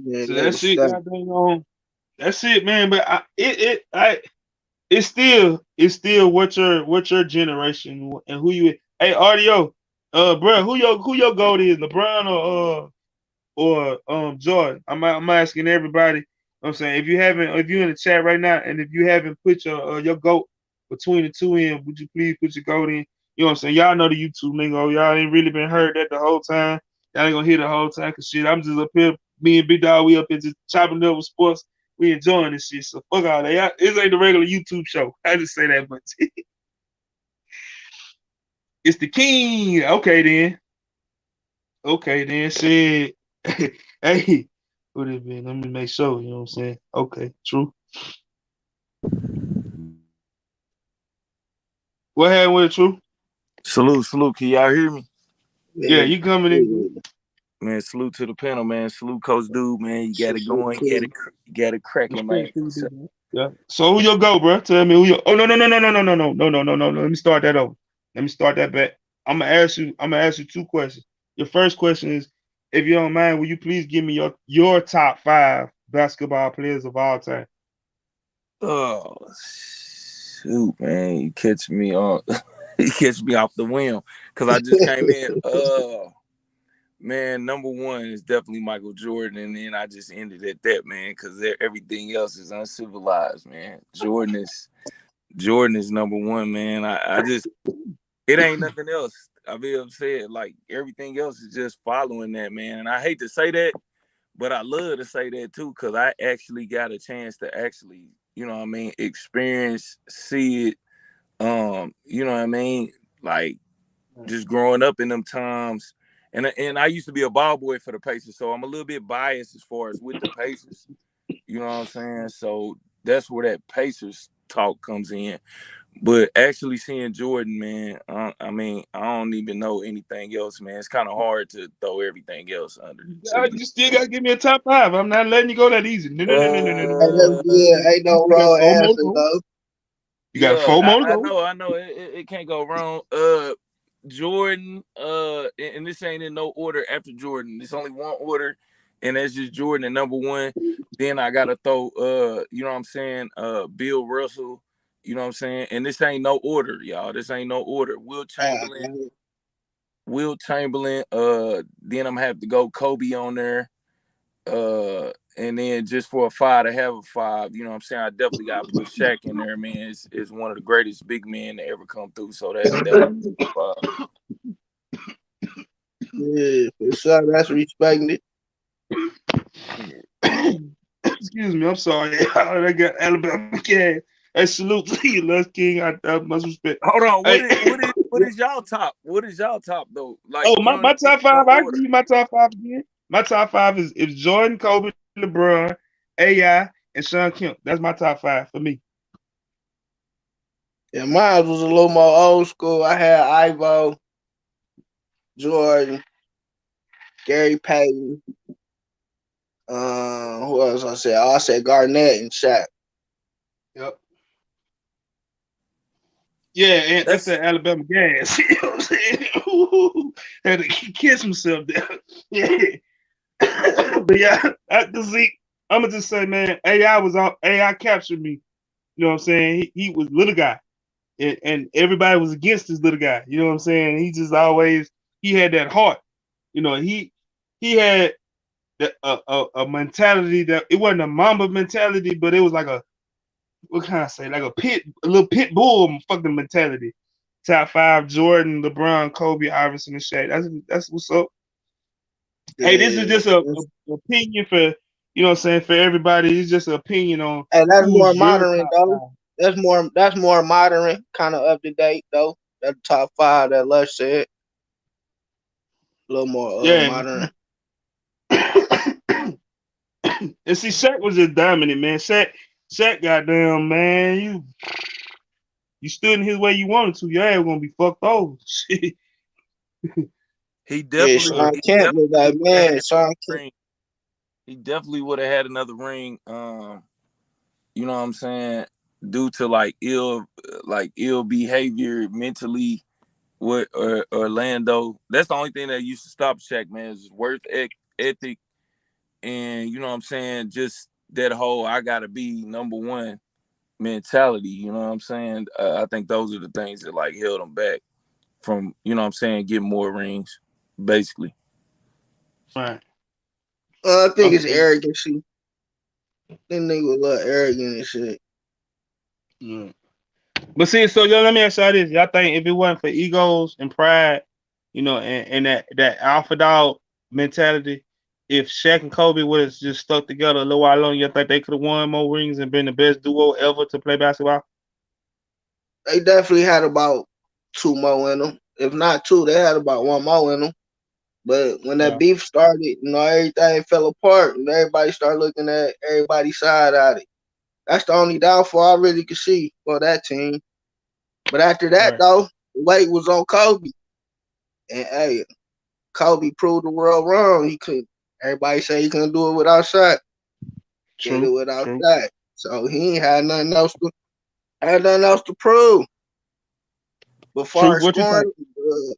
Yeah, So they that was shit, stuck. goddamn on. That's it, man. But it's still what your generation and who you. Hey, Audio, bro, who your goat is, LeBron or or Jordan? I'm asking everybody. I'm saying if you're in the chat right now, and if you haven't put your goat between the two in, would you please put your goat in? You know what I'm saying? Y'all know the YouTube lingo. Y'all ain't really been heard that the whole time. Y'all ain't gonna hear the whole time, cause shit, I'm just up here, me and Big Dog, we up here just chopping up with sports. We enjoying this shit. So fuck all that. Y'all, this ain't the regular YouTube show. I just say that much. It's the king. Okay then. Okay then. Shit. Hey, what it been? Let me make sure. You know what I'm saying? Okay, true. What happened with it, true? Salute, salute. Can y'all hear me? Yeah, Yeah, you coming in? Man, salute to the panel, man. Salute, Coach Dude, man. You got it salute going. to You got it cracking, man. Respect to you, big man. Yeah. So who your go, bro? Tell me who your. Oh no. Let me start that over. Let me start that back. I'm gonna ask you. I'm gonna ask you two questions. Your first question is, if you don't mind, will you please give me your top five basketball players of all time? Oh, shoot, man. You catch me on. You catch me off the whim because I just came in. Man, number one is definitely Michael Jordan, and then I just ended at that, man, because everything else is uncivilized, man. Jordan is number one, man. I just it ain't nothing else. I be upset. Like everything else is just following that, man. And I hate to say that, but I love to say that too, because I actually got a chance to actually, you know what I mean, experience, see it. You know what I mean? Like just growing up in them times. And I used to be a ball boy for the Pacers, so I'm a little bit biased as far as with the Pacers. You know what I'm saying? So that's where that Pacers talk comes in. But actually seeing Jordan, man, I mean, I don't even know anything else, man. It's kind of hard to throw everything else under. You still gotta give me a top five. I'm not letting you go that easy. Hey, that's Uh, good. Ain't no You got wrong four more to answer go. though. You got yeah, four more to I go. know, it can't go wrong. Jordan, and this ain't in no order after Jordan. It's only one order, and that's just Jordan at number one. Then I gotta throw, you know what I'm saying, Bill Russell. You know what I'm saying, and this ain't no order, y'all. This ain't no order. Uh, Will Chamberlain. Then I'm gonna have to go Kobe on there. And then just for a five to have a five, you know what I'm saying? I definitely gotta put Shaq in there, man. Is one of the greatest big men to ever come through. So that five. yeah, for sure. That's respected. Yeah. Excuse me, I'm sorry. I got Alabama gas. Hey, salute to you, Les King. I must respect. Hold on, Hey, what is y'all top? What is y'all top though? Like oh, you my, don't my need top no five. I give order. you my top five again. My top five is Jordan, Kobe, LeBron, AI, and Sean Kemp. That's my top five for me. Yeah, mine was a little more old school. I had Ivo, Jordan, Gary Payton. Who else I said? Oh, I said Garnett and Shaq. Yep. Yeah, and that's That's that Alabama gas. You know what I'm saying? Ooh, had to kiss himself there. Yeah. But yeah, Zeke, I'm gonna just say, man, AI was all AI captured me. You know what I'm saying? He was little guy, and everybody was against this little guy. You know what I'm saying? He just always he had that heart. You know, he had a mentality that it wasn't a Mamba mentality, but it was like a what can I say? Like a little pit bull fucking mentality. Top five: Jordan, LeBron, Kobe, Iverson, and Shaq. That's what's up. Hey, this is Yeah. just a opinion for you know what I'm saying for everybody. It's just an opinion on And that's more who's your modern top though. five. That's more modern, kind of up to date though. That top five that Lush said, a little more Yeah, modern. and see, Shaq was just dominant, man. Shaq, goddamn, man, you stood in his way you wanted to, your ass gonna be fucked over. Shit. he Yeah, definitely Sean he Kemp was definitely that would have man. had Sean another Kemp. ring. He definitely would have had another ring. You know what I'm saying? Due to like ill behavior mentally with Orlando. That's the only thing that used to stop Shaq, man, is ethic, and you know what I'm saying, just that whole I gotta be number one mentality. You know what I'm saying? I think those are the things that like held him back from, you know what I'm saying, getting more rings, basically. Right. I I think it's feel arrogancy. That nigga was a little arrogant and shit. you. But see, so yo, let me ask y'all this. Y'all think if it wasn't for egos and pride, and that alpha dog mentality, if Shaq and Kobe would have just stuck together a little while longer, you think they could have won more rings and been the best duo ever to play basketball? They definitely had about two more in them. If not two, they had about one more in them. But when that Yeah, beef started, everything fell apart and everybody started looking at everybody's side at it. That's the only downfall I really could see for that team. But after that, right. though, the weight was on Kobe. And hey, Kobe proved the world wrong. He couldn't. Everybody say he couldn't do it without shot. Did it True, without true, shot. So he ain't had nothing else to prove. But true. far as What you think? scoring,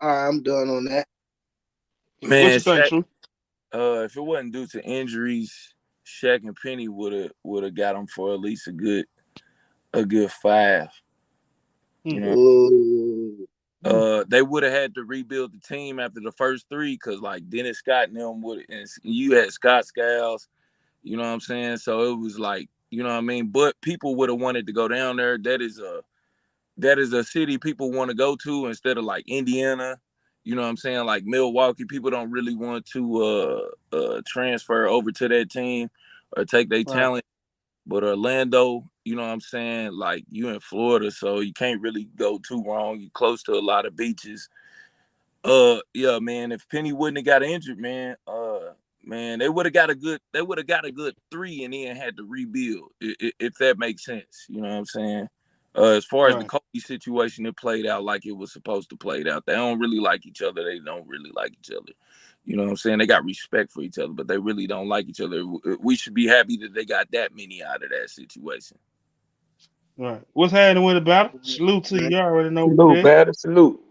I'm done on that. What Man, you think? Shaq. True. If it wasn't due to injuries, Shaq and Penny would have got him for at least a good five. You Hmm. know, Ooh. they would have had to rebuild the team after the first three because like Dennis Scott and them would, and you had Scott Skiles. You know what I'm saying? So it was like, you know what I mean. But people would have wanted to go down there. That is a city people want to go to instead of like Indiana. You know what I'm saying? Like Milwaukee, people don't really want to transfer over to that team or take their Right, talent. But Orlando, you know what I'm saying? Like you in Florida, so you can't really go too wrong. You close to a lot of beaches. Yeah, man. If Penny wouldn't have got injured, man, they would have got a good three and then had to rebuild. If that makes sense, you know what I'm saying. As far as the right, Kobe situation, it played out like it was supposed to play out. They don't really like each other. They don't really like each other. You know what I'm saying? They got respect for each other, but they really don't like each other. We should be happy that they got that many out of that situation. right. What's happening with the battle? Salute to you. You already know what it Salute, is. battle.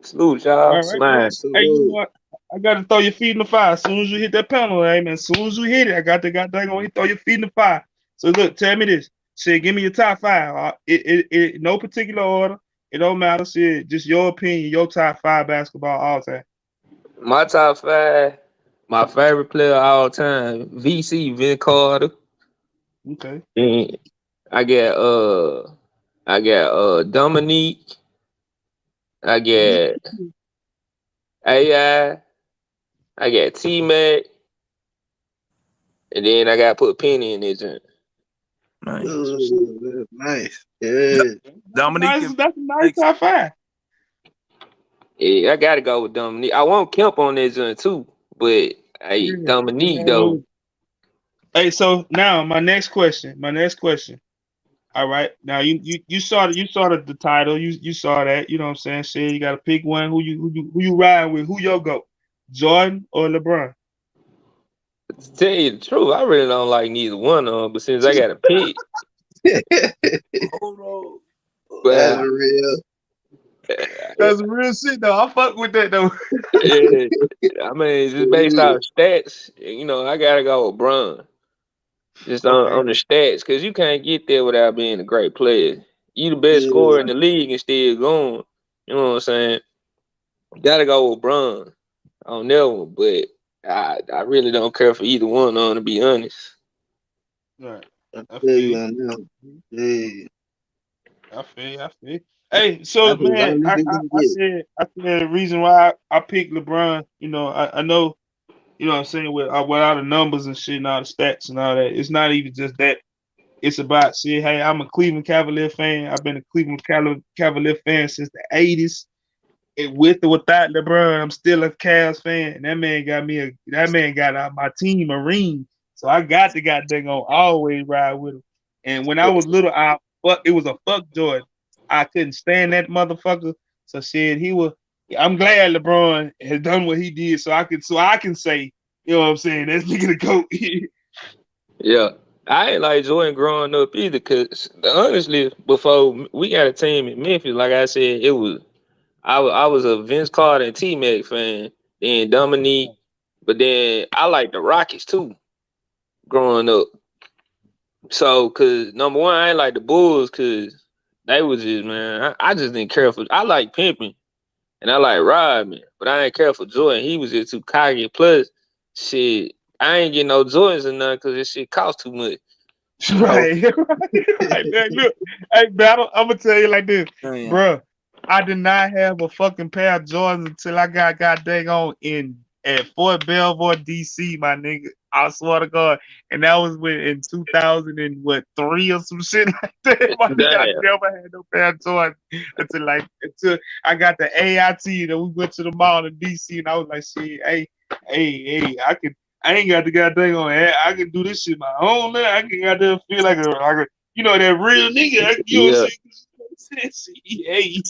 Salute, y'all. All right, bro. Slime. Hey, you know Salute. what? I got to throw your feet in the fire as soon as you hit that panel, hey, man. As soon as you hit it, I got to go throw your feet in the fire. So look, tell me this. Shit, give me your top five. No particular order. It don't matter. Shit, just your opinion. Your top five basketball all time. My top five. My favorite player of all time, VC Vin Carter. Okay. And I got Dominique. I got AI. I got T Mac. And then I got to put Penny in this joint. Nice. That's what's up. Ooh, nice. Yeah. Dominique and That's a nice makes top five. Yeah, I gotta go with Dominique. I want Kemp on this joint too, but hey, Yeah. Dominique Yeah. though. Hey, so now my next question. My next question. All right. Now you saw the title. You saw that. You know what I'm saying? Shit, you gotta pick one. Who you riding with? Who your go? Jordan or LeBron? To tell you the truth, I really don't like neither one of them. But since I got to pick, hold on. That's but real. That's real shit though. I fuck with that though. yeah, I mean, just based off stats, I gotta go with Bron. Just Okay. on the stats, because you can't get there without being a great player. You the best scorer Yeah. in the league and still going. You know what I'm saying? Gotta go with Bron on that one, but I really don't care for either one on to be honest. All right. I I feel feel you you. on that. Yeah. I feel you. Hey, so That's as man, honest I, as I, you I get. said I said the reason why I picked LeBron, I know, what I'm saying, with all the numbers and shit and all the stats and all that, it's not even just that. It's about shit. Hey, I'm a Cleveland Cavalier fan. I've been a Cleveland Cavalier fan since the '80s. And with or without LeBron, I'm still a Cavs fan. And that man got my team a ring. So I got the goddamn gonna always ride with him. And when I was little, it was a fuck Jordan. I couldn't stand that motherfucker. So shit, I'm glad LeBron has done what he did, so I can say, you know what I'm saying, that's nigga the goat. Yeah. I ain't like Jordan growing up either, cause honestly, before we got a team in Memphis, like I said, I was a Vince Carter and T Mac fan, then Dominique, but then I like the Rockets too growing up. So, cause number one, I ain't like the Bulls, cause they was just man, I just didn't care for. I like pimping and I like Rodman, but I ain't care for Jordan. He was just too cocky. Plus, shit. I ain't getting no Jordans or nothing because this shit cost too much. So Right, right. Man, look, hey, battle. I'm gonna tell you like this, Damn. bro. I did not have a fucking pair of Jordans until I got dang on in at Fort Belvoir, DC, my nigga. I swear to God, and that was when in 2000 and what 3 or some shit like that. My nigga, I damn, never had no pair of Jordans until I got the AIT. That we went to the mall in DC, and I was like, shit, hey, I ain't got the goddamn on. I can do this shit my own. Now. I can goddamn feel that real nigga. You know what yeah, I'm saying? Hey,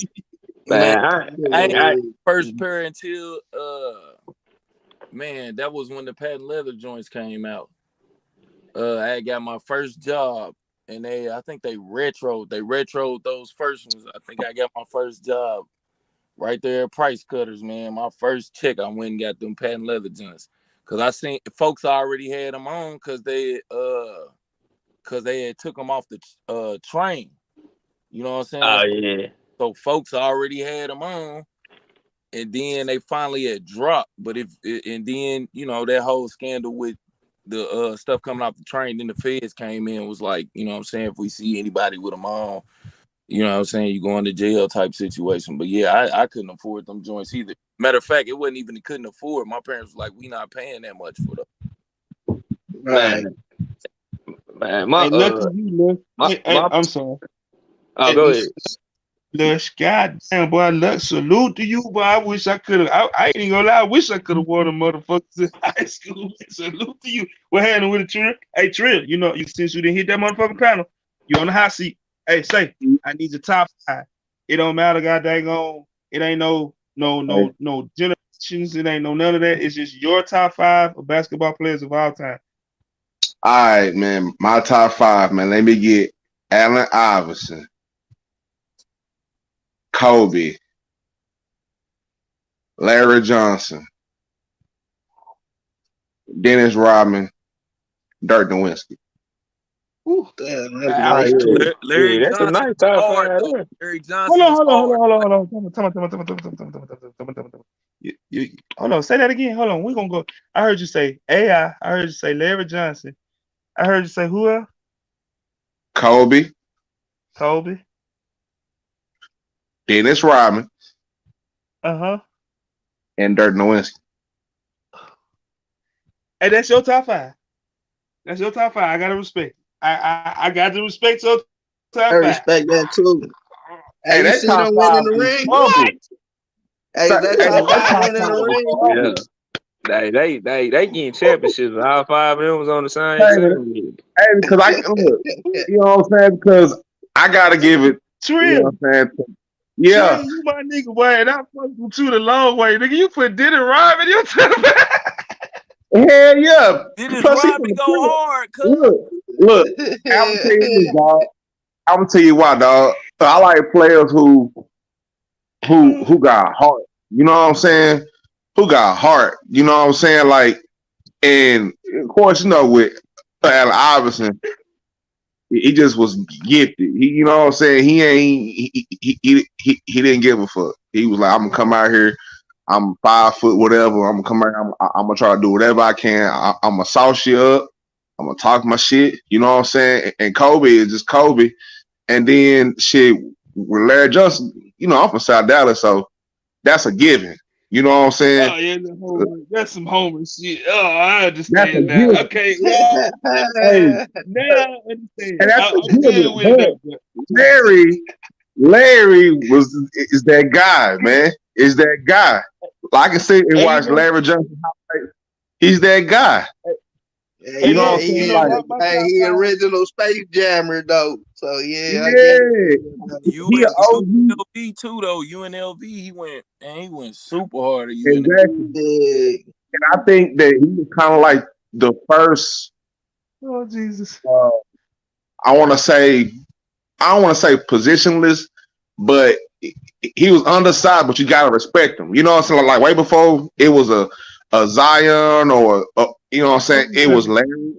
Man, man. I ain't I first pair until man, that was when the patent leather joints came out. I had got my first job, and I think they retroed those first ones. I think I got my first job right there at Price Cutters, man. My first check, I went and got them patent leather joints. Cause I seen folks already had them on, cause they had took them off the train. You know what I'm saying? oh yeah, So folks already had them on, and then they finally had dropped. But and then that whole scandal with the stuff coming off the train, then the feds came in and was like, you know what I'm saying, if we see anybody with them on, you know what I'm saying, you going to jail type situation. But yeah, I couldn't afford them joints either. Matter of fact, it wasn't even couldn't afford. My parents was like, we not paying that much for them. Right. man, man. My ain't nothing you look. my my. I'm sorry. Oh, Hey, go ahead. Lush, goddamn, boy, look, salute to you, boy. I wish I could have. I ain't even gonna lie. I wish I could have won them motherfuckers in high school. Salute to you. What happened with the Trill? Hey, Trill, since you didn't hit that motherfucking panel, you on the hot seat. Hey, say, I need your top five. It don't matter, goddamn on. It ain't no generations. It ain't no none of that. It's just your top five of basketball players of all time. All right, man. My top five, man. Let me get Allen Iverson, Kobe, Larry Johnson, Dennis Rodman, Dirk Nowitzki. Ooh, damn, that's a I Oh nice respect. yeah, too. Larry yeah. That's a Johnson nice was top hard five though. there. Larry Hold Johnson on, was hold on, hold on, hard. hold on, Like, hold on. Hold on, say that again. Hold on, we're gonna go. I heard you say AI. I heard you say Larry Johnson. I heard you say who else? Kobe, Kobe. Dennis Rodman, Uh-huh. and Dirk Nowitzki. Hey, that's your top five. That's your top five. I gotta respect. I got to respect your top five. I respect that too. Hey, Hey, you that see top them win five in the is ring? What? bubble. Hey, that Hey, top that five top win in five the is ring. Yeah, bubble. they getting championships. All five of them was on the same Hey, team. hey, because I look, you know what I'm saying? Because I gotta give it, you know Trill. what I'm saying? Trill, Yeah, you my nigga, boy, and I fucked with you the long way, nigga. You put Diddy Rhyme in your top five. hell yeah. Dennis Plus, he from Rodman the go crib. hard, cuz. Look, I'm gonna tell you this, dog. I'm gonna tell you why, dog. I like players who got heart. You know what I'm saying? Who got heart? You know what I'm saying? Like, and of course, with Allen Iverson, he just was gifted. He, you know what I'm saying? He ain't he didn't give a fuck. He was like, I'm gonna come out here. I'm 5 foot, whatever. I'm gonna come out. I'm gonna try to do whatever I can. I'm gonna sauce you up. I'm gonna talk my shit. You know what I'm saying? And Kobe is just Kobe. And then shit with Larry Johnson, I'm from South Dallas, so that's a given. You know what I'm saying? Oh yeah, that's some homer shit. Oh, I That's a understand now. given. Okay, yeah, Hey, now I understand. and that's a I'm good given. with it But now. But Larry, Larry is that guy, man. Is that guy. Like I can sit and hey, you watch know, Larry Johnson. He's that guy. Yeah, hey, You know yeah, what I'm look, he saying? is. Like, my Hey, top he five. original Space Jammer though. So yeah, I get it. yeah, You he an OG. UNLV too though. UNLV, he went super hard at UNLV. Exactly. Yeah. I think that he was kind of like the first. Oh Jesus. Uh, I want to say I don't want to say positionless, but he was undersized. But you gotta respect him. You know what I'm saying? Like way before it was a Zion or you know what I'm Oh saying? It yeah. was Larry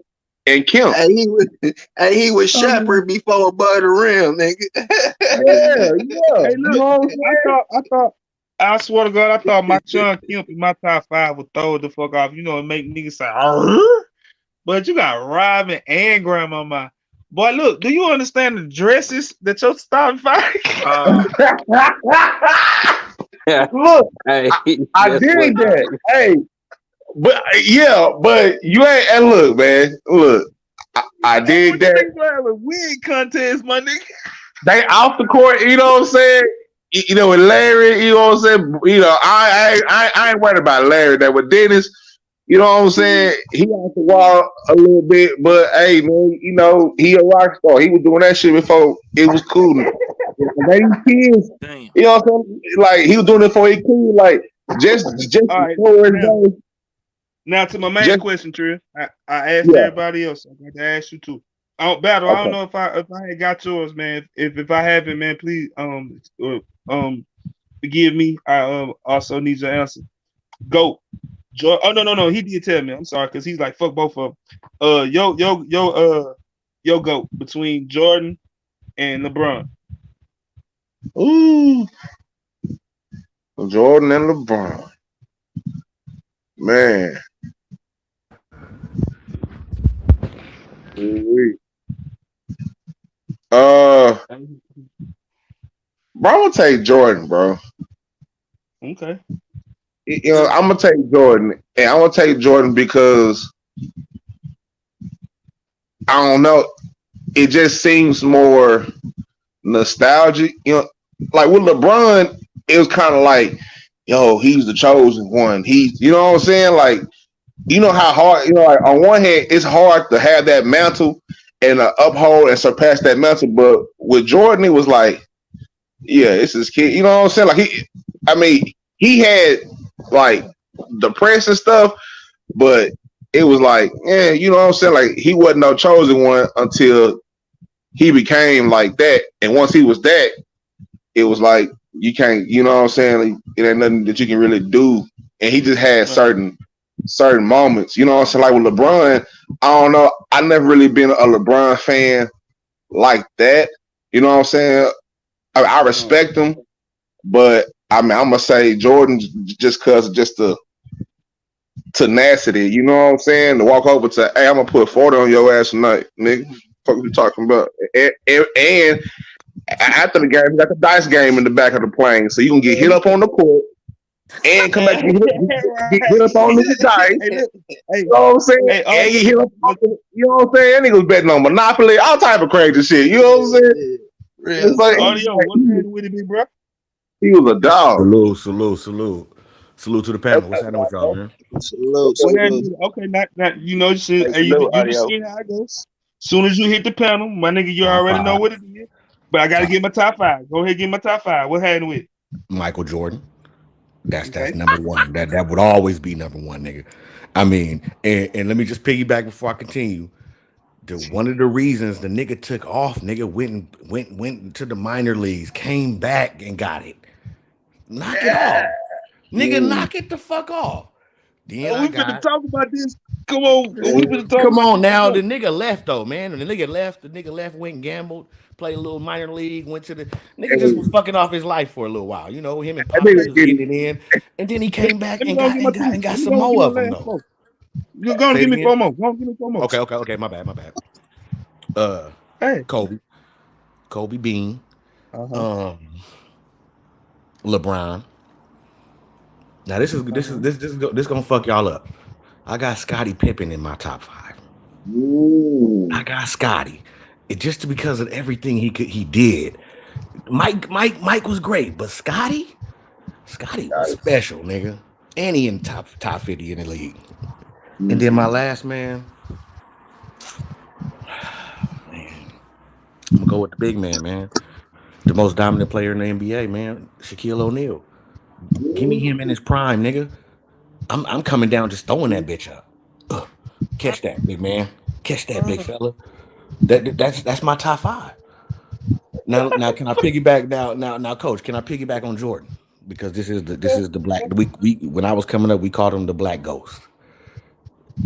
and Kemp. Hey, he was Oh yeah. Shepherd before above the rim, nigga. Yeah, yeah. Hey, You look, know what I'm I saying? thought I swear to God, I thought my Sean Kemp in my top five would throw it the fuck off. You know, and make niggas say, "Arr!" But you got Robin and Grandmama. Boy, look, do you understand the dresses that your starting five? Uh, Look, Hey, I that's did funny. that. Hey, but yeah, but you ain't. And look, man, look, I Hey, did what you that. think about a wig contest, my nigga? They off the court, you know what I'm saying? You know, with Larry, you know what I'm saying? You know, I ain't worried about Larry. That with Dennis, you know what I'm saying? He off the wall a little bit, but hey, man, you know, he a rock star. He was doing that shit before it was cool. They kids, damn. you know what I'm saying? Like he was doing it before he cool. Like just All right, before his now, day, now to my main just question, Trill. I asked yeah, everybody else. I got to ask you too. Battle. I don't okay. know if I had got yours, man. If I haven't, man, please forgive me. I also need your answer. Go. Oh no. He did tell me. I'm sorry, cause he's like fuck both of them. Yo goat between Jordan and LeBron. Ooh, Jordan and LeBron, man. Ooh-wee. Bro, I'm gonna take Jordan, bro. Okay. You know, I'm gonna take Jordan, and I'm gonna take Jordan because I don't know. It just seems more nostalgic. You know, like with LeBron, it was kind of like, yo, he's the chosen one. He's, you know what I'm saying? Like, you know how hard, you know, like on one hand, it's hard to have that mantle and uphold and surpass that mantle. But with Jordan, it was like, yeah, it's his kid. You know what I'm saying? Like I mean, he had like the press and stuff, but it was like, yeah, you know what I'm saying? Like he wasn't no chosen one until he became like that. And once he was that, it was like you can't, you know what I'm saying? Like, it ain't nothing that you can really do. And he just had Right. certain moments. You know what I'm saying? Like with LeBron, I don't know. I never really been a LeBron fan like that. You know what I'm saying? I Right. respect him, but I mean, I'm gonna say Jordan just cause of just the tenacity. You know what I'm saying? To walk over to, hey, I'm gonna put 40 on your ass tonight, nigga. What you talking about? And after the game, you got the dice game in the back of the plane, so you can get hit up on the court and come back and get hit up on the dice. Hey, look. Hey, You know what I'm saying? hey, And audio. get hit up on Look, you know what I'm saying? That nigga was betting on Monopoly, all type of crazy shit. You know what I'm saying? Yeah, It's real like, talk. audio. What's happening with it, big bro? he was a dog. Salute to the panel. What's happening with y'all, man? Salute, What happened salute. with it? Okay, not you know, Hey, hey, salute, you just audio. seen how it goes. Soon as you hit the panel, my nigga, you Top already know five. what it is. But I gotta Top get my top five. Go ahead, get my top five. What happened with it? Michael Jordan. That's Okay. number one. That would always be number one, nigga. I mean, and let me just piggyback before I continue. One of the reasons the nigga took off, nigga went to the minor leagues, came back and got it. Knock it off. Nigga, Mm. knock it the fuck off. Then I We finna got talk about this. Come on, we finna talk come about on this. Let's now. go. The nigga left though, man. The nigga left, went and gambled, played a little minor league, went to the nigga just was Hey, fucking off his life for a little while. You know, him and that Poppy nigga Okay, was getting getting it in. And then he let, came back let me and go and get my two. got Let me some go and get more my of them last though. four. Go and Say give it me again. four more. Go and give me four more. Okay. My bad. Uh Hey. Kobe. Kobe Bean. Uh-huh. Um LeBron. Now Uh-huh. this gonna fuck y'all up. I got Scottie Pippen in my top five. I Ooh, got Scotty. It just because of everything he did. Mike was great, but Scotty was special, nigga. And he in top 50 in the league. And then my last man, I'm gonna go with the big man. The most dominant player in the NBA, man, Shaquille O'Neal. Give me him in his prime, nigga. I'm coming down just throwing that bitch up. Ugh. Catch that, big man. Catch that, big fella. That's my top five. Now can I piggyback now, coach, can I piggyback on Jordan? Because this is the black we when I was coming up, we called him the black ghost.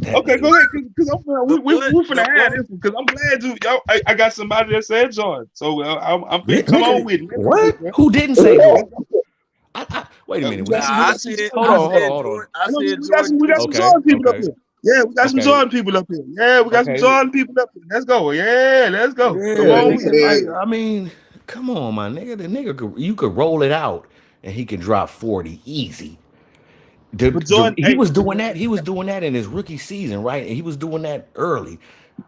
That Okay, nigga go was ahead, cause I'm Go ahead. we finna Go have ahead. this one, cause I'm glad you I got somebody that said Jordan, so I'm finna come on nigga, with it. Let's go, big what? bro. Who didn't say Let's Jordan? go. Wait a minute. We We got Nah, some. got, We I got some said Jordan hold I on, people. hold on, said hold on. Jordan. I I know said we got some. Jordan We could got be some Okay, Jordan people up okay, here. Yeah, we got some okay, Jordan people up here. Yeah, we got some okay. Jordan people up here. Let's go. Yeah, let's go. Come Yeah, on with nigga. it. Like, I mean, come on, my nigga. The nigga could, you could roll it out and he can drop 40 easy. But Jordan, He hey, was doing that. He was doing that in his rookie season, right? And he was doing that early.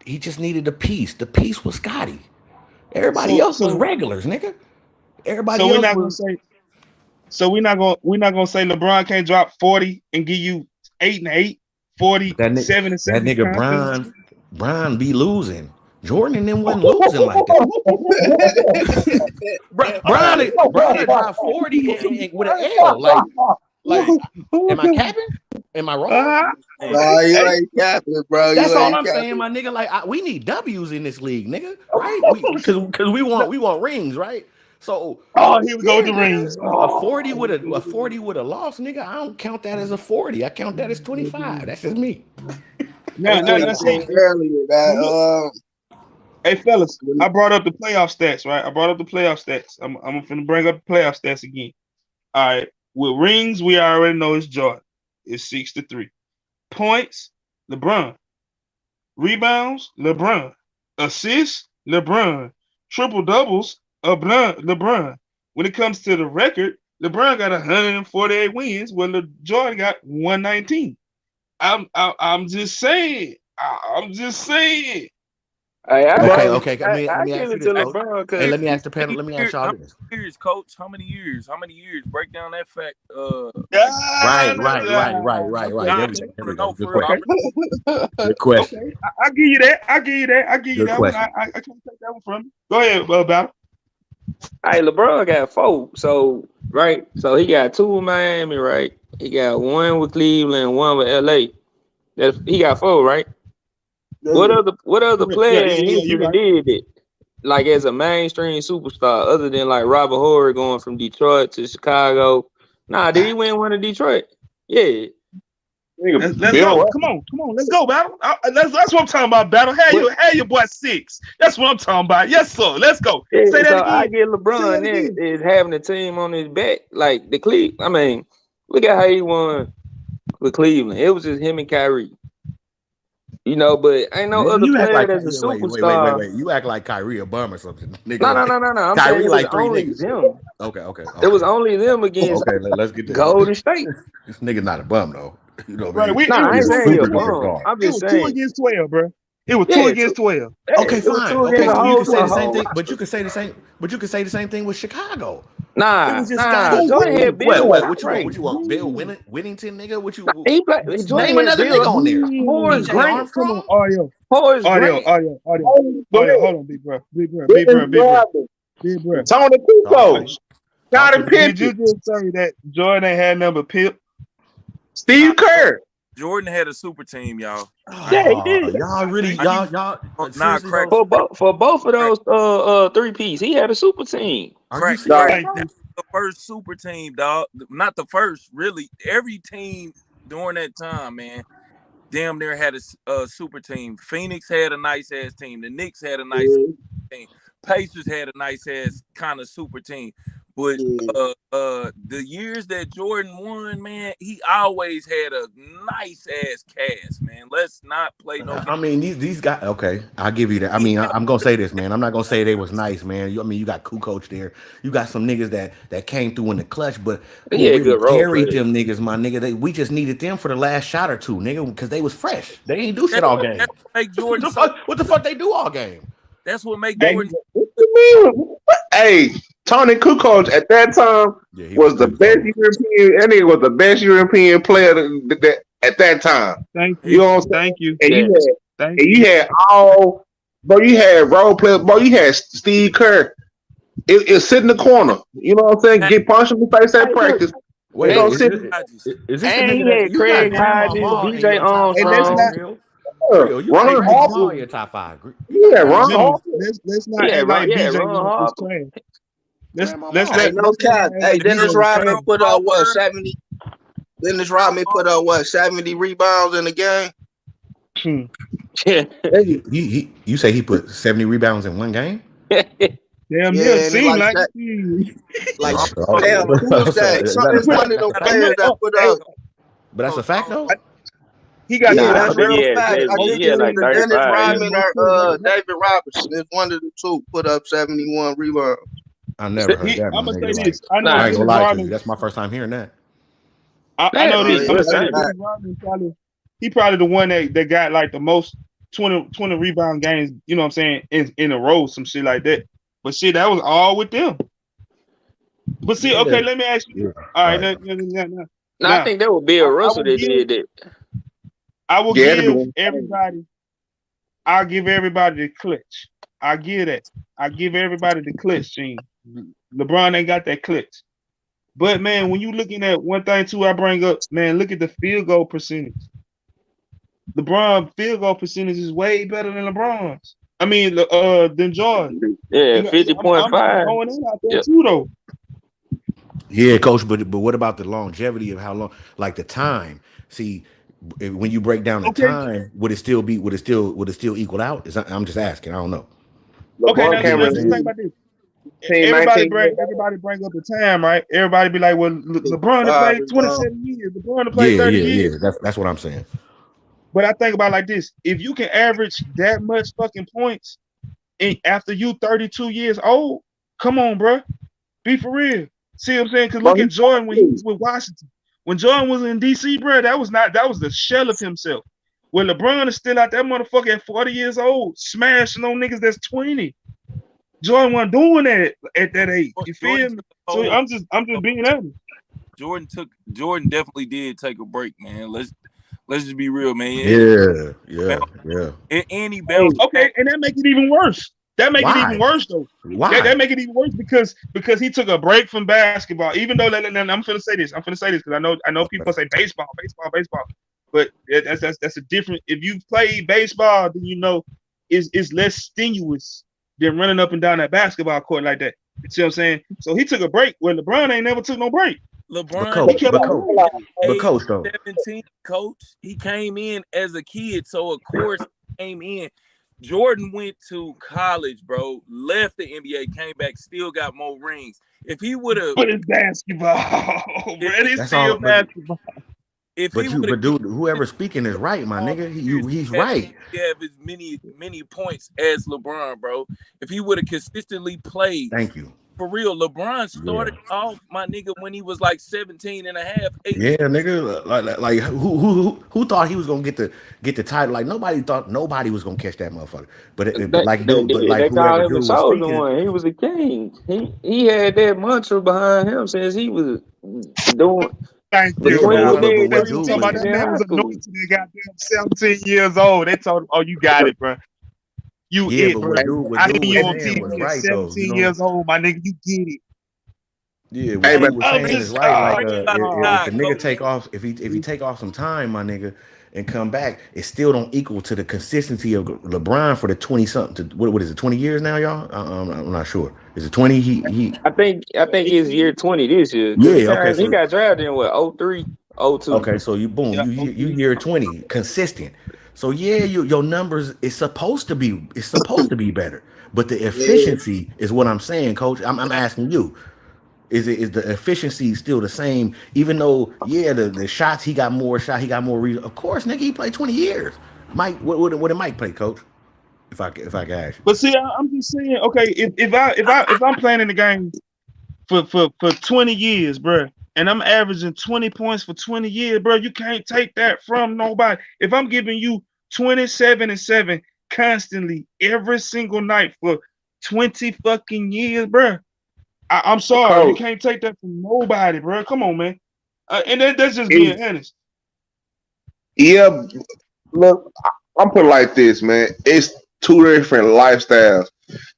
He just needed a piece. The piece was Scotty. Everybody so else was so regulars, nigga. so Everybody we're else not gonna was say. So we're not gonna say LeBron can't drop 40 and give you 8 and 8, but 47 and 7 that nigga confidence. Brian be losing. Jordan and them wasn't losing like that. Brian had dropped 40 with an L. Like, am I capping? Am I wrong? Uh-huh. man. Nah, you Hey, ain't capping, bro. That's You all ain't I'm saying, capping. my nigga. Like, we need W's in this league, nigga. Right? Because we want rings, right? So oh, here we go with yeah, the nigga, rings. a Oh, 40 here with we go a with the 40 rings. with a loss, nigga. I don't count that as a 40. I count that as 25. That's just me. Now, That's now, what now, you see, said earlier. but look, That hey, fellas, when I brought up the playoff stats, right? I brought up the playoff stats. I'm finna bring up the playoff stats again. All right, with rings, we already know it's Jordan. It's 6-3. Points, LeBron. Rebounds, LeBron. Assists, LeBron. Triple doubles, LeBron. When it comes to the record, LeBron got 148 wins, while Jordan got 119. I'm just saying. I'm just saying. Hey, Okay, bro, okay. Let I me give ask you it to this, Hey, coach. LeBron Hey, because let me ask the how panel. many Let me ask years? y'all How this. many years, Coach? How many years? How many years? Break down that fact. Like, Ah, okay, Right. nah, There I we just okay, go. There want we to go. know Good for real. I question. okay, really, Good question. okay. I give you that. I give you that. I give you Good that one. question. I can't take that one from you. Go ahead, Battle. hey, LeBron got four. So right, so he got two with Miami, right? He got one with Cleveland, one with LA. That he got four, right? yeah. What other Yeah, player yeah, in yeah. You history right. did it? Like as a mainstream superstar, other than like Robert Horry going from Detroit to Chicago. Nah, did he win one in Detroit? Yeah. Nigga, Let's Bill go. Russell. Come on. Let's go, Battle. That's what I'm talking about, Battle. But Have your boy 6. That's what I'm talking about. Yes, sir. Let's go. yeah, Say that so I again. get Say LeBron that that again. is having the team on his back, like the Cleveland. I mean, look at how he won with Cleveland. It was just him and Kyrie. But ain't no Nigga, other you act player like that's a wait. superstar. You act like Kyrie a bum or something, nigga. No, no, Like no, no, no. I'm saying Kyrie, it was like three only niggas. them. It Okay. was only them against Let's get this. Golden State. This nigga not a bum though. You know what I Right. mean? We, No, it was I He's ain't a two saying he a against super 12. bum. superstar. I'm It just was two saying, against 12, bro. It was two yeah, against 12. Okay, it was fine. two Okay, against so you can say a the same whole thing, but roster. you can say the same. But you can say the same thing with Chicago. It Nah, was just nah. Scotty. Jordan had Bill What? What you want? What Craig. you want? Bill Whittington, nigga. What Nah, you he played. Jordan name had another nigga Bill on there? Horace PJ Grant. Come on, Armstrong. audio. Horace Audio, Grant. audio, audio, Go audio. ahead. Hold on, big bro. Big bro, big bro, Dennis big bro, Rodman. big bro. Tony Talk to Kukoc. me. Talk to Scottie me. Did Pippen. you just say that Jordan ain't had number Pip? nah, Steve Kerr. Jordan had a super team, y'all. I Yeah, ain't, he Oh, did. y'all really, I ain't y'all nah, seriously crack, though? For both of crack, those three piece, he had a super team. Are you Nah, serious, crack. bro? That was the first super team, dog. Not the first, really. Every team during that time, man, damn near had a super team. Phoenix had a nice ass team. The Knicks had a nice Yeah, team. Pacers had a nice ass kind of super team. But yeah. the years that Jordan won, man, he always had a nice ass cast, man. Let's not play no game. I mean, these guys. Okay, I'll give you that. I He mean, had I'm gonna say this, man. I'm not gonna say they was nice, man. I mean, you got Kukoc there. You got some niggas that came through in the clutch, but He who had really good role carried players. them niggas, my nigga? We just needed them for the last shot or two, nigga, because they was fresh. They ain't do shit that, all game. that's what make what Jordan the so fuck? What the fuck they do all game? that's what make they, Jordan what you mean? Hey, Tony Kukoc at that time Yeah, was the he was best cold. European. And he was the best European player at that time. Thank he You you, know what I'm saying? thank you, And Yeah. thank and you. you had all, bro. You had role players, bro. You had Steve Kerr. It sit in the corner. You know what I'm saying? had Get punched in the face at Hey, look. practice. They Wait, And, gonna sit Hodges. is this the and nigga he that had you got Craig Grandma Hodges, Ma in B.J. your top Hey, five let's for Armstrong. not real? For there. real, you got hey, Ron Grandma hey, Ma in Harper. your top five. You got Yeah, Grandma Ron Ma. gentlemen, Harper. let's not Yeah, act like BJ Ron was Harper. trash. Let's Grandma let's Ma. Hey, let no let's not cap. act Hey, like BJ Dennis was Rodman trash. put Grandma up what World, 70? Dennis Rodman Grandma put up what 70 rebounds in the game. Yeah. Hey, You say he put 70 rebounds in one game? Damn near Yeah, and it seem like like that, it. like Oh, damn, who is that? Is So that a it's But one fact? of That's them a I fact. know, players that oh, put hey, up. But that's a fact though. he got Yeah, Nah, that's I think I, real he had fact. I 70. think He it's had like either I, Dennis 35. Yeah. Rodman or David Robinson. It's one of the two put up 71 rebounds. I never heard he, that, my I'm gonna say nigga. Like, this. I know Nah, I ain't gonna Dennis lie to you. Rodman. That's my first time hearing that. I that know Oh this. bitch I'm yeah, gonna was say that's this. saying. fact. Dennis Rodman he probably the one that got like the most 20 rebound games. You know what I'm saying in a row, some shit like that. But shit, that was all with them. But see, Yeah. okay, let me ask you Yeah. this. All right, Right. No, I now think that was Bill I Russell will that give did that. I will Yeah, it'll be give one. everybody. I'll give everybody the clutch. I give that. I give everybody the clutch, Gene. LeBron ain't got that clutch. But man, when you looking at one thing too, I bring up, man, look at the field goal percentage. LeBron field goal percentage is way better than LeBron's. I mean, than Jordan. Yeah, You know, I'm 50.5. throwing that out there Yeah. too, though. Yeah, coach. But what about the longevity of how long? Like the time. See, when you break down the Okay, time, would it still equal out? I'm just asking. I don't know. okay. LeBron Now You see can't what I'm let's just think saying? really about this. 18, 19 years old. Everybody bring up the time, right? Everybody be like, well, LeBron had 55 played rebounds. 27 years. LeBron had played Yeah, 30 yeah, years. yeah. That's what I'm saying. But I think about it like this: if you can average that much fucking points after you 32 years old, come on, bro, be for real. See what I'm saying? Because But look at Jordan when he was with Washington. When Jordan was in DC, bro, that was the shell of himself. When LeBron is still out that motherfucker at 40 years old, smashing on niggas that's 20. Jordan wasn't doing that at that age. You Jordan feel took me? a So whole. I'm just being honest. Jordan definitely did take a break, man. Let's just be real, man. Yeah, yeah, Bounce, yeah. and he Hey, bounced Okay, back. and that make it even worse. That make it even Why? worse though. That Why? make it even worse because he took a break from basketball. Even though I'm finna say this. I'm finna say this because I know people say baseball, baseball, baseball. But that's a different. If you play baseball, then you know it's less strenuous than running up and down that basketball court like that. You see what I'm saying? So he took a break where LeBron ain't never took no break. But LeBron He coach, kept came but on coach, in going. at but age coach though. 17, coach. He came in as a kid, so of course he came in. Jordan went to college, bro. Left the NBA, came back, still got more rings. If he would have, But it's basketball, bro. if, It's That's still all. basketball. if he would have But dude, whoever's speaking is right, my all nigga. years, He's he right. have as many points as LeBron, bro. If he would have consistently played, Thank you. for real, LeBron Yeah. started off, my nigga, when he was like 17 and a half, 18. Yeah, nigga. Like who thought he was gonna get the title? Like nobody thought nobody was gonna catch that motherfucker. But like dude, but like They call whoever him the dude was chosen speaking, one. He was a king. He had that mantra behind him since he was doing Thank you, yeah, between man. his age but 'Cause you three was dude talking was about years that in man high was school. anointed at goddamn 17 years old. They told him, "Oh, you got it, bro. You yeah, it, but bro. what I dude seen was you on saying was TV at right though. You 17 know, years old, my nigga. You get it." yeah, what Hey, Hey, but dude was I'm saying is just, right. Like great about if God, the oh, nigga coach. take off, if he take off some time, my nigga, and come back, it still don't equal to the consistency of LeBron for the 20 something. What is it? 20 years now, y'all? I'm not sure. Is it 20? He I think it's year 20 this year because yeah. Okay, he so got drafted in what 03, 02. okay, so you boom, yeah, you okay. year 20 consistent. So yeah, your numbers is supposed to be better, but the yeah, efficiency is what I'm saying, coach. I'm asking you, is the efficiency still the same? Even though yeah, the shots he got more shot, he got more. Of course, nigga, he played 20 years. Mike, what did Mike play, coach? If I can ask you. But see, I'm just saying, okay, if I'm playing in the game for 20 years, bro, and I'm averaging 20 points for 20 years, bro, you can't take that from nobody. If I'm giving you 27 and 7 constantly every single night for 20 fucking years, bro, I'm sorry, you coach, can't take that from nobody, bro. Come on, man. And that's just it, being honest. yeah, look, I'm put it like this, man. It's two different lifestyles.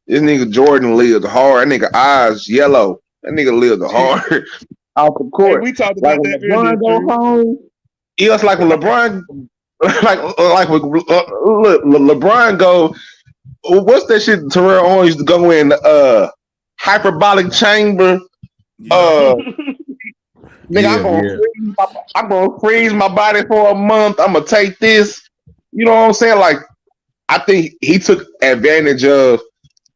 This nigga Jordan lived hard. That nigga eyes yellow. That nigga lived hard off the Hey, court. we talked Like about when that earlier, LeBron go too. home, yeah, it's like when LeBron, like when look, LeBron go. What's that shit Terrell Owens used to go in? Hyperbolic chamber. Yeah. Uh, nigga, Yeah, yeah, I'm gonna freeze my body for a month. I'm gonna take this. You know what I'm saying? Like I think he took advantage of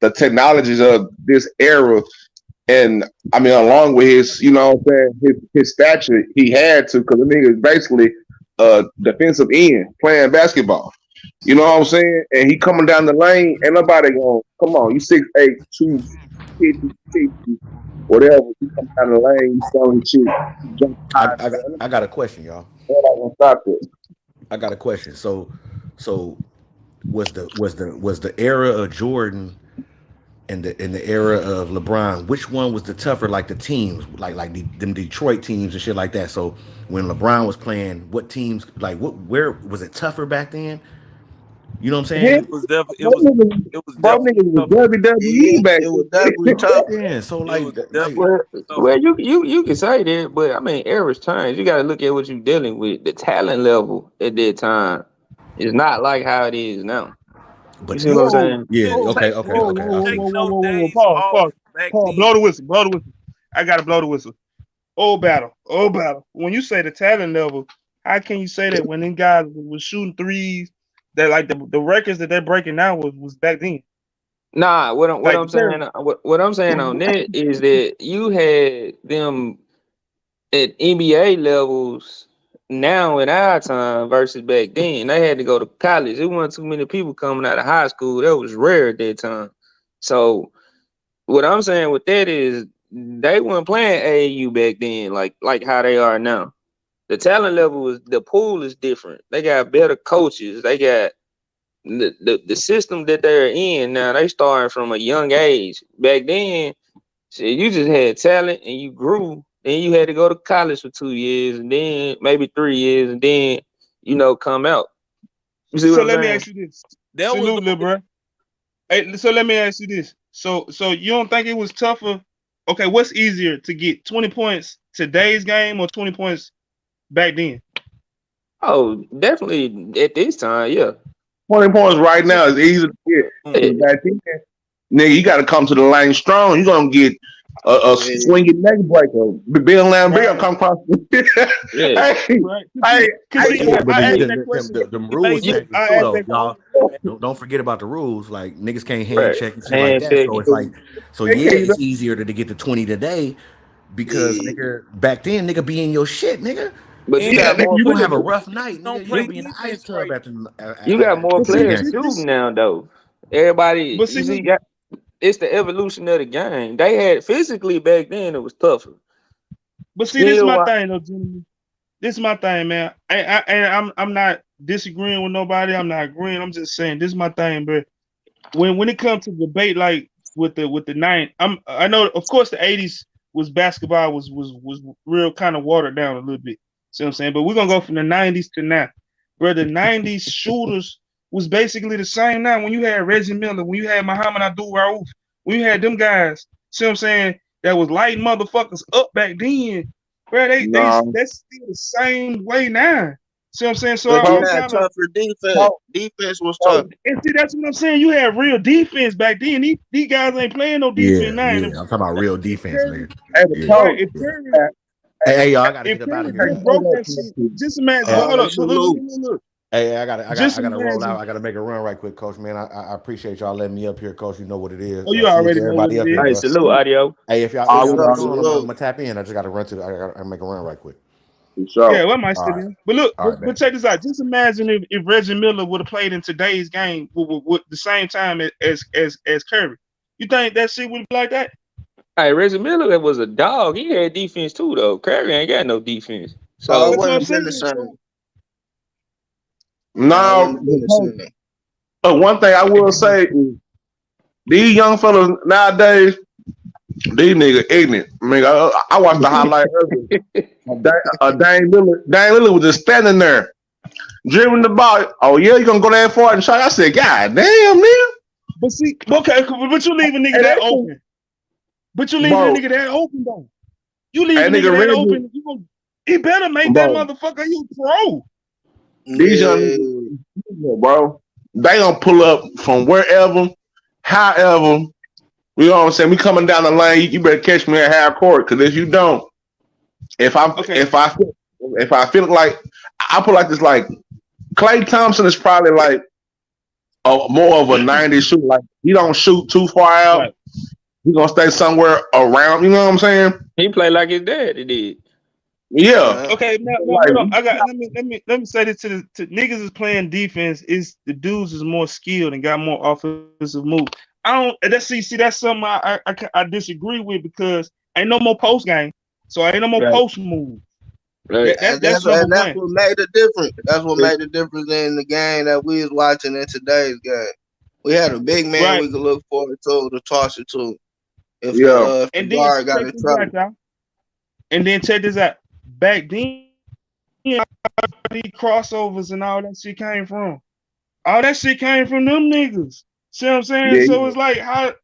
the technologies of this era. And I mean, along with his, you know what I'm saying, his stature, he had to, because the nigga is basically a defensive end playing basketball. You know what I'm saying? And he coming down the lane, and nobody going, come on, you 6'8", 250, 60, whatever. You come down the lane, you selling shit, you jump I, high, I got man. I got a question, y'all. Nobody gonna stop it. I got a question. So was the era of Jordan and the era of LeBron, which one was the tougher? Like the teams, like them Detroit teams and shit like that. So when LeBron was playing, what teams like what where was it tougher back then? You know what I'm Hell, saying? It was definitely bro, niggas, it was bro, definitely niggas was tougher. WWE Yeah, back it was definitely then. tough. Yeah. So It was like definitely Well, tougher. well, you can say that, but I mean, eras change. You got to look at what you're dealing with. The talent level at that time is not like how it is now. You but see what I'm Whoa, saying? yeah, Couldn't whoa, take okay, okay, whoa, couldn't okay. I whoa, whoa, feel take you. whoa, whoa, those whoa, whoa, whoa. days Pause, off pause, back pause. then. Blow the whistle, blow the whistle. I gotta blow the whistle. Old battle, old battle. When you say the talent level, how can you say that when them guys was shooting threes, that like the records that they're breaking now was back then, Nah, what like I'm the Curry. saying what I'm saying on that is that you had them at NBA levels now in our time versus back then. They had to go to college. There wasn't too many people coming out of high school. That was rare at that time. So what I'm saying with that is they weren't playing AAU back then like how they are now. The talent level is the pool is different. They got better coaches. They got the system that they're in now. They starting from a young age. Back then, shit, you just had talent and you grew. Then you had to go to college for 2 years and then maybe 3 years and then come out. You see what So I'm let me saying? ask you this. That was Salute, the little bro. Hey, so let me ask you this. So you don't think it was tougher? Okay, what's easier to get 20 points today's game or 20 points back then? Oh, definitely at this time, yeah. 20 points right So, now is easy to get. mm, Yeah, Because back then, nigga, you got to come to the lane strong. You're going to get a Yeah. swinging neck breaker. Bill Lambert right, come across. yeah. hey, right. hey, Cause but see, you Yeah, but I the, asked the, that the, question. the, the you rules you Look, changes I too, asked though, that know, y'all. man. Don't forget about the rules. Like niggas can't hand Right. check and shit like Hand that. check So it. it's like, so they yeah, can't it's easier to get to 20 today because Yeah. nigga back then nigga be in your shit, nigga. But you And yeah, got nigga, more You you gonna play, have a rough night, don't nigga. You play gonna you be in the ice defense tub right. after you got more but see, players pregame. shooting now though. Everybody, but you see, see, look, it's the evolution of the game. They had physically back then it was tougher. but see, this is Skill my wise, thing, though, gentlemen. This is my thing, man. And I'm not disagreeing with nobody. I'm not agreeing. I'm just saying this is my thing, bro. When it comes to debate, like with the nine, I know, of course, the '80s was basketball was real kind of watered down a little bit. See what I'm saying? But we're gonna go from the '90s to now, bro. The '90s shooters was basically the same. Now, when you had Reggie Miller, when you had Muhammad Abdul Rauf, when you had them guys, see what I'm saying? That was lighting motherfuckers up back then, bro. no, That's still the same way now. See what I'm saying? So But you I'm talk, had kind of, tougher defense. talk, Defense was talk. tough. and see, that's what I'm saying. You had real defense back then. These guys ain't playing no defense Yeah, now. And yeah. I'm talking about real if defense, Curry, nigga. Hey, the Yeah, right, talk. if yeah. Curry, Hey, y'all, I gotta if get up out Curry of here. just Hey, broke that shit, just imagine. Hey, But I, hold All up, right, salute. look. I Just gotta roll out. imagine. I gotta make a run right quick, coach. Man, I appreciate y'all letting me up here, coach. You know what it is. Oh, you Salute to already know what everybody it up here, is. hey, bro. salute, audio. Hey, if all What's y'all we up, keep are going, I'm salute? gonna tap in. I just gotta run to. I gotta make a run right quick. for sure. Yeah, what might All still right, be. But look, all right, but man. check this out. Just imagine if Reggie Miller would have played in today's game with the same time as Curry. You think that shit would be like that? Hey, Reggie Miller was a dog. He had defense too, though. Curry ain't got no defense. Oh, it So That's what I'm wouldn't have been the saying. same. So Nah, it Now, wouldn't have been the coach, same. one thing I will say is these young fellas nowadays, these niggas ignorant. I mean, I watched the highlight earlier. Dane Lillard was just standing there, dribbling the ball. Oh yeah, you gonna go that far and shot? I said, God damn, nigga. but see, okay, but you leave a nigga And that that open. But you leaving a bro, nigga that open though. You leave a that nigga nigga that Reggie, open. He better make that bro. motherfucker you pro. These young Yeah. niggas, bro, they gonna pull up from wherever, however. You know what I'm saying? We coming down the lane. You better catch me at half court, because if you don't, if I Okay, if I if I feel like I put like this, like Klay Thompson is probably like more of a 90 shoot. Like he don't shoot too far out. Right. He gonna stay somewhere around. You know what I'm saying? He played like his dad. He did. Yeah. Yeah. Okay, now Like hold on. I got let me say this to niggas is playing defense. Is the dudes is more skilled and got more offensive move. I don't. That's that's something I disagree with because ain't no more post game, so ain't no more Right. post move. Right. That's number And that's one. what made the difference. That's what made the difference in the game that we was watching in today's game. We had a big man Right. we could look forward to toss it to yeah. if the And then guard got check in this trouble. out, y'all. And then check this out. Back then, these crossovers and all that shit came from. All that shit came from them niggas. See what I'm saying? Yeah. So it's like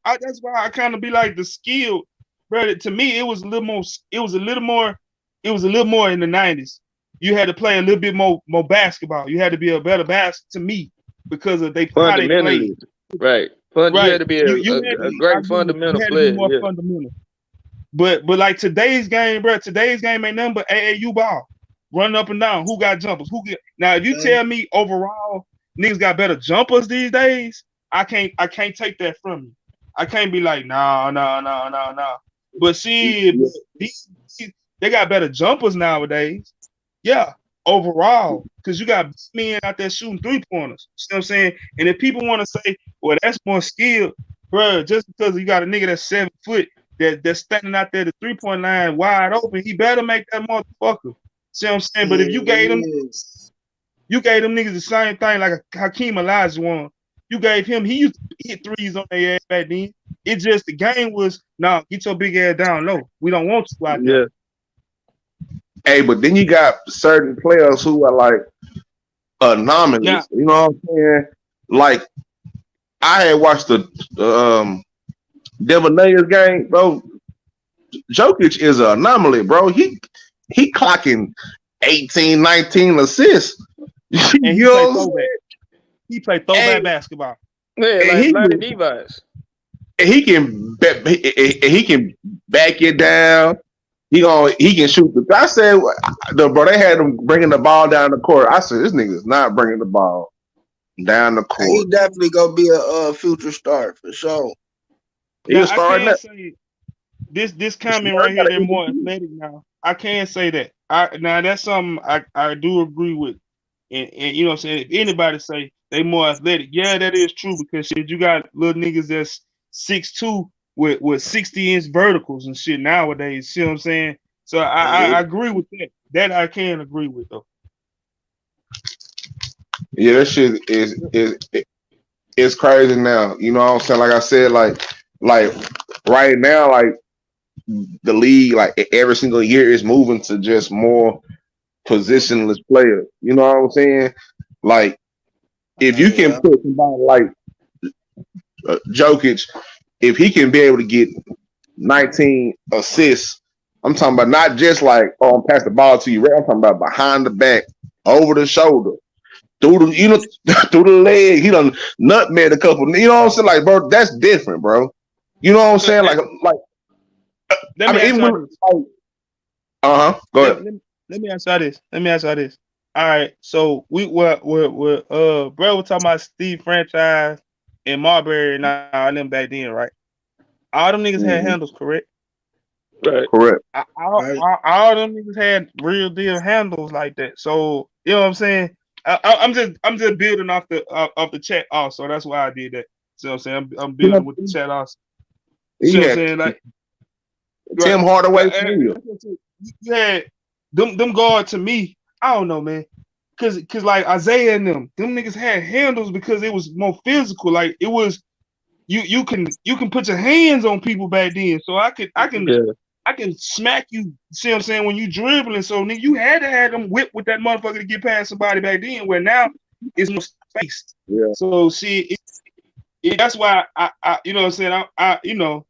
that's why I kind of be like the skill, bro. To me, it was a little more. It was a little more. It was a little more in the '90s. You had to play a little bit more basketball. You had to be a better to me because of how they played. Fundamentally. Right. You had Right. to be You had to a be. I great agree with you. You fundamental had to be player. more Yeah. fundamental. But like today's game, bro. Today's game ain't nothing but AAU ball, running up and down. Who got jumpers? Who get now? If you Man. tell me overall niggas got better jumpers these days, I can't take that from you. I can't be like no. But see, Yeah. these they got better jumpers nowadays. Yeah, overall, because you got men out there shooting 3 pointers. You know what I'm saying? And if people want to say, well, that's more skill, bro, just because you got a nigga that's 7 foot that's standing out there the 3 point line wide open, he better make that motherfucker. See what I'm saying? But if Yeah. you gave them niggas the same thing like a Hakeem Olajuwon. You gave him, he used to hit threes on their ass back then. It just the game was, nah, get your big ass down low. We don't want you out there. Yeah. Hey, but then you got certain players who are like Now, anomalous. You know what I'm saying? Like I had watched the Devil Nuggets game, bro. Jokic is an anomaly, bro. He clocking 18, 19 assists. and You he know played what I'm throwback. He played saying? throwback basketball. Yeah, And like he Lonnie can Device. and he can back it down. He can shoot the. I said bro, they had him bringing the ball down the court. I said this nigga's not bringing the ball down the He court. definitely gonna be a future star for sure. He Now was I starting can't that. say this He comment right here, got they're an more MVP. athletic now. I can't say that. I now that's something I do agree with. And you know what I'm saying? If anybody say they more athletic, yeah, that is true because shit, you got little niggas that's 6'2" with 60-inch verticals and shit nowadays. See what I'm saying? So I agree with that. That I can agree with though. Yeah, that shit is crazy now. You know what I'm saying? Like I said, like right now, like the league, like every single year is moving to just more positionless players. You know what I'm saying? Like if you can Yeah. put somebody like Jokic, if he can be able to get 19 assists, I'm talking about not just like I'm pass the ball to you, right? I'm talking about behind the back, over the shoulder, through the through the leg. He done nutmeg a couple. You know what I'm saying? Like, bro, that's different, bro. You know what I'm saying? Let Like let I me mean, ask even y'all when this. like, go Let, ahead. let, let me ask y'all this. Let me ask y'all this. All right, so we bro, we're talking about Steve franchise and Marbury and all them back then, right? All them niggas had Mm-hmm. handles, correct? Right. Correct. Right. All them niggas had real deal handles like that. So you know what I'm saying? I'm just building off the chat also. That's why I did that. So I'm saying I'm You building know, with the chat also. See he what I'm had saying? Like right, Tim Hardaway and Sr. that's what you had them guard to me. I don't know, man. Cause like Isaiah and them niggas had handles because it was more physical. Like it was you can put your hands on people back then. So Yeah. I can smack you. See what I'm saying? When you dribbling, so nigga, you had to have them whip with that motherfucker to get past somebody back then. Where now it's no space. Yeah. So see, that's why I you know what I'm saying? I you know,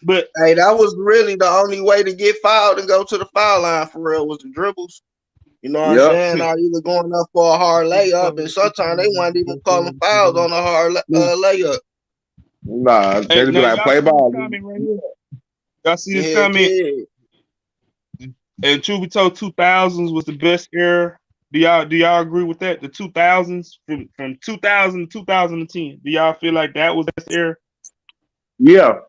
but Hey, that was really the only way to get fouled and go to the foul line for real was the dribbles. You know what I'm Yep. saying? Or either going up for a hard layup, and sometimes they weren't even calling fouls on a hard layup. Nah, hey, they'd be now like y'all play see this ball. comment right here. Y'all see this Heck comment? yeah. And truth be told, 2000s was the best era. Do y'all agree with that? The 2000s from 2000 to 2010. Do y'all feel like that was the best era? Yeah,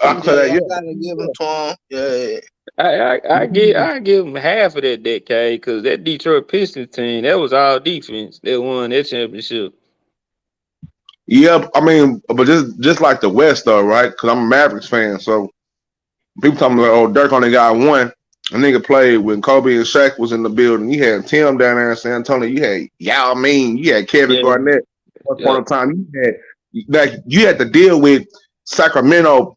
I can say Yeah, that. I Yeah, gotta give him to him. Yeah, I give him half of that decade because that Detroit Pistons team that was all defense that won that championship. yeah. I mean, but just like the West though, right? Because I'm a Mavericks fan, so people talking about, oh, Dirk only got one. A nigga played when Kobe and Shaq was in the building. You had Tim down there in San Antonio. You had Yao Ming. You had Kevin Yeah, Garnett. Once upon yeah. a time, you had to deal with Sacramento,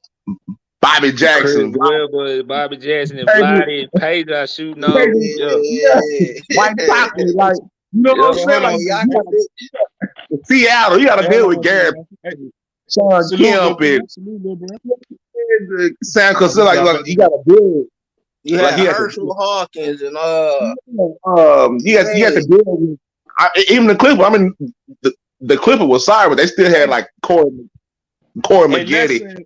Bobby Chris Jackson, Webber, Bobby Jackson, and Crazy, Vlade and Pedro shooting over. crazy, Yeah, yeah, yeah. Mike Stockton, like you know what yeah. I'm Hey, saying? hold Like on. you Hey, got Seattle, you got to hey, hold deal on with one second, Gary, man. Hey, Sean salute, little Kemp, and bro. Salute, little bro. Sam Oh, Cassell. he Like, dropped like out you there. got to deal. You Like had he had to. Herschel Hawkins and You had to man, deal with even the Clipper. I mean, the Clipper was sorry, but they still had Hey, like Corey hey, let's Maggette, say,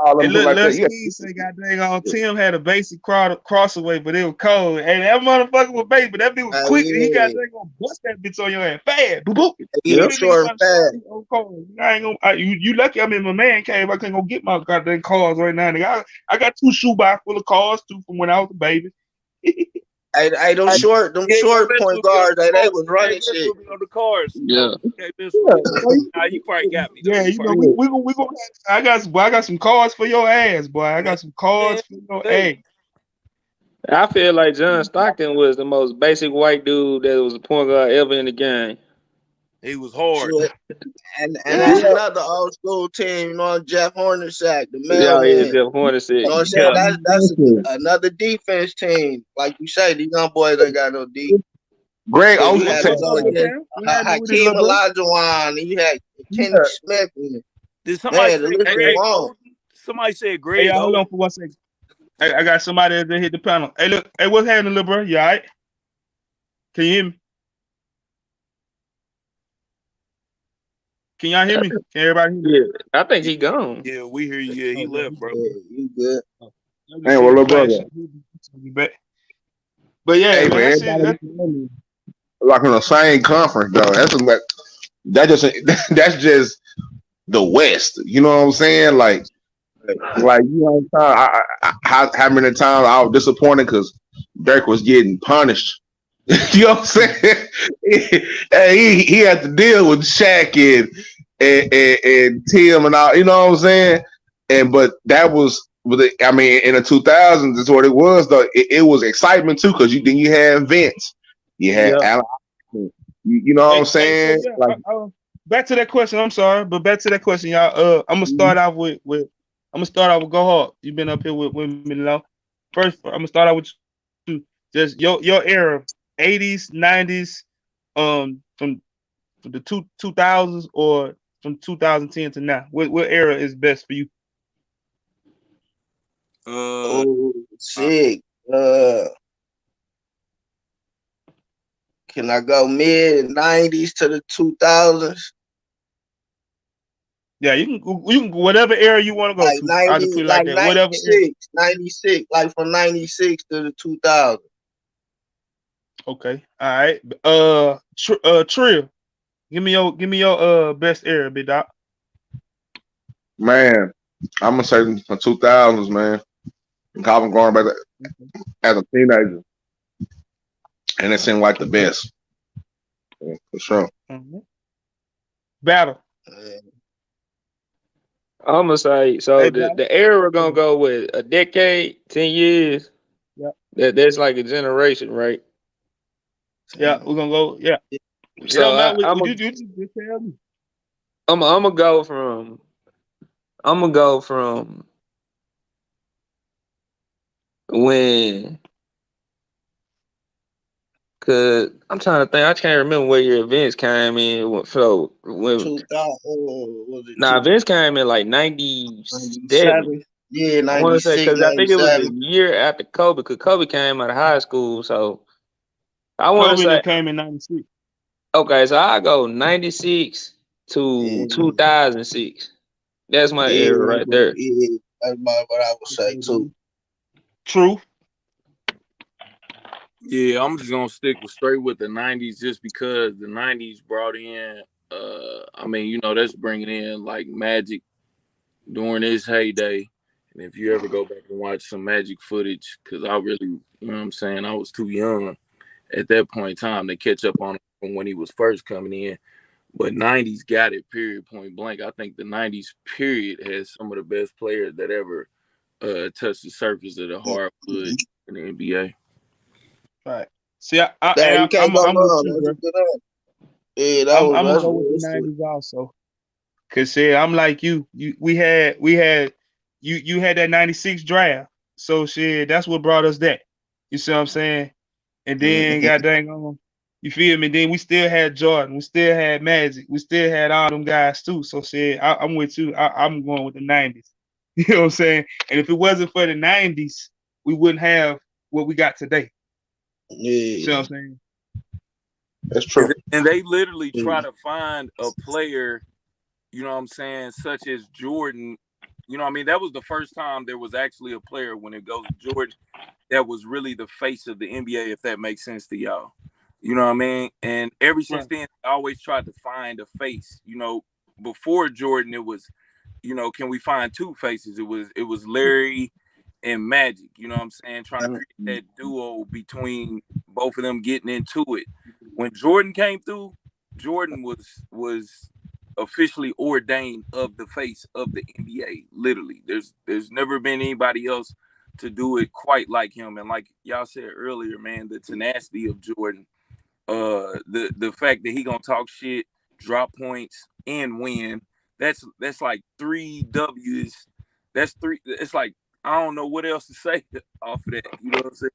all hey, them people look, like that. let's Yeah, Steve say, goddamn, on Tim had a basic crossaway, but it was cold. And that motherfucker was basic, but that bitch was quick, and he got yeah, they gonna bust that bitch on your ass fast. Boop boop. he Give me Yep. was the nigga short trying and to start fast. these old cars. I ain't gonna. You lucky I'm in my man cave. I can't go get my goddamn cars right now. Nigga. I got two shoebox full of cars too from when I was a baby. Hey, them I, them you ain't gonna short mess point with me on guards, the they cars. was You running ain't mess shit. with me on the cars, Yeah. coach. You can't mess with yeah. me. Nah, you probably got me though. Yeah, You you know probably we got we gonna we gonna. I got some cars for your ass, boy. I me. Man, got some cars man, for your hey, ass. I feel like John Stockton was the most basic white dude that was a point guard ever in the game. he was hard. Shit. And Yeah, that's another old school team, Jeff Hornacek, the Yeah, yeah, mailman. Jeff You know Hornacek. what I'm saying? Yeah, That's Listen, another defense team. Like you say, these young boys ain't got no D. Greg Because you what's had Ostertag. up to though, go little against Cam? What happened with it, Hakeem little bro? Olajuwon, and you had Kenny Yeah, Smith. And, Did somebody man, the say list Greg go on. Oden? Somebody said Hey, Greg y'all, hold on Oden. for 1 second. Hey, I got somebody that hit the panel. Hey, look. Hey, what's happening, little bro? You all right? Can you hear me? Can y'all hear me? Can everybody hear me? yeah. I think he gone. Yeah, we hear you. Yeah, he Oh, yeah, left, bro. Yeah, you good. oh, I just man, see well, him little brother. flashing. He'll be back. But yeah, Hey, man, that man, shit. everybody like in the same conference though. That just that's just the West. You know what I'm saying? Like you know, how many times I was disappointed because Dirk was getting punished. You know what I'm saying? He had to deal with Shaq and Tim and all. You know what I'm saying? But that was I mean, in the 2000s is what it was though. It was excitement too because you had Vince, you had Yeah. Allen. You know what I'm Hey, so saying? yeah, Like back to that question. I'm sorry, but back to that question, y'all. I'm gonna start off with I'm gonna start off with Go Hard. You've been up here with me now. First, I'm gonna start out with you. Just your era, 80s, 90s, from the 2000s or from 2010 to now. What era is best for you? Uh, Oh, I, sick. Uh, can I go mid 90s to the 2000s? Yeah, you can whatever era you want to go Like to. I just 90, put it like like that. Whatever era. 96, like from 96 to the 2000s. Okay. All right. Trill. Give me your best era, big dog. man, I'm gonna say the 2000s, man. Calvin going back as a teenager, and it seemed like the best. Yeah, for sure. Mhm. Battle. Uh, I'm gonna say Hey, so. The battle. the era we're gonna go with a decade, 10 years. Yeah. That's like a generation, right? Yeah. We're gonna go. Yeah. It So don't matter. I, What, I'm what a, you just tell me. I'm gonna go from I'm gonna go from when, cause I'm trying to think. I can't remember what year Vince came in. So when 2000, was it Nah, Vince came in like '97. 97? Yeah, I want to say 96, because I think it was the 97. year after Kobe, because Kobe came out of high school. So I want to Kobe and them say came in '96. okay. So I go '96 to Yeah, 2006. That's my yeah, era right there. yeah. That's about what I would say too. True. Yeah, I'm just gonna stick with straight with the '90s, just because the '90s brought in. I mean, that's bringing in like Magic during his heyday. And if you ever go back and watch some Magic footage, because I really, what I'm saying, I was too young at that point in time to catch up on him from when he was first coming in. But '90s got it, period, point blank. I think the '90s period has some of the best players that ever touched the surface of the hardwood in the NBA. Right. See, I Damn, you and can't I'm go I'm with wrong. you, That's bro. a good answer. Yeah, I'm gonna go with the that's '90s also. Cause shit, I'm like you. We had you had that '96 draft. So shit, that's what brought us that. You see what I'm saying? And then it. god dang on, you feel me? Then we still had Jordan, we still had Magic, we still had all them guys too. So shit, I'm with you. I'm going with the '90s. You know what I'm saying? And if it wasn't for the '90s, we wouldn't have what we got today. You see what Yeah, I'm saying? that's And true. and they literally try Yeah. to find a player, what I'm saying, such as Jordan. What I mean? That was the first time there was actually a player when it goes to Jordan that was really the face of the NBA, if that makes sense to y'all. You know what I mean? And ever since Right. then, I always tried to find a face. Before Jordan, it was, can we find two faces? It was Larry and Magic. You know what I'm saying? Trying to create that duo between both of them getting into it. When Jordan came through, Jordan was officially ordained of the face of the NBA. Literally, there's never been anybody else to do it quite like him. And like y'all said earlier, man, the tenacity of Jordan, the fact that he gonna talk shit, drop points, and win. That's like three W's. That's three. It's like I don't know what else to say off of that. You know what I'm saying?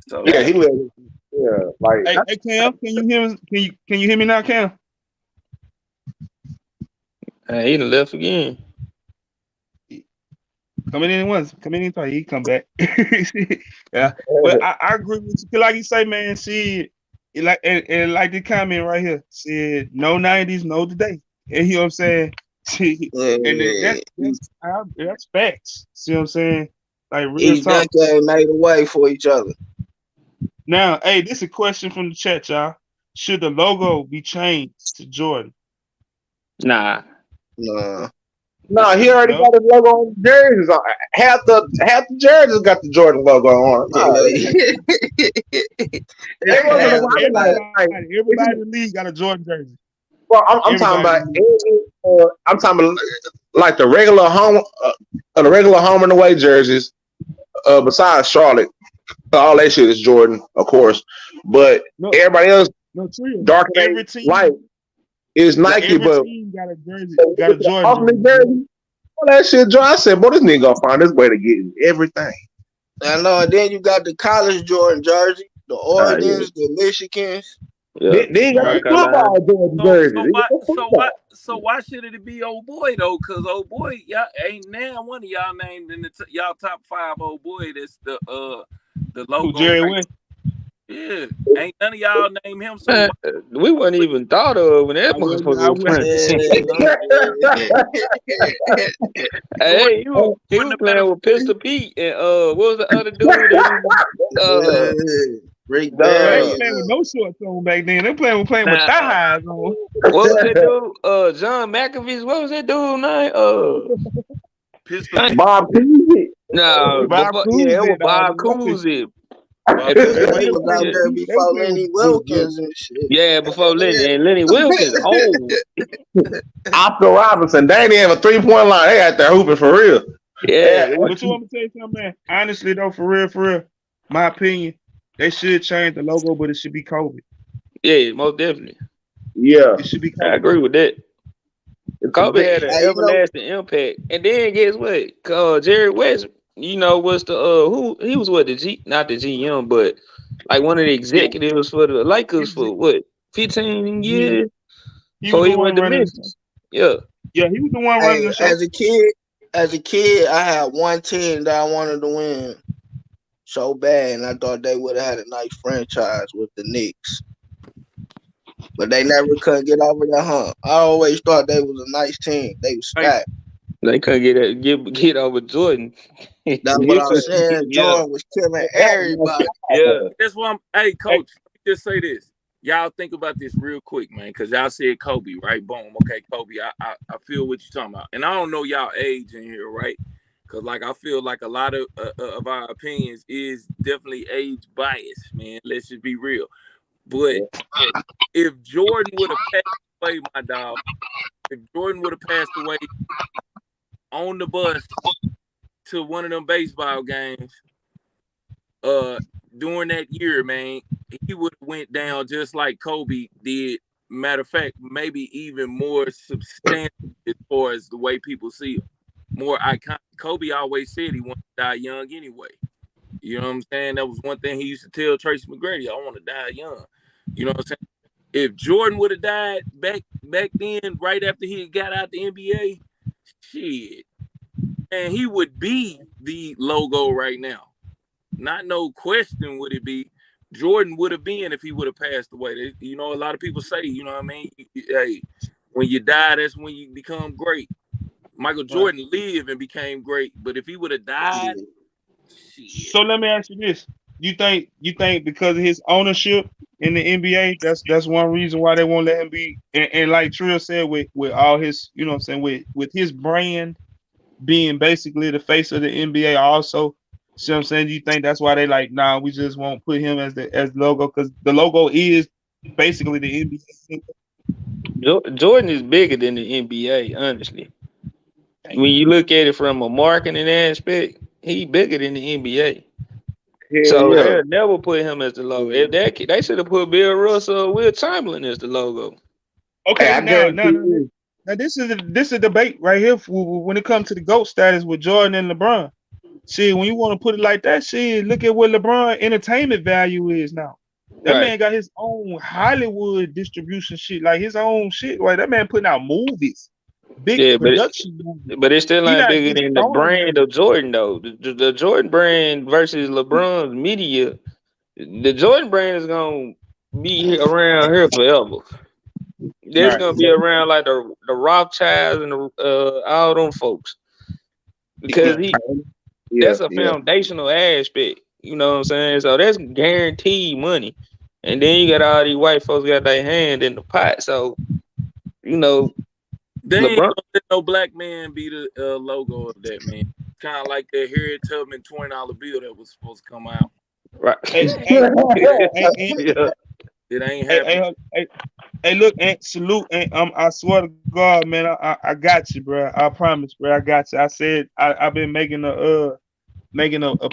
So Yeah, Right. he lived. Yeah, like Hey Cam, can you hear me? Can you hear me now, Cam? He done left again. Coming in once, coming in twice, he come back. Yeah, but I agree with you. Like you say, man, see, and like the comment right here, said no '90s, no today. And you know what I'm saying? See, and then Yeah. that's facts. See what I'm saying? Like real Each talk. decade made a way for each other. Now, hey, this is a question from the chat, y'all. Should the logo be changed to Jordan? Nah. Nah. no, he already No. got his logo on the jerseys. Half the jerseys got the Jordan logo on. No, it wasn't a while like it's Everybody just, in the league got a Jordan jersey. well, I'm talking Everybody in about the league. I'm talking about like the regular home and away jerseys. Besides Charlotte, all that shit is Jordan, of course. But No, everybody else, no, true. dark and Every light, team, is like Nike. every But team got a jersey, when got you a get to the Jordan ultimate jersey, bro. jersey, all that shit, Jordan. I said, boy, this nigga gonna find his way to get everything. I know. And then you got the college Jordan jersey, the Yeah. Oregons, the Michigans. Yeah. Then you got the North Right. Carolina. football Jordan so jerseys. so You got why the so why football. so why should it be old boy though? Cause old boy, y'all ain't now one of y'all named in the y'all top five. Old boy, that's the Who logo Jerry right West? there. Yeah, ain't none of y'all name him. So Man, why we wasn't even thought of when that I motherfucker was wouldn't. playing. Jordan, Hey, he Jordan was a better. playing with Pistol Pete and what was the other dude that uh Rick They Barry ain't uh and playing with no shorts on back then. They playing with nah, thigh highs on. what was that dude? John McAfee. What was that dude name? Pistol Dang. Pete. Bob Cousy. No, Bob before yeah, it Cousy was and all Bob them. Cousy. Bob. And Yeah, Pistol but he they Pete. were was playing out Yeah, with there they were before playing Lenny with yeah. Wilkins and shit. yeah, before Lenny and Lenny Wilkins old. Oscar Robinson. They ain't even have a 3-point line. They out there hooping for real. Yeah, Yeah. it was, But you want me to tell you something, man? Honestly though, for real, my opinion, they should change the logo, but it should be COVID. yeah, most definitely. Yeah. It should be I COVID. agree with that. Kobe had an Hey, everlasting impact. And then guess what? Jerry West, was the who he was what the G not the GM, but like one of the Yeah, executives for the Lakers for what 15 yeah. years He was before the he went one to running the show. Memphis. Yeah. Yeah, he was the one hey, running the show. as a kid, I had one team that I wanted to win so bad, and I thought they would have had a nice franchise with the Knicks, but they never could get over that hump. I always thought they was a nice team. They was Hey, stacked. They couldn't get over Jordan. That's what I'm saying. Yeah, Jordan was killing everybody. yeah. That's why hey, Hey, coach, let me just say this. Y'all think about this real quick, man, because y'all said Kobe, right? Boom. Okay, Kobe, I feel what you're talking about. And I don't know y'all age in here, right? Because, like, I feel like a lot of our opinions is definitely age bias, man. Let's just be real. But if Jordan would have passed away, my dog, if Jordan would have passed away on the bus to one of them baseball games, uh during that year, man, he would have went down just like Kobe did. Matter of fact, maybe even more substantial as far as the way people see him. More iconic. Kobe always said he wanted to die young anyway. You know what I'm saying? That was one thing he used to tell Tracy McGrady. I want to die young. You know what I'm saying? If Jordan would have died back then, right after he got out the NBA, shit, and he would be the logo right now. Not no question would it be. Jordan would have been if he would have passed away. You know, a lot of people say, you know what I mean? Hey, when you die, that's when you become great. Michael right. Jordan lived and became great, but if he would have died, Yeah. shit. So let me ask you this: you think because of his ownership in the NBA, that's one reason why they won't let him be? And like Trill said, with all his, you know what I'm saying, with his brand being basically the face of the NBA, also, see what I'm saying? You think that's why they like, nah, we just won't put him as logo because the logo is basically the NBA. Jordan is bigger than the NBA, honestly. When you look at it from a marketing aspect, he bigger than the NBA. Hell So yeah. they'll never put him as the logo. If they should have put Bill Russell or Will Chamberlain as the logo. Hey, Okay, I now, guarantee now, now, you. now this is a debate right here when it comes to the GOAT status with Jordan and LeBron. See, when you want to put it like that, shit, look at what LeBron entertainment value is now. That Right. man got his own Hollywood distribution shit, like his own shit. Like that man putting out movies, big Yeah, production movies. but it still He ain't not bigger getting than the thrown brand away. of Jordan though. The Jordan brand versus LeBron's media. The Jordan brand is gonna be around here forever. It's Right. gonna be around like the Rothschilds and all them folks because Right. he Yeah, that's a yeah. foundational aspect. You know what I'm saying? So that's guaranteed money. And then you got all these white folks got their hand in the pot. So you know, They ain't LeBron. gonna let no black man be the logo of that, man. Kind of like that Harriet Tubman $20 bill that was supposed to come out. Right. Hey, hey, It ain't, hey, Yeah. it ain't hey, happening. hey, look, Aunt, salute, Aunt, I swear to God, man, I got you, bro. I promise, bro, I got you. I said I've been making a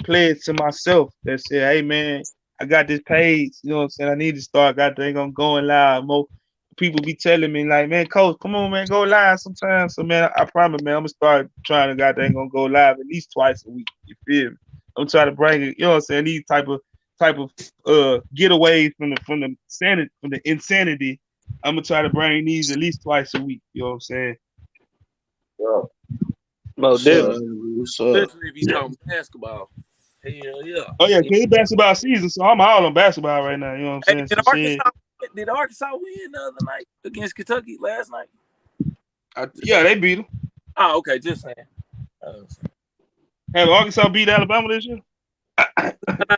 pledge to myself that said, hey man, I got this page, you know what I'm saying? I need to start goddamn on going live. More people be telling me like, man, coach, come on, man, go live sometimes. So man, I promise, man, I'm gonna start trying to goddamn gonna go live at least twice a week. You feel me? I'm trying to bring it, you know what I'm saying? These type of getaways from the insanity. I'm gonna try to bring these at least twice a week. You know what I'm saying? Most What's up? definitely. What's up? Especially if you talking basketball. Hell yeah. Oh yeah, 'cause it's basketball season, so I'm all on basketball right now. You know what I'm Hey, saying? So shit. Did Arkansas win the other night against Kentucky last night? Yeah, they beat them. Oh, okay, just saying. Have Arkansas beat Alabama this year?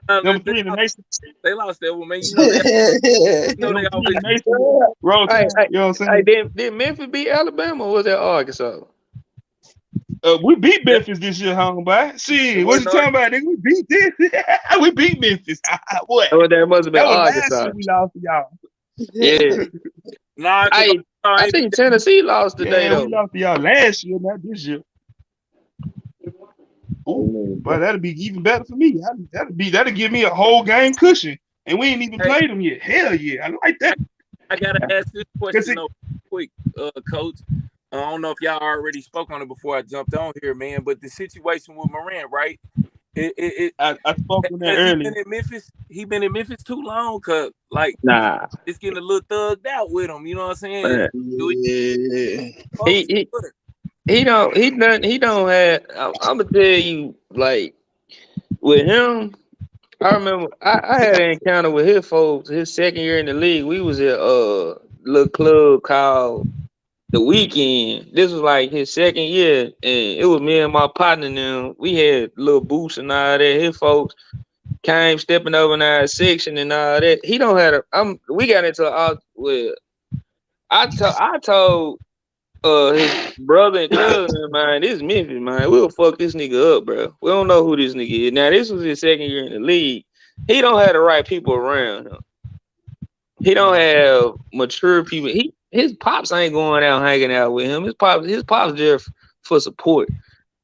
Nah, Number three in the lost, nation. they lost that one, man. They Number three in always the nation. Roll Hey, Tide. hey, You know what I'm hey, saying? did Memphis beat Alabama or was that Arkansas? We beat that Memphis this year, homeboy. it See, what you wasn't talking about, nigga? We beat this. We beat Memphis. What? Oh, that must have been That was last Arkansas. year we lost to y'all. Yeah. nah, because Hey, Arkansas I ain't beat think Tennessee lost today Yeah, we though. lost to y'all last year, not this year. Ooh, but that'll be even better for me. That'll give me a whole game cushion. And we ain't even that. played them yet. Hell yeah. I like that. I gotta ask this Cause question it, though, quick, coach. I don't know if y'all already spoke on it before I jumped on here, man. But the situation with Morant, right? I spoke on that Has he earlier. been in Memphis? He been in Memphis too long, cause like Nah. it's getting a little thugged out with him. You know what I'm saying? Man. Do he Yeah. supposed to? He What? he don't have I'm gonna tell you like with him, I remember I had an encounter with his folks his second year in the league. We was at a little club called the weekend. This was like his second year, and it was me and my partner. Now we had little boots and all that. His folks came stepping over in our section and all that. He don't have a. We got into well. I told his brother and cousin of mine, this is Memphis, man. We'll fuck this nigga up, bro. We don't know who this nigga is. Now this was his second year in the league. He don't have the right people around him. He don't have mature people. His pops ain't going out hanging out with him. His pops there for support.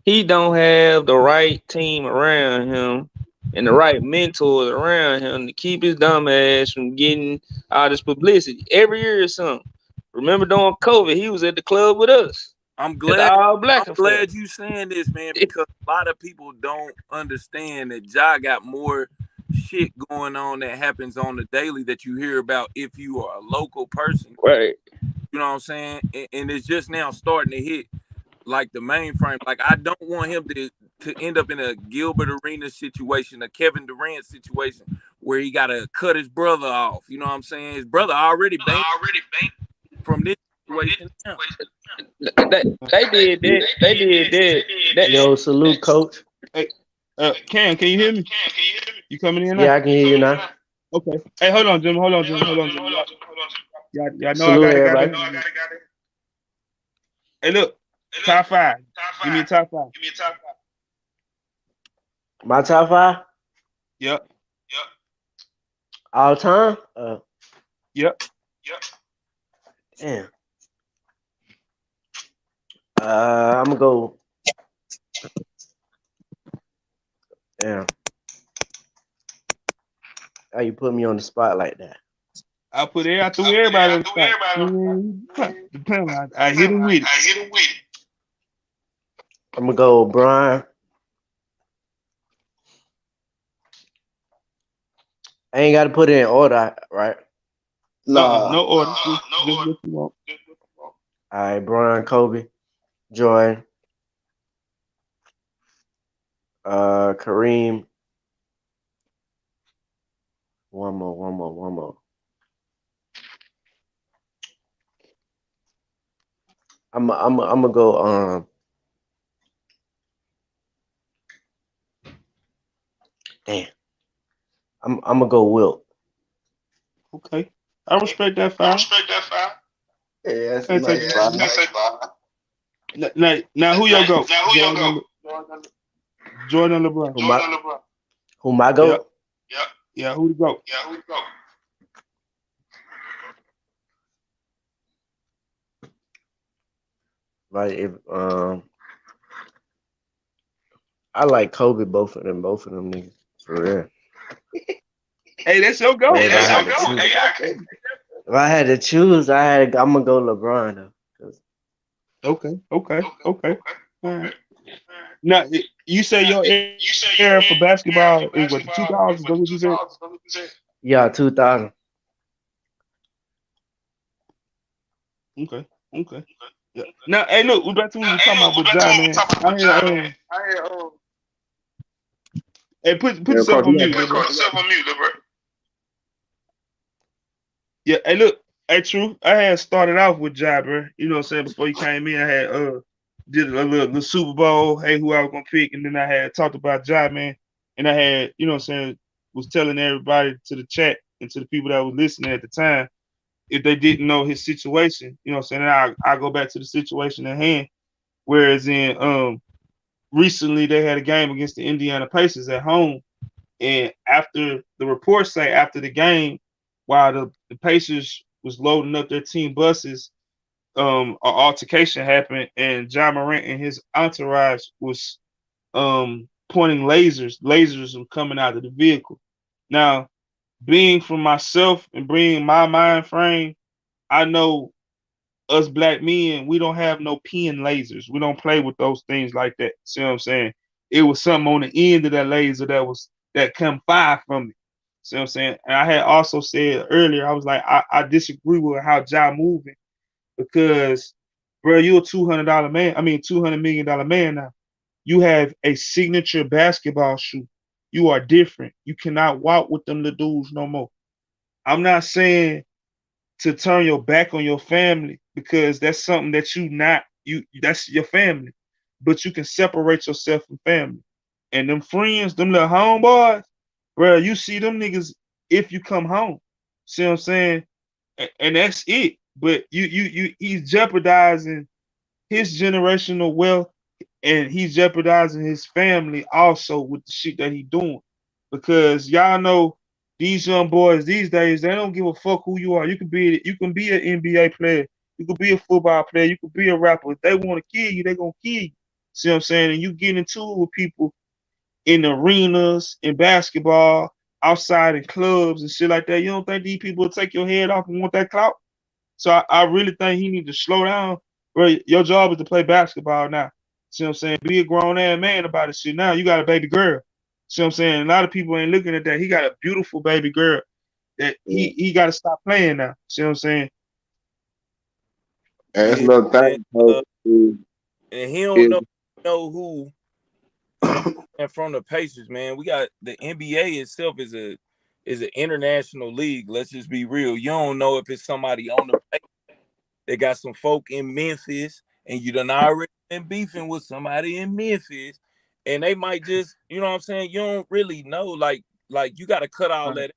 He don't have the right team around him and the right mentors around him to keep his dumb ass from getting all this publicity. Every year or something. Remember during COVID, he was at the club with us I'm at the glad. All I'm Black Affair. glad you saying this, man, because a lot of people don't understand that Ja got more shit going on that happens on the daily that you hear about if you are a local person. Right. You know what I'm saying? And it's just now starting to hit like the mainframe. Like I don't want him to end up in a Gilbert Arenas situation, a Kevin Durant situation where he got to cut his brother off. You know what I'm saying? His brother already banked from this situation now. They did that. They did that. That Yo, salute, coach. Hey, can you hear me? You coming in now? Yeah, I can hear you now. Okay. Hey, hold on, Jim. Hold on, Jim. Y'all know I Salute, got everybody. it. Hey, look, top five. Give me a top five. My top five Yep. all time. Yep. Damn. I'm gonna go. Damn. How you put me on the spot like that? I threw everybody on the spot. Depends. I hit him with it. I'm gonna go Brian. I ain't got to put it in order, right? Nah. No order. Just what you want. All right, Brian, Kobe, Jordan, Kareem. One more. I'm gonna go. Damn. I'm gonna go Wilt. Okay. I respect that five. Yeah, that's a Can't take nice it. spot. Now who your go? Jordan or LeBron. Who my Yep. go? Yeah, who to go? Like if I like Kobe, both of them niggas for real. Hey, that's your go. But if I had to choose, I'm gonna go LeBron though. Okay. All right. Now you say your era for basketball is what the 2000s? Is that what you said? Yeah, 2000. Okay. Yeah. Now, hey, look, we back to what we were talking about with John, man. I hear, hey, put Yeah, yourself Coach, on you mute, got little bro. Yeah, hey, look, hey, true. I had started off with Jabber. You know what I'm saying? Before you came in, I had did a little Super Bowl, hey, who I was gonna pick, and then I had talked about Job, man, and I had, you know what I'm saying, was telling everybody to the chat and to the people that was listening at the time if they didn't know his situation, you know what I'm saying. And I go back to the situation at hand. Whereas in recently they had a game against the Indiana Pacers at home, and after the reports say after the game, while the Pacers was loading up their team buses, an altercation happened, and John Morant and his entourage was pointing lasers were coming out of the vehicle. Now, being from myself and bringing my mind frame, I know us black men, we don't have no pen lasers. We don't play with those things like that. See what I'm saying? It was something on the end of that laser that come fire from it. See what I'm saying? And I had also said earlier, I was like, I disagree with how Ja moving because, bro, you're a $200 man. I mean, $200 million man now. You have a signature basketball shoe. You are different. You cannot walk with them little dudes no more. I'm not saying to turn your back on your family, because that's something that you not you that's your family, but you can separate yourself from family. And them friends, them little homeboys, bro, you see them niggas if you come home. See what I'm saying? And that's it. But he's jeopardizing his generational wealth, and he's jeopardizing his family also with the shit that he doing. Because y'all know these young boys these days, they don't give a fuck who you are. You can be an NBA player, you could be a football player, you could be a rapper. If they want to kill you, they gonna kill you. See what I'm saying? And you get into it with people in arenas, in basketball, outside in clubs and shit like that. You don't think these people will take your head off and want that clout? So I really think he need to slow down. Bro, your job is to play basketball now. See what I'm saying? Be a grown ass man about this shit now. You got a baby girl. See what I'm saying? A lot of people ain't looking at that. He got a beautiful baby girl that Yeah. he got to stop playing now. See what I'm saying? And that's Yeah, another and thing, bro, and he don't is know who, you know, and from the Pacers, man. We got the NBA itself is an international league. Let's just be real. You don't know if it's somebody on the they got some folk in Memphis, and you done already been beefing with somebody in Memphis, and they might just, you know what I'm saying? You don't really know. Like you got to cut all Right. that.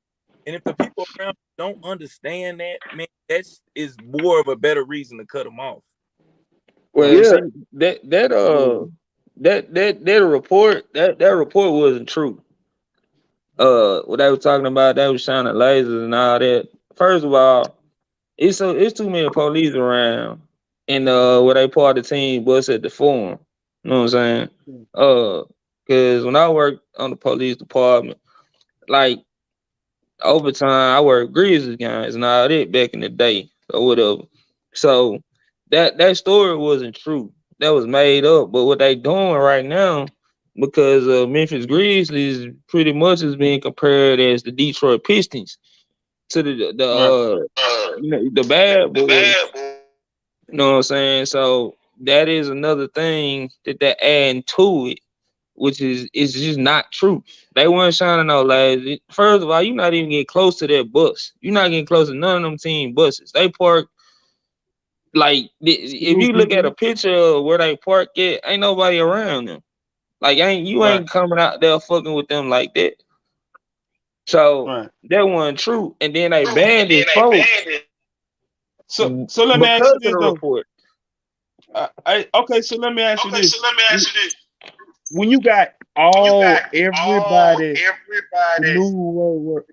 And if the people around don't understand that, man, that's is more of a better reason to cut them off. Well, Right. yeah. see that report that report wasn't true. What they were talking about, they was shining lasers and all that. First of all, it's too many police around, and where they part of the team bus at the forum. You know what I'm saying? Uh, cause when I worked on the police department, like overtime, I worked Grizzlies games and all that back in the day or whatever. So that story wasn't true. That was made up. But what they doing right now, because Memphis Grizzlies pretty much is being compared as the Detroit Pistons to the Right. the bad boys. You know what I'm saying? So that is another thing that they're adding to it, which is it's just not true. They weren't shining no lights. First of all, you're not even getting close to that bus. You're not getting close to none of them team buses. They park like if School you look at a people. picture of where they park at, ain't nobody around them. Like Right. ain't coming out there fucking with them like that. So Right. that wasn't true. And then they banned his folks So let me ask you because of this the though. report. Okay, so let me ask you this. When you got all everybody,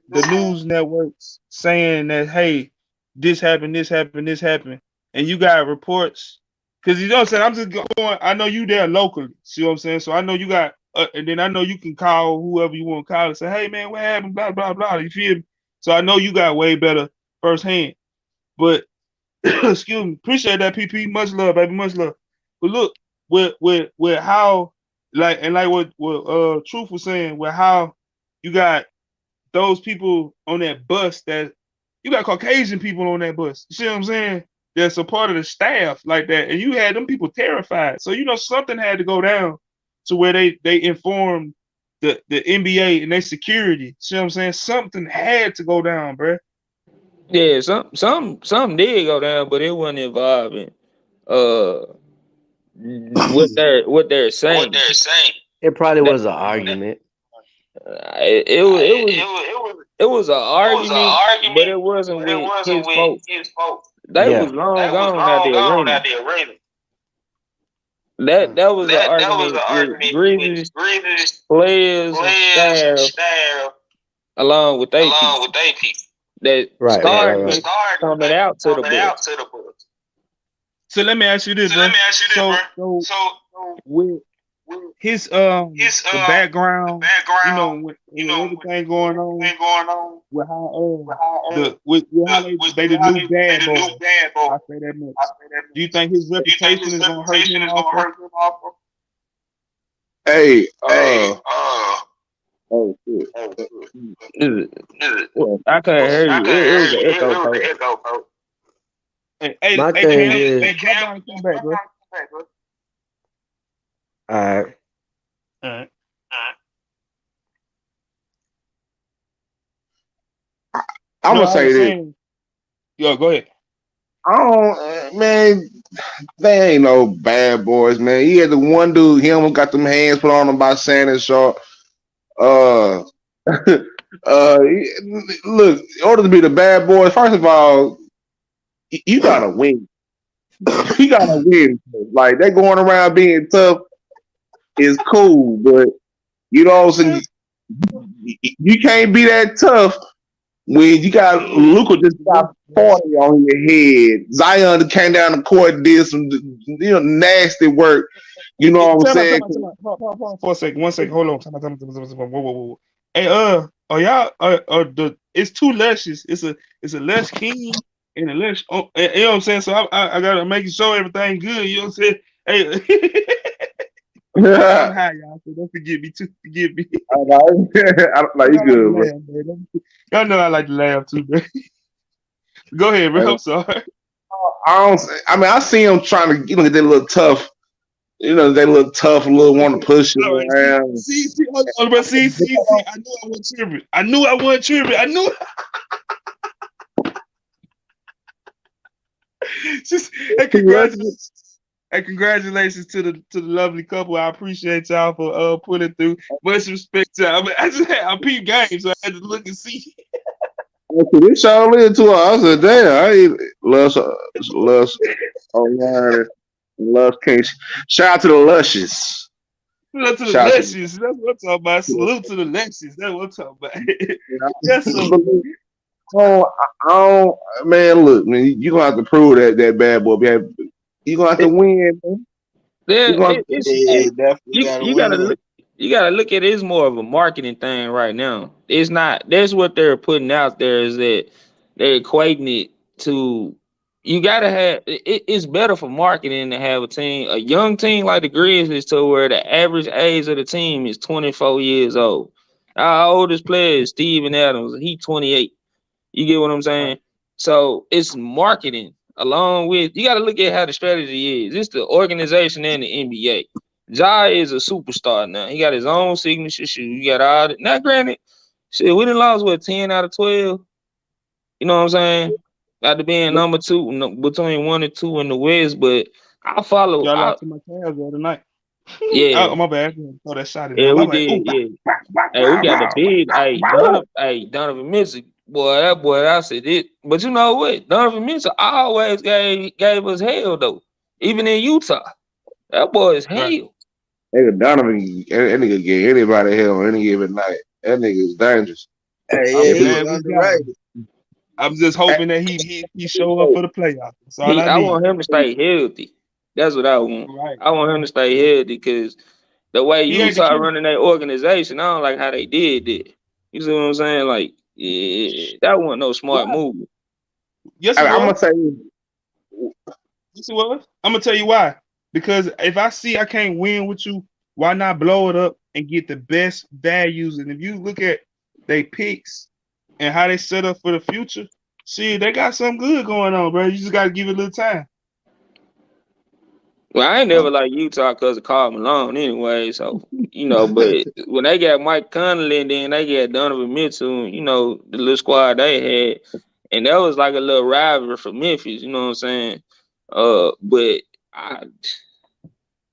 the news networks saying that, hey, this happened, this happened, this happened, and you got reports, because you know what I'm saying. I'm just going. I know you there locally. See what I'm saying? So I know you got, and then I know you can call whoever you want to call and say, hey man, what happened? Blah blah blah. You feel me? So I know you got way better firsthand. But excuse me, appreciate that, PP. Much love, baby, much love. But look, with how, like, and like what Truth was saying, with how you got those people on that bus, that you got Caucasian people on that bus. You see what I'm saying? That's a part of the staff like that, and you had them people terrified. So you know something had to go down to where they informed the NBA and their security. See what I'm saying? Something had to go down, bro. Yeah, some did go down, but it wasn't involving uh what they're saying. It probably That was an argument. it was it was an argument, but it wasn't with his folks. They was Yeah. long gone out the arena. That was an argument with Grizzlies players and staff along with they people that Right, right, right, started right. it coming out to the bus. So let me ask you this, bro. So with his the background, when everything going on with how with how they the new bad boys. I say that much. Do you think his reputation is gonna hurt him also? hey, oh shit. I couldn't hear you. It was an echo, coach. Hey, My hey, thing Cam, is, hey, drop down and come back, bro. uh, All right. I'm No, gonna I say was this. saying, yo, go ahead. I don't. man, they ain't no bad boys, man. He had the one dude, he almost got them hands put on him by Shannon Sharp. Uh, look, in order to be the bad boys, first of all, you gotta win. You gotta win. Like they going around being tough is cool, but you know what I'm saying. You can't be that tough when you got Luca just got 40 on your head. Zion came down the court and did some nasty work. You know what I'm Time out, saying? time out, time out. Hold on for a second. 1 second. Hold on. Time out. Whoa, whoa, whoa. Hey, are y'all it's two lushes. It's a lush king and a lush. Oh, you know what I'm saying? So I gotta make sure everything good. You know what I'm saying? Hey, I'm I high, y'all. So don't forgive me too. Forgive me. know. You Like know you I like to good, bro. laugh, man. Y'all know I like to laugh too, man. Go ahead, bro. I'm sorry. I don't. I mean, I see him trying to get that little tough. They look tough, a little want to push All you right. around. Hold on, bro. See. I knew I wasn't tripping. I knew I wasn't tripping. I knew. Just, hey, congratulations. Hey, congratulations to the lovely couple. I appreciate y'all for putting through. Much respect to y'all. I, mean, I peep games, so I had to look and see. This all into her. I said, damn, I ain't lust online, lust can't. Shout out to the lushes. Salute to the Shout out to Luscious. That's what I'm talking about. Salute to the Luscious. That's what I'm talking about. Yes, sir. the. Oh, man, look, man, you gonna have to prove that bad boy. You gonna have to win, man. You There, gonna Yeah, definitely gotta you gotta win. look. You gotta look at it as more of a marketing thing right now. It's not. That's what they're putting out there is that they're equating it to. You gotta have. It's better for marketing to have a young team like the Grizzlies, to where the average age of the team is 24 years old. Our oldest player is Steven Adams. He 28. You get what I'm saying? So it's marketing along with you got to look at how the strategy is. It's the organization and the NBA. Ja is a superstar now. He got his own signature shoe. You got all that. Now, granted, shit, we done lost what 10 out of 12. You know what I'm saying? After being number two, between 1 and 2 in the West, but I follow. Y'all lost to my Cavs the other night. Yeah, Oh, my bad. Throw that shot in yeah, there. we My bad. Oh, did. wow, Yeah, wow, wow, hey, we wow, got the wow, big. wow. Donovan Mitchell, boy, that boy, I said it. But you know what? Donovan Mitchell always gave us hell though. Even in Utah, that boy is Right. hell. nigga Donovan, that nigga get anybody hell on any given night. That nigga is dangerous. Hey, I'm yeah, If he he, glad we got him. underrated. I'm just hoping that he show up for the playoffs. That's all I I need. want him to stay healthy. That's what I want. Right. I want him to stay healthy because the way He ain't the Utah key. running their organization, I don't like how they did that. You see what I'm saying? Like, yeah, that wasn't no smart Why? move. Yes, it I'm was. gonna say, Yes, it was. I'm gonna tell you why. Because if I see I can't win with you, why not blow it up and get the best values? And if you look at they picks and how they set up for the future, see, they got something good going on, bro. You just gotta give it a little time. Well, I ain't uh, never like Utah because of Karl Malone anyway. So, but when they got Mike Conley and then they got Donovan Mitchell, the little squad they had, and that was like a little rivalry for Memphis, you know what I'm saying? But I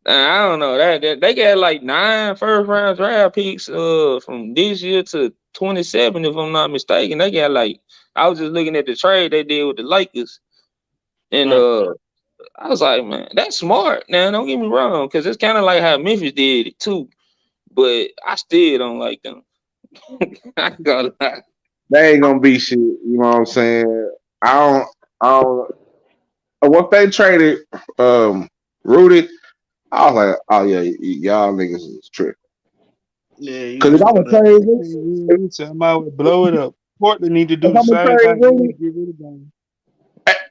I don't know. That they got like 9 first round draft picks from this year to 27, if I'm not mistaken. They got like I was just looking at the trade they did with the Lakers. And Right. I was like, man, that's smart. Now, don't get me wrong, because it's kind of like how Memphis did it too. But I still don't like them. I ain't gonna lie. they ain't gonna be shit. You know what I'm saying? I don't. I don't. Once they traded Rudy, I was like, oh yeah, y'all niggas is tripping. Yeah, you Because if was I'm gonna gonna. trade If I Rudy, can't win with you, I might well blow it up. Portland need to if do the I'm gonna same trade thing. They need Rudy, to get rid of them.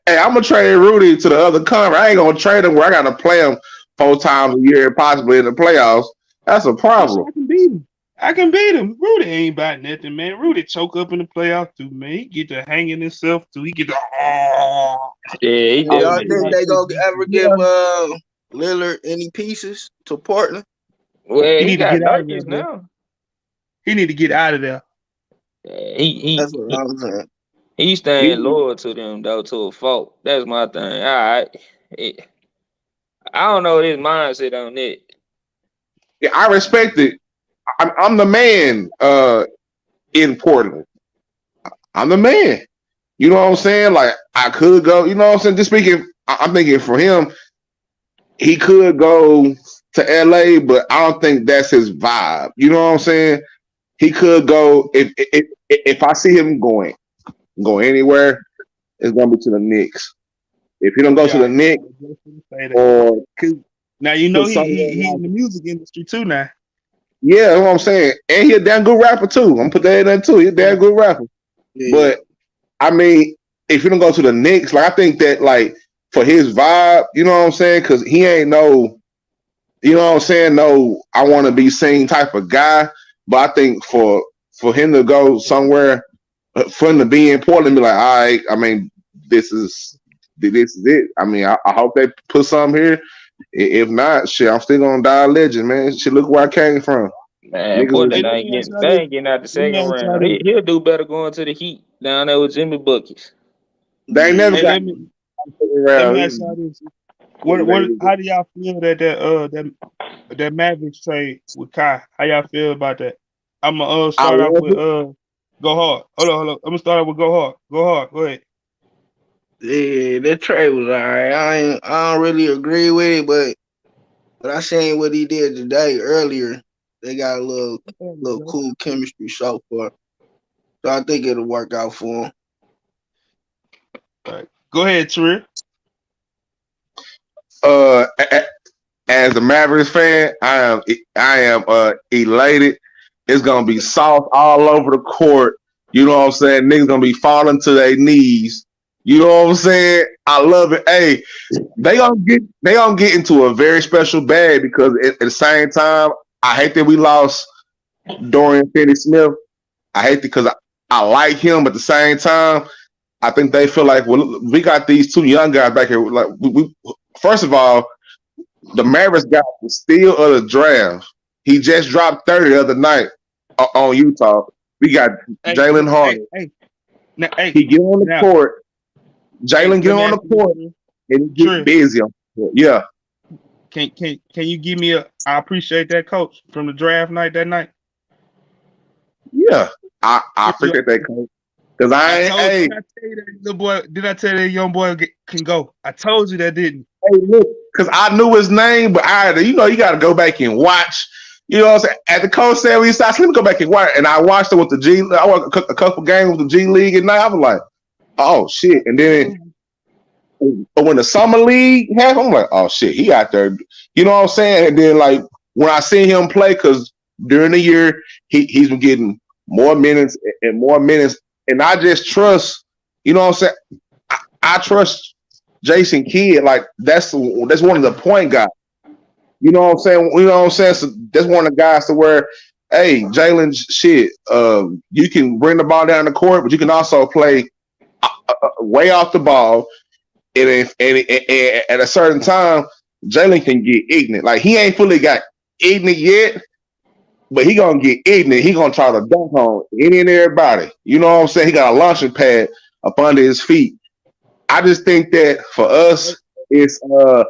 hey, I'm gonna trade Rudy to the other conference. I ain't gonna trade him where I gotta play him 4 times a year, possibly in the playoffs. That's a Yes, problem. I can beat him. I can beat him. Rudy ain't about nothing, man. Rudy choke up in the playoffs too, man. He get to hanging himself too. He get to Yeah, he Do oh y'all man, he think definitely. not they too gonna deep. ever give Lillard any pieces to Portland? Well, He he need to got get out of there, Nurkic bro. now. He need to get out of there. Yeah, he That's what I'm saying. He staying He, loyal to them though to a fault. That's my thing. It, I don't know his mindset on it. yeah, I respect it. I'm the man in Portland. I'm the man. You know what I'm saying? Like I could go. You know what I'm saying? Just speaking, I'm thinking for him, he could go to LA, but I don't think that's his vibe. You know what I'm saying? He could go if I see him go anywhere, it's gonna be to the Knicks. If he don't go to Yeah, the Knicks I was just gonna say that. or 'Cause now you to know somewhere he like in the music industry too now. yeah, that's what I'm saying. And he a damn good rapper too. I'm gonna put that in there too. He a damn Yeah. good rapper. Yeah. But I mean, if you don't go to the Knicks, like I think that like for his vibe, you know what I'm saying? Because he ain't no, you know what I'm saying? No, I want to be seen type of guy. But I think for him to go somewhere, for him to be in Portland, be like, all right, I mean, this is this is it. I mean, I hope they put something here. If not, shit, I'm still gonna die a legend, man. Shit, look where I came from. Man, Niggas was Hey, Portland let just me ask y'all they this. ain't getting out the Let me second ask y'all round. this. He'll do better going to the Heat down there with Jimmy Buckets. they ain't Yeah. never Hey, got let me around. ask y'all this. What how do y'all feel that Mavericks trade with Kai? How y'all feel about that? I'm gonna I start off love with it. Go Hard. Hold on. I'm gonna start off with Go Hard. Go Hard. Go ahead. Yeah, that trade was alright. I don't really agree with it, but I seen what he did today earlier. They got a There we little go. cool chemistry so far. So I think it'll work out for him. All right. Go ahead, Trill. Uh, as a Mavericks fan, I am elated. It's gonna be soft all over the court. You know what I'm saying? Niggas gonna be falling to their knees. You know what I'm saying? I love it. Hey, they gonna get into a very special bag because at the same time, I hate that we lost Dorian Finney-Smith. I hate it because I like him, but at the same time, I think they feel like well, we got these two young guys back here. Like we first of all, the Mavericks got the steal of the draft. He just dropped 30 the other night on Utah. We got Hey, Jalen hey, Harden. hey, now, hey, He get on the now, court. hey, Jalen get let me on the ask you this, court Trill. and he get Trill, busy on the court. Yeah, can you give me a? I appreciate that, coach, from the draft night that night. yeah. I If you, appreciate that coach. Cause I I ain't told, hey, did I tell you that little boy? Did I tell you that young boy can go? I told you that, didn't hey look, cause I knew his name, but I you know you gotta go back and watch. You know what I'm saying? At the coach said we stopped, let me go back and watch. And I watched it with the G I watched a couple games with the G League at night. I was like, oh shit. And then you? but when the summer league happened, I'm like, oh shit, he out there. You know what I'm saying? And then like when I see him play, because during the year he's been getting more minutes and more minutes, and I just trust. You know what I'm saying? I trust Jason Kidd. Like that's one of the point guys. You know what I'm saying? You know what I'm saying? So that's one of the guys to where, hey, Jalen, shit, you can bring the ball down the court, but you can also play way off the ball and at a certain time, Jalen can get ignorant. Like he ain't fully got ignorant yet, but he gonna get ignorant. He gonna try to dunk on any and everybody. You know what I'm saying? He got a launching pad up under his feet. I just think that for us, it's uh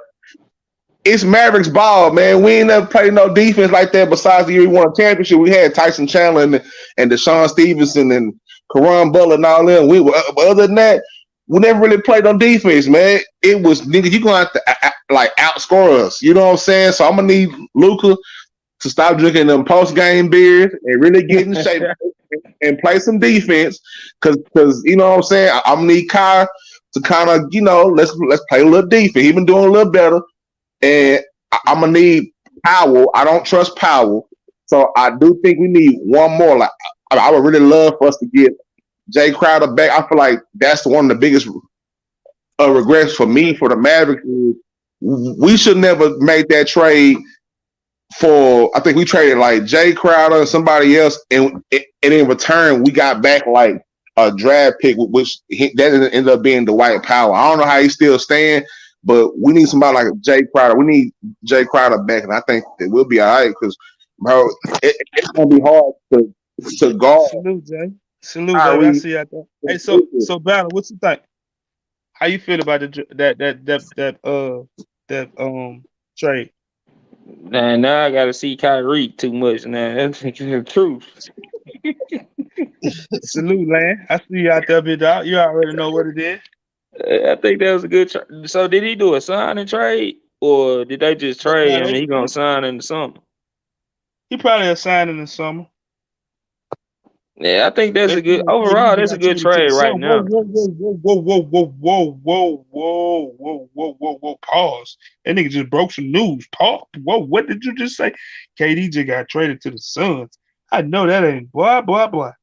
it's Mavericks ball, man. We ain't never played no defense like that. Besides the year we won a championship, we had Tyson Chandler and Deshaun Stevenson and Karan Butler and all them. But other than that, we never really played on defense, man. It was nigga, you gonna have to like outscore us. You know what I'm saying? So I'm gonna need Luca to stop drinking them post game beers and really get in shape and play some defense. Cause you know what I'm saying? I'm gonna need Kai to kind of, let's play a little defense. He been doing a little better. And I'm gonna need Powell. I don't trust Powell, so I do think we need one more. Like I would really love for us to get Jay Crowder back. I feel like that's one of the biggest regrets for me for the Mavericks. We should never make that trade for. I think we traded like Jay Crowder and somebody else, and in return we got back like a draft pick, which that ended up being Dwight Powell. I don't know how he's still staying, but we need somebody like Jay Crowder. We need Jay Crowder back, and I think that we'll be all right because, bro, it's gonna be hard to guard Salute, Jay. Salute, baby. I Kyrie. see you out there. Hey, so Banner, what you think? How you feel about that trade? Nah, now I gotta see Kyrie too much. Now that's the truth. Salute, man. I see you out there, big dog. You already know what it is. I think that was a good. So did he do a sign and trade, or did they just trade Now him and he gonna they sign in the summer? he probably a signing in the summer. Yeah, I think that's They a good saying KD overall. just That's a got good traded to trade the right Sun. Whoa, now. whoa, whoa, whoa, whoa, whoa, whoa, whoa, whoa, whoa, whoa, whoa, whoa, whoa. Pause. That nigga just broke some news. Pause. Whoa, what did you just say? KD just got traded to the Suns. I know that ain't blah blah blah.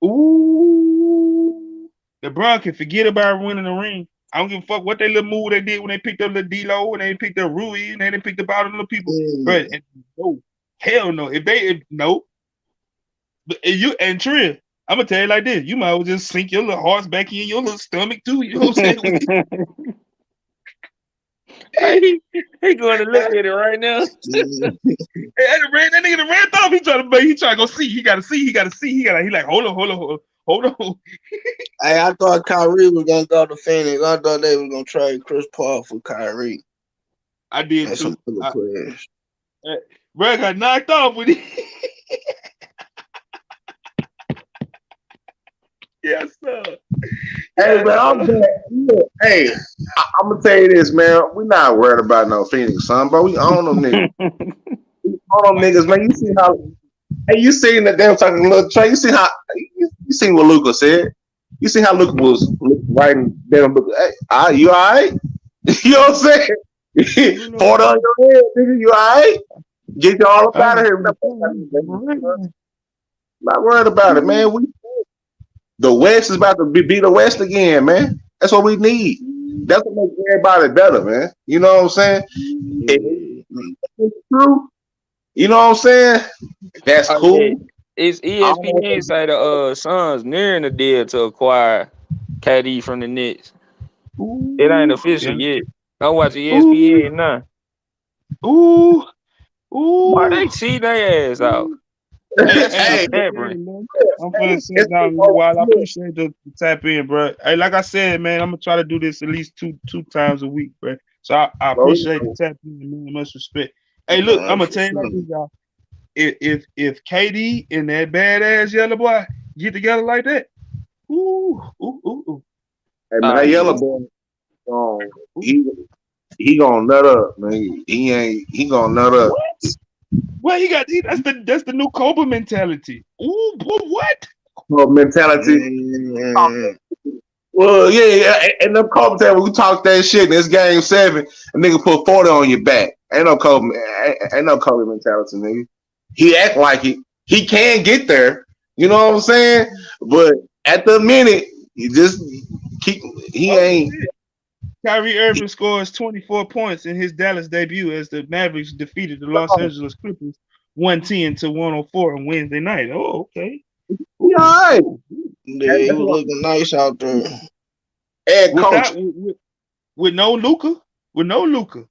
Ooh. LeBron can forget about winning the ring. I don't give a fuck what they little move they did when they picked up the D-Lo and they picked up Rui and they didn't pick up all them little people. But Mm. no, hell no. If no, and you and Trill, I'm gonna tell you like this: you might as well just sink your little hearts back in your little stomach too. You know what I'm saying? Hey, he going to look at it right now. That nigga the ran off. He trying to go see. He gotta see. He gotta see. He like hold on. Hey, I thought Kyrie was gonna go to Phoenix. I thought they was gonna trade Chris Paul for Kyrie I did and some too. other players. Uh, Bro got knocked off with it. Yes, sir. Hey Yes, man, I'm sir. back. Look, hey, I'm gonna tell you this, man. We not worried about no Phoenix Sun, bro. We own them niggas. We own them niggas, man. You see how? Hey, you seen that damn talking little Trey? You see how? You seen what Luca said? You see how Luca was writing down? Hey, you all right? You know what I'm saying? You know, Fought on your head, nigga. You all right? Get you all up I out of just here. Not worried about it, man. The West is about to be the West again, man. That's what we need. That's what makes everybody better, man. You know what I'm saying? If Yeah. it's true, you know what I'm saying? That's Oh yeah, cool. it's I don't want ESPN say the Suns nearing the deal to acquire KD from the Knicks. It ain't ooh, official yeah, yet. I'm watching ooh, ESPN now. ooh, Boy, ooh. they cheat their ass out. Hey, That hey, shit hey, I'm finna tell staggering. you, man. I'm finna sit it's down a little oh, while. I look, appreciate the tap in, bro. Hey, like I said, man, I'm gonna try to do this at least two times a week, bro. So I bro, appreciate the tap in, man. Much respect. Hey, look, All I'm right, gonna for tell you like sure. this, y'all. If KD and that badass yellow boy get together like that, ooh. hey man, Ah that yeah. yellow boy, um, Ooh. he gonna nut up, man. He gonna nut up. What? Well, that's the new Cobra mentality. Ooh, boy, what? So mentality. Mm. Well, yeah. And the Kobe time when we talk that shit in this game 7, a nigga put 40 on your back. Ain't no Kobe mentality, nigga. He act like it. He can get there. You know what I'm saying? But at the minute, you just keep. He Oh ain't. shit! Kyrie Irving scores 24 points in his Dallas debut as the Mavericks defeated the Los Angeles Clippers 110 to 104 on Wednesday night. Oh, okay. He Ooh, all right. ooh. Yeah, he That's was what. looking nice out there. And Without with no Luca, with no Luca.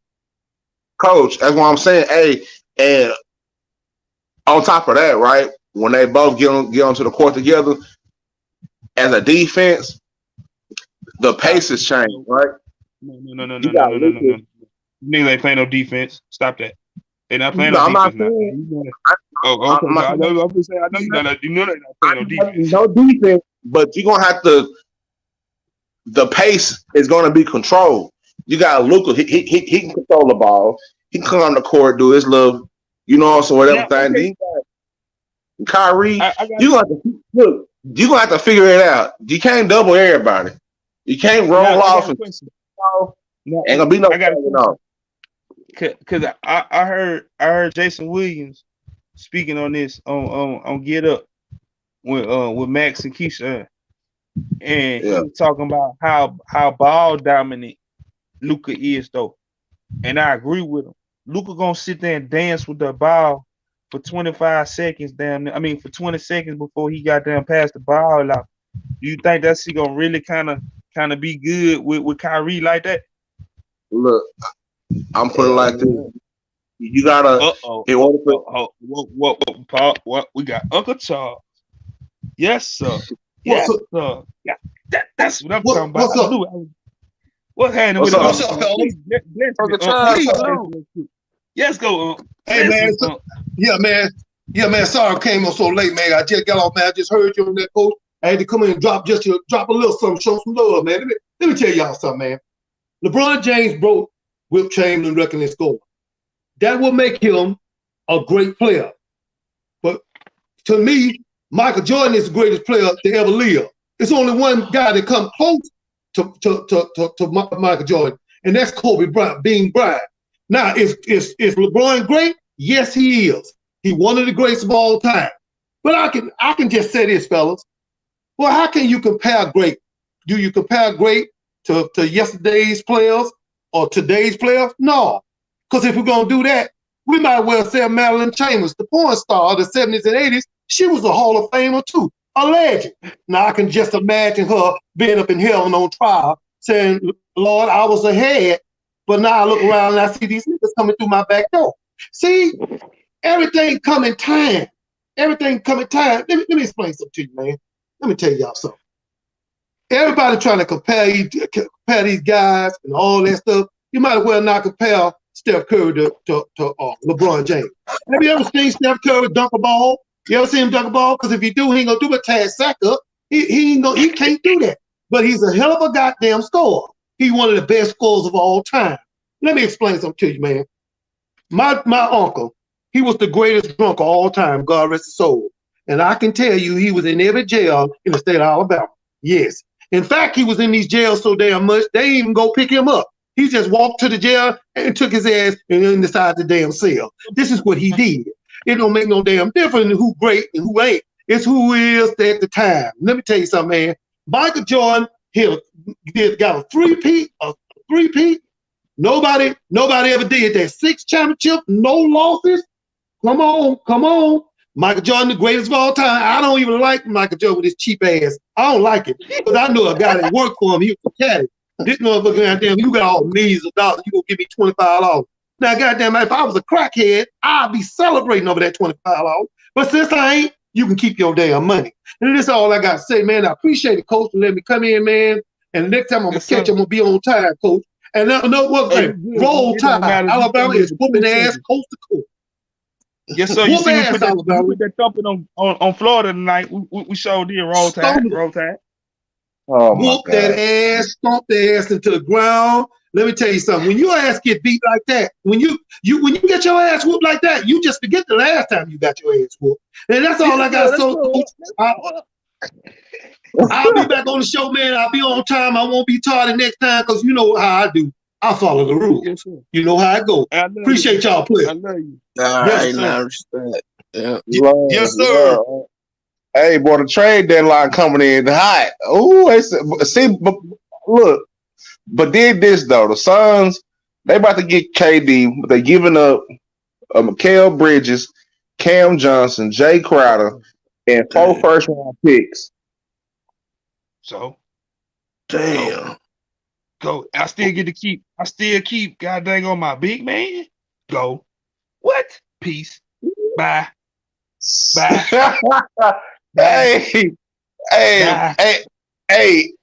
coach. That's what I'm saying. Hey, and on top of that, right? When they both get onto the court together as a defense, the Stop. pace has changed, No, right? You got no. Lucas. Niggas ain't playing no defense. Stop that. They not playing No, no I'm not defense now. saying. Oh, okay. I'm No, not I saying know. I'm just saying. I know you not. You know they not playing no defense. no defense, but you're gonna have to. The pace is gonna be controlled. You got Luca. He can control the ball. He can come on the court, do his little, so whatever Now, thing. Then okay. you got Kyrie. I got You gonna have to look. You gonna have to figure it out. You can't double everybody. You can't now. roll I got off a and question. Now, ain't gonna be no I got a falling off. question. Cause I heard Jason Williams speaking on this on Get Up with Max and Keisha, and he Yeah, was talking about how ball dominant Luca is though, and I agree with him. Luca gonna sit there and dance with the ball for 25 seconds down. I mean, for 20 seconds before he got down past the ball out. Do you think that she gonna really kind of be good with Kyrie like that? look, I'm putting it Hell like this. no. You gotta Uh oh. in order for What we got Uncle Charles. Yes, sir. What's Yes, up? sir. Yeah, that's what I'm talking about. What's I up? knew what's happening What's with it, up? What's Uncle up, Funk? fellas? Please bless me, Uncle Charles, Please bless salute. me. Yes, go, Hey Bless man, me, Unc. yeah, man. Yeah, man. Sorry I came on so late, man. I just got off, man. I just heard you on that post. I had to come in and drop a little something, show some love, man. Let me tell y'all something, man. LeBron James broke Wilt Chamberlain record in scoring. That will make him a great player. But to me, Michael Jordan is the greatest player to ever live. It's only one guy that come close to Michael Jordan, and that's Kobe Bryant, Bean Bryant. Now, is LeBron great? Yes, he is. He one of the greats of all time. But I can just say this, fellas. Well, how can you compare great? Do you compare great to yesterday's players or today's players? No. Because if we're going to do that, we might well say Madeline Chambers, the porn star of the 70s and 80s. She was a Hall of Famer too, a legend. Now I can just imagine her being up in heaven on trial saying, Lord, I was ahead, but now I look around and I see these niggas coming through my back door. See, everything come in time. Everything come in time. Let me explain something to you, man. Let me tell y'all something. Everybody trying to compare these guys and all that stuff. You might as well not compare Steph Curry to LeBron James. Have you ever seen Steph Curry dunk a ball? You ever seen him dunk a ball? Because if you do, he ain't gonna do a tag sack up. He can't do that. But he's a hell of a goddamn scorer. He's one of the best scorers of all time. Let me explain something to you, man. My uncle, he was the greatest drunk of all time, God rest his soul. And I can tell you he was in every jail in the state of Alabama. Yes. In fact, he was in these jails so damn much, they didn't even go pick him up. He just walked to the jail and took his ass and then inside the damn cell. This is what he did. It don't make no damn difference who great and who ain't. It's who is at the time. Let me tell you something, man. Michael Jordan, he got a three-peat. Nobody ever did that. 6 championships, no losses. Come on. Michael Jordan, the greatest of all time. I don't even like Michael Jordan with his cheap ass. I don't like it. Because I know a guy that worked for him, he was a caddy. This motherfucker, goddamn, you got all millions of dollars. You gonna give me $25. Now, goddamn, if I was a crackhead, I'd be celebrating over that $25. But since I ain't, you can keep your damn money. And this is all I got to say, man. I appreciate it, Coach, for letting me come in, man. And the next time I'm Yes, gonna catch sir. you, I'm gonna be on time, Coach. And know what, Hey, man? You good, man. Roll It don't Tide. matter if you come Alabama in is for whooping 2 ass seconds. coast to coast. Yes, sir. You Whoop see, ass, we Alabama. put that thumping on Florida tonight. We showed did Stomp, roll tide. Oh my whoop that God. ass, stomp their ass into the ground. Let me tell you something. When your ass get beat like that, when you get your ass whooped like that, you just forget the last time you got your ass whooped. And that's all Yes, I sir. got. Let's So, go. Coach, Let's I, go. I'll be back on the show, man. I'll be on time. I won't be tardy next time because you know how I do. I follow the rules. Yes, sir. You know how I go. I love you. Appreciate y'all, I player. love you. all Yes, Yes, right, sir. now respect. Yeah. yes, Love, sir. love. Hey, boy, the trade deadline coming in hot. Ooh, see, but look, but did this though. The Suns, they about to get KD, but they giving up Mikal Bridges, Cam Johnson, Jay Crowder, and 4 Damn. first round picks. So go. Damn. Go. I still get to keep. I still keep. God dang on my big man. Go. What? Peace. Bye. Bye. Bye. hey, hey, Bye. hey, hey,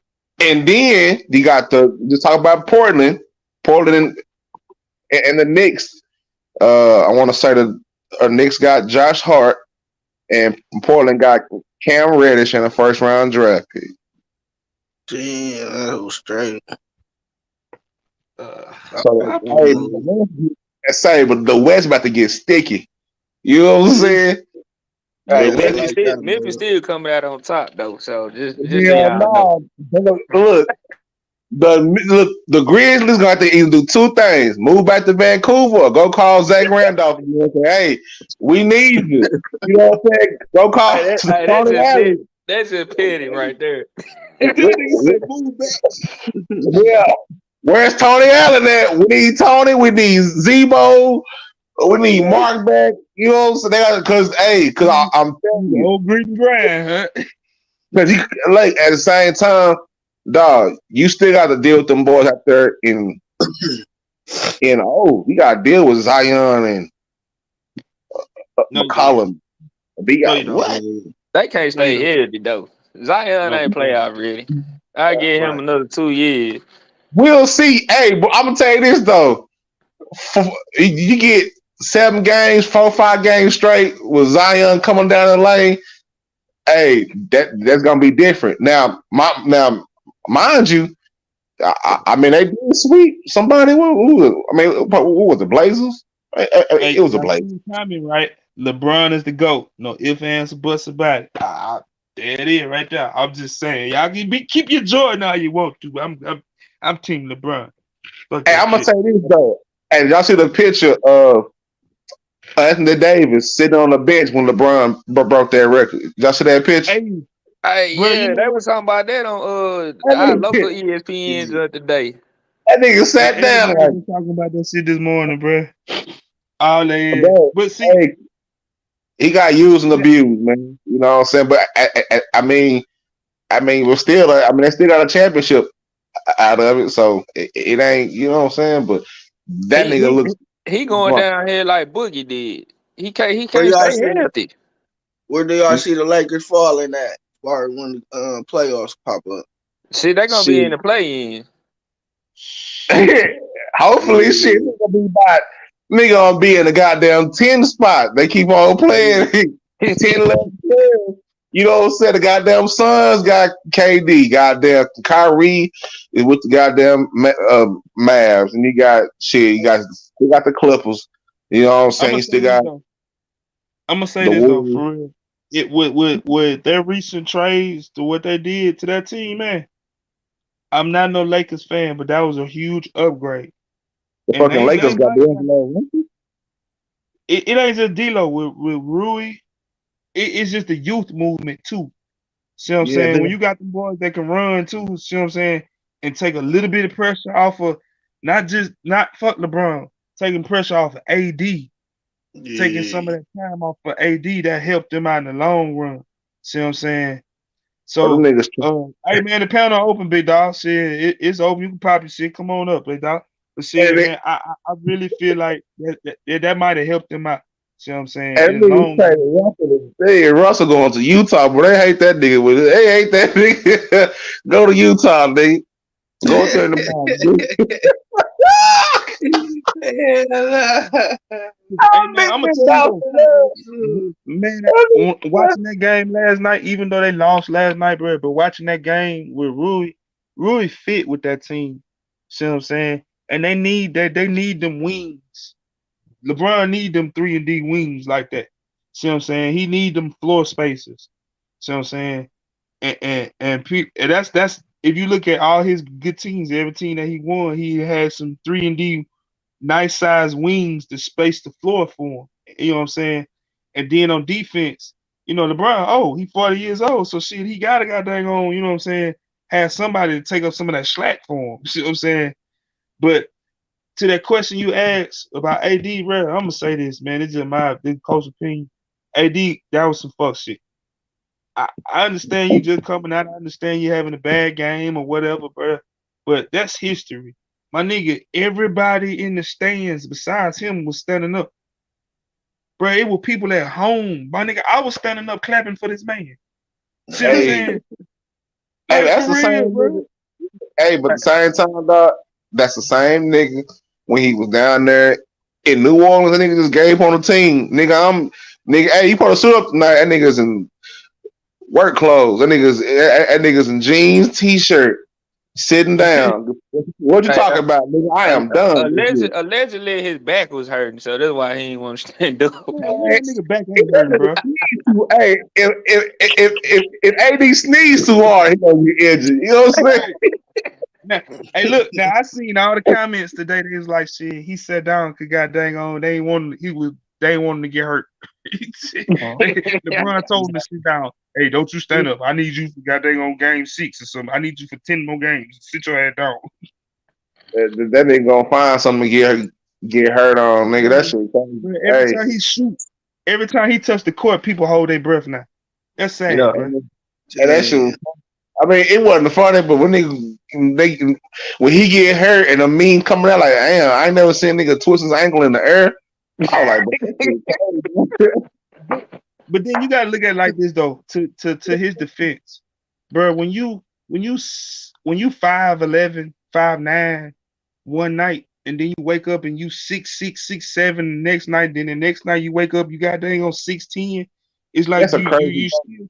and then you got the just talk about Portland, and the Knicks. I want to say the Knicks got Josh Hart, and Portland got Cam Reddish in a first round draft pick. Damn, that was straight. Uh, So I hey, peace. Mm. but the West about to get sticky. You know what I'm saying? Hey, But Yeah, I Memphis like still that, Memphis man. still coming out on top though. So just so yeah, y'all know. no. Look, the Grizzlies gonna have to either do 2 things: move back to Vancouver, or go call Zach Randolph and say, "Hey, we need you." You know what I'm saying? Go call That's Tony just petty. Allen. That's just petty right there. That nigga said move back. Yeah, where's Tony Allen at? We need Tony. We need Zebo. We need Mark back. You know what I'm saying? Because I'm telling The you, old green grand, huh? because like at the same time, dog, you still got to deal with them boys out there you got to deal with Zion and No, you don't. McCollum. They No, you got don't. what? Yeah. They can't Oh stay yeah. healthy though. Zion No, ain't playoff ready. I give him right. another 2 years. We'll see. Hey, but I'm gonna tell you this though. You get 7 games, 4, 5 games straight with Zion coming down the lane. Hey, that's gonna be different. Now, mind you, I mean they did sweep somebody. I mean, what was the Blazers? Hey, It was the y'all see Blazers. the comment, right? LeBron is the GOAT. No ifs, ands, or buts about it. There it is, right there. I'm just saying, y'all keep your joy now you want to. I'm Team LeBron. Fuck Hey, that I'm gonna shit. say this though. And y'all see the picture of Anthony Davis sitting on the bench when LeBron broke that record. Y'all see that picture? Hey, Hey, bro, you yeah, know they what? was talking about that on That our nigga, local ESPN today. that nigga sat down Everybody like, been talking about that shit this morning, bro. All they bro, but see, hey, he got used and abused, man. You know what I'm saying? But I mean, we're still, I mean, they still got a championship out of it, so it ain't, you know what I'm saying? But that He nigga he looks he going drunk. down here like Boogie did. He Where can't y'all stay see the healthy. where do y'all see the Lakers falling at? As far as when the playoffs pop up. See, they gonna be in Shit. the play in. shit. Hopefully, shit, Yeah. nigga gonna be in the goddamn 10 spot. They keep on playing 10, 11, 12. You know what I'm saying? The goddamn Suns got KD, goddamn Kyrie is with the goddamn Mavs, and you got shit. You got the Clippers. You know what I'm I'm saying? gonna You say still this got though. I'm gonna say the this though, Warriors. for real. It with their recent trades to what they did to that team, man. I'm not no Lakers fan, but that was a huge upgrade. The And fucking they Lakers ain't got black out. D'Angelo Russell. It ain't just D'Lo with Rui. It's just the youth movement too. See what I'm Yeah, saying? they, When you got them boys that can run too, see what I'm saying, and take a little bit of pressure off of not fuck LeBron, taking pressure off of AD, taking some Yeah. of that time off for AD that helped them out in the long run. See what I'm saying? but them So, niggas. hey man, the panel open, big dog. Shit, it's open. You can pop your shit. Come on up, big dog. But shit, man, I really feel like that might have helped them out. See what I'm saying? And In the niggas long say run. Russell, Russell going to Utah, but they hate that nigga. With it. They hate that nigga. Go to Utah, nigga. Go up there in the mountains. Hey I'm man, big I'm gonna tell you about though, man, watching that game last night, even though they lost last night, bro, but watching that game with Rui fit with that team. See what I'm saying? And they need them wings. LeBron need them 3 and D wings like that. See what I'm saying? He need them floor spaces. See what I'm saying? And that's if you look at all his good teams, every team that he won, he had some 3 and D nice size wings to space the floor for him. You know what I'm saying? And then on defense, LeBron, he 40 years old, so shit, he gotta got dang on, you know what I'm saying, have somebody to take up some of that slack for him. See what I'm saying? But to that question you asked about AD, bro, I'm gonna say this, man. It's just my big coach opinion. AD, that was some fuck shit. I understand you just coming out. I understand you having a bad game or whatever, bro. But that's history. My nigga, everybody in the stands besides him was standing up. Bro, it were people at home. My nigga, I was standing up clapping for this man. See what I'm hey, saying? hey, Like that's for the same real, nigga. bro. Hey, but at the same time, dog, that's the same nigga when he was down there in New Orleans. That nigga just gave on the team. Nigga, hey, you put a suit up tonight. That nigga's in work clothes. That nigga's in jeans, t-shirt, sitting down. What you Hey, talking about, nigga? I am done with you. allegedly his back was hurting, so that's why he didn't want to stand up. Man, Hey, that nigga back if ain't that hurting, nigga bro. sneeze too, hey, if AD sneeze too hard, he gonna get injured. You know what I'm saying? Right. Now, hey, look, now I seen all the comments today. They was like, shit, he sat down because god dang on, they ain't wanting to get hurt. LeBron told him to sit down. Hey, don't you stand up. I need you for god dang on game 6 or something. I need you for 10 more games. Sit your ass down. That nigga gonna find something to get hurt on, nigga. That Bro, shit crazy. bro, Hey, every time he touch the court, people hold their breath now. That's sad, Yeah. bro. that shit was, Damn. I mean, it wasn't funny, but when he get hurt and a meme coming out like, damn, I ain't never seen a nigga twist his ankle in the air. I was like, bro, that shit crazy. But then you gotta look at it like this though. To his defense, bro, when you 5'11", 5'9", one night, and then you wake up and you 6'6", 6'7" the next night. Then the next night you wake up, you got dang on 6'10". It's like That's a crazy. you still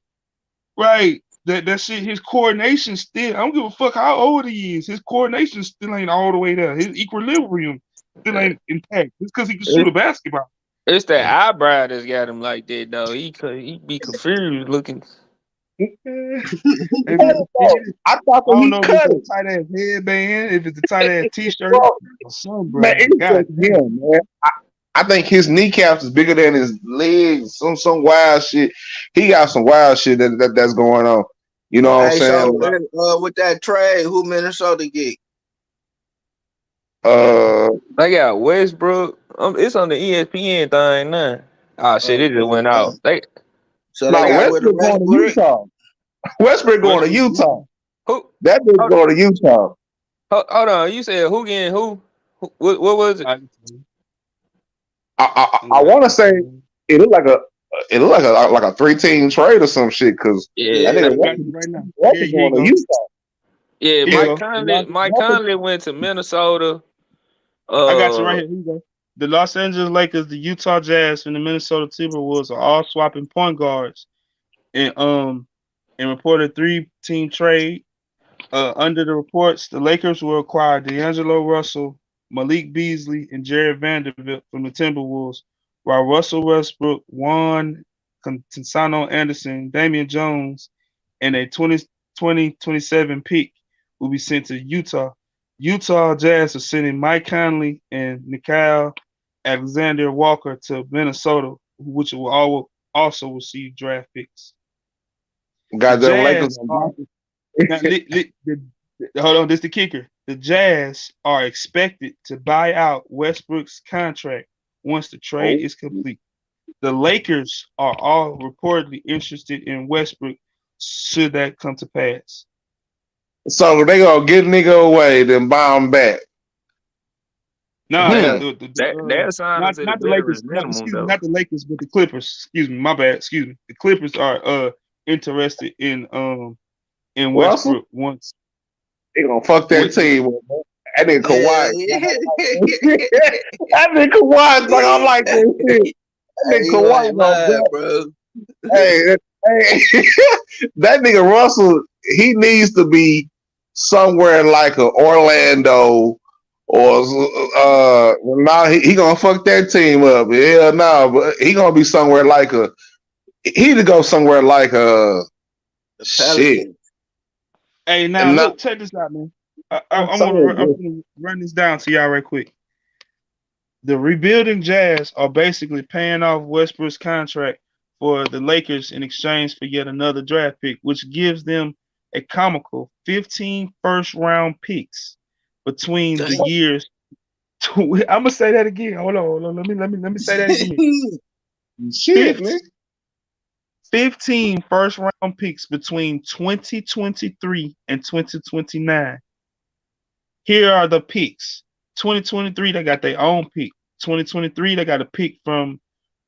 right. That shit. His coordination still. I don't give a fuck how old he is. His coordination still ain't all the way there. His equilibrium still ain't intact. It's because he can shoot It, a basketball. it's that eyebrow that's got him like that though. He be confused looking. Hey, man, I thought I that don't he know if it's cut a it. tight ass headband, if it's a tight ass t-shirt Bro, or something, man, bro. it's God just damn. him, man. I think his kneecaps is bigger than his legs. Some wild shit. He got some wild shit that's going on. You know what I'm Hey, so saying? Like, with that trade, who Minnesota get? uh, They got Westbrook. It's on the ESPN thing now. Oh shit, it just Okay, went out. so they now got with the Westbrook going to Westbrook. Utah. Westbrook going to Westbrook, Utah. Who? That bitch Hold, going to Utah. hold on. You said who getting who? What was it? I, I got want to say you. it looked like a 3-team trade or some shit because Yeah, that Yeah, nigga I got you right now. Yeah, Westbrook here you going to go. Utah. yeah. Here you Mike go. Conley. Mike Conley went to Minnesota. I got you Uh, right here. Here you go. The Los Angeles Lakers, the Utah Jazz, and the Minnesota Timberwolves are all swapping point guards and reported 3-team trade. Under the reports, the Lakers will acquire D'Angelo Russell, Malik Beasley, and Jared Vanderbilt from the Timberwolves, while Russell Westbrook, Juan Tensano Anderson, Damian Jones, and a 2027 pick will be sent to Utah. Utah Jazz are sending Mike Conley and Nickeil Alexander Walker to Minnesota, which will also receive draft picks. The Goddamn Lakers. Jazz are now, hold on, this is the kicker. The Jazz are expected to buy out Westbrook's contract once the trade Oh. is complete. The Lakers are all reportedly interested in Westbrook should that come to pass. So they gonna get nigga away, then buy him back. No, Hmm. that sign him to the not the veterans Lakers. Not minimum excuse me, though. not the Lakers, but the Clippers. Excuse me, my bad. Excuse me. The Clippers are interested in Russell, Westbrook once they gonna fuck that with team up, man. That nigga hell Kawhi. yeah. That nigga Kawhi, like I like that shit. That nigga Hey, you Kawhi ain't gonna lying, bet. bro. Hey, hey, that nigga Russell, he needs to be somewhere like a Orlando or now he gonna fuck that team up. Hell no, but he gonna be somewhere like he to go somewhere like The shit. Pelicans. Hey, now And not look, check this out, man. I'm I'm saying gonna run this down to y'all right quick. The rebuilding Jazz are basically paying off Westbrook's contract for the Lakers in exchange for yet another draft pick, which gives them a comical 15 first round picks between the Damn. years. I'm gonna say that again. Hold on. Let me say that again. shit, man. 15, 15 first round picks between 2023 and 2029. Here are the picks. 2023, they got their own pick. 2023, they got a pick from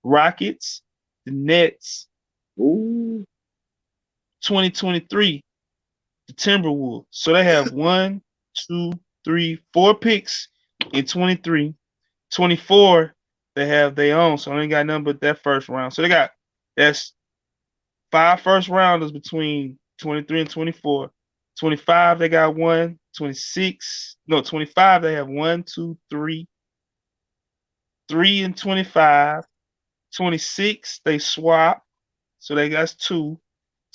Rockets, the Nets. Ooh. 2023, the Timberwolves. So they have 1, 2, 3, 4 picks in 23. 24, they have their own. So they ain't got nothing but that first round. So that's 5 first rounders between 23 and 24. 25, they got one. 26, no, 25, they have 1, 2, 3, 3 and 25. 26, they swap. So they got 2.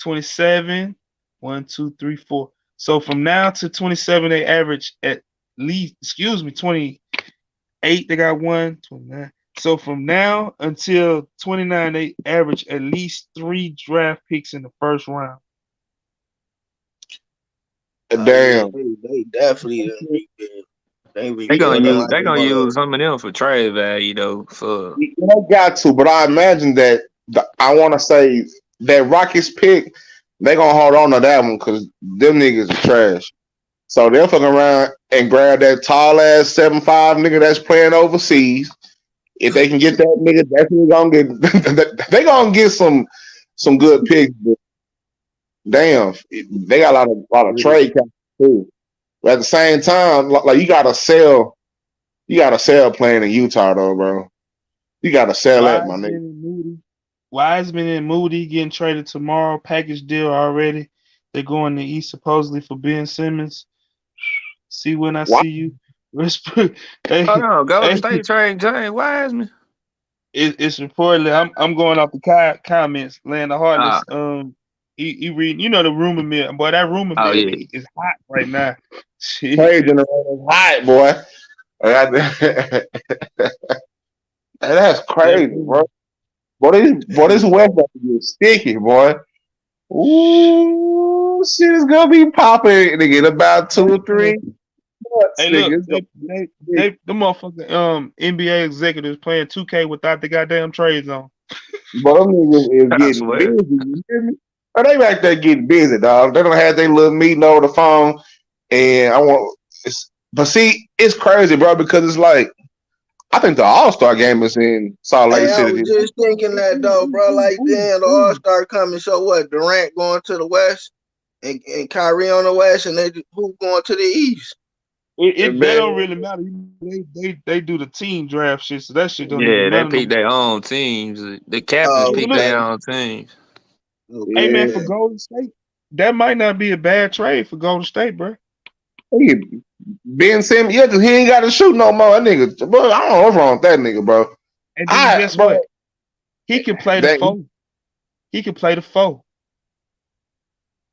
27, 1, 2, 3, 4. So from now to 27, they average at least, 28, they got 1, 29. So from now until 29, they average at least 3 draft picks in the first round. Oh yeah, Damn. they definitely done rebuild. They They gonna rebuilding use like they a gonna mug. use some of them for trade value though. For You don't got to, but I imagine that I want to say that Rockets pick, they gonna hold on to that one because them niggas are trash. So they'll fuck around and grab that tall ass 7'5" nigga that's playing overseas If they can get that nigga, definitely gonna get. They gonna get some good picks. But damn, they got a lot of trade capital too. But at the same time, like you gotta sell playing in Utah though, bro. You gotta sell that, my Wiseman nigga. and Moody. Wiseman and Moody getting traded tomorrow. Package deal already. They're going to East supposedly for Ben Simmons. See when I Why? see you. Whisper. Hold Hey, on, Golden hey. State trading James Wiseman. It's reportedly. I'm going off the comments. Land Ah, Heartless. He reading. You know the rumor mill, boy. That rumor oh mill yeah. is hot right now. Trade Shit. generator is hot, boy. That's That crazy, bro. rumor. Boy, this West about to get sticky, boy. Ooh, shit is gonna be popping, nigga, in about 2 or 3 months, Hey, look, nigga. It's gonna be sticky. the motherfucking NBA executives playing 2K without the goddamn trades on. But them niggas is I getting busy, swear. you hear me? Oh, they back there getting busy, dog. They don't have their little meeting over the phone, and but see, it's crazy, bro, because it's like I think the All Star game is in Salt Lake Hey, I City. was just thinking that though, bro. Like then the All Star coming, so what? Durant going to the West and Kyrie on the West, and they who going to the East? It that Man, don't really matter. They do the team draft shit, so that shit don't even Yeah, they matter no pick more. their own teams. The captains Oh, Look, pick look, their okay, own teams. hey okay, man, yeah, for yeah. Golden State, that might not be a bad trade for Golden State, bro. he, Ben Simmons, yeah, 'cause he ain't got to shoot no more. That nigga, bro, I don't know what's wrong with that nigga, bro. And then guess Bro, what? He can play the that four. He can play the four.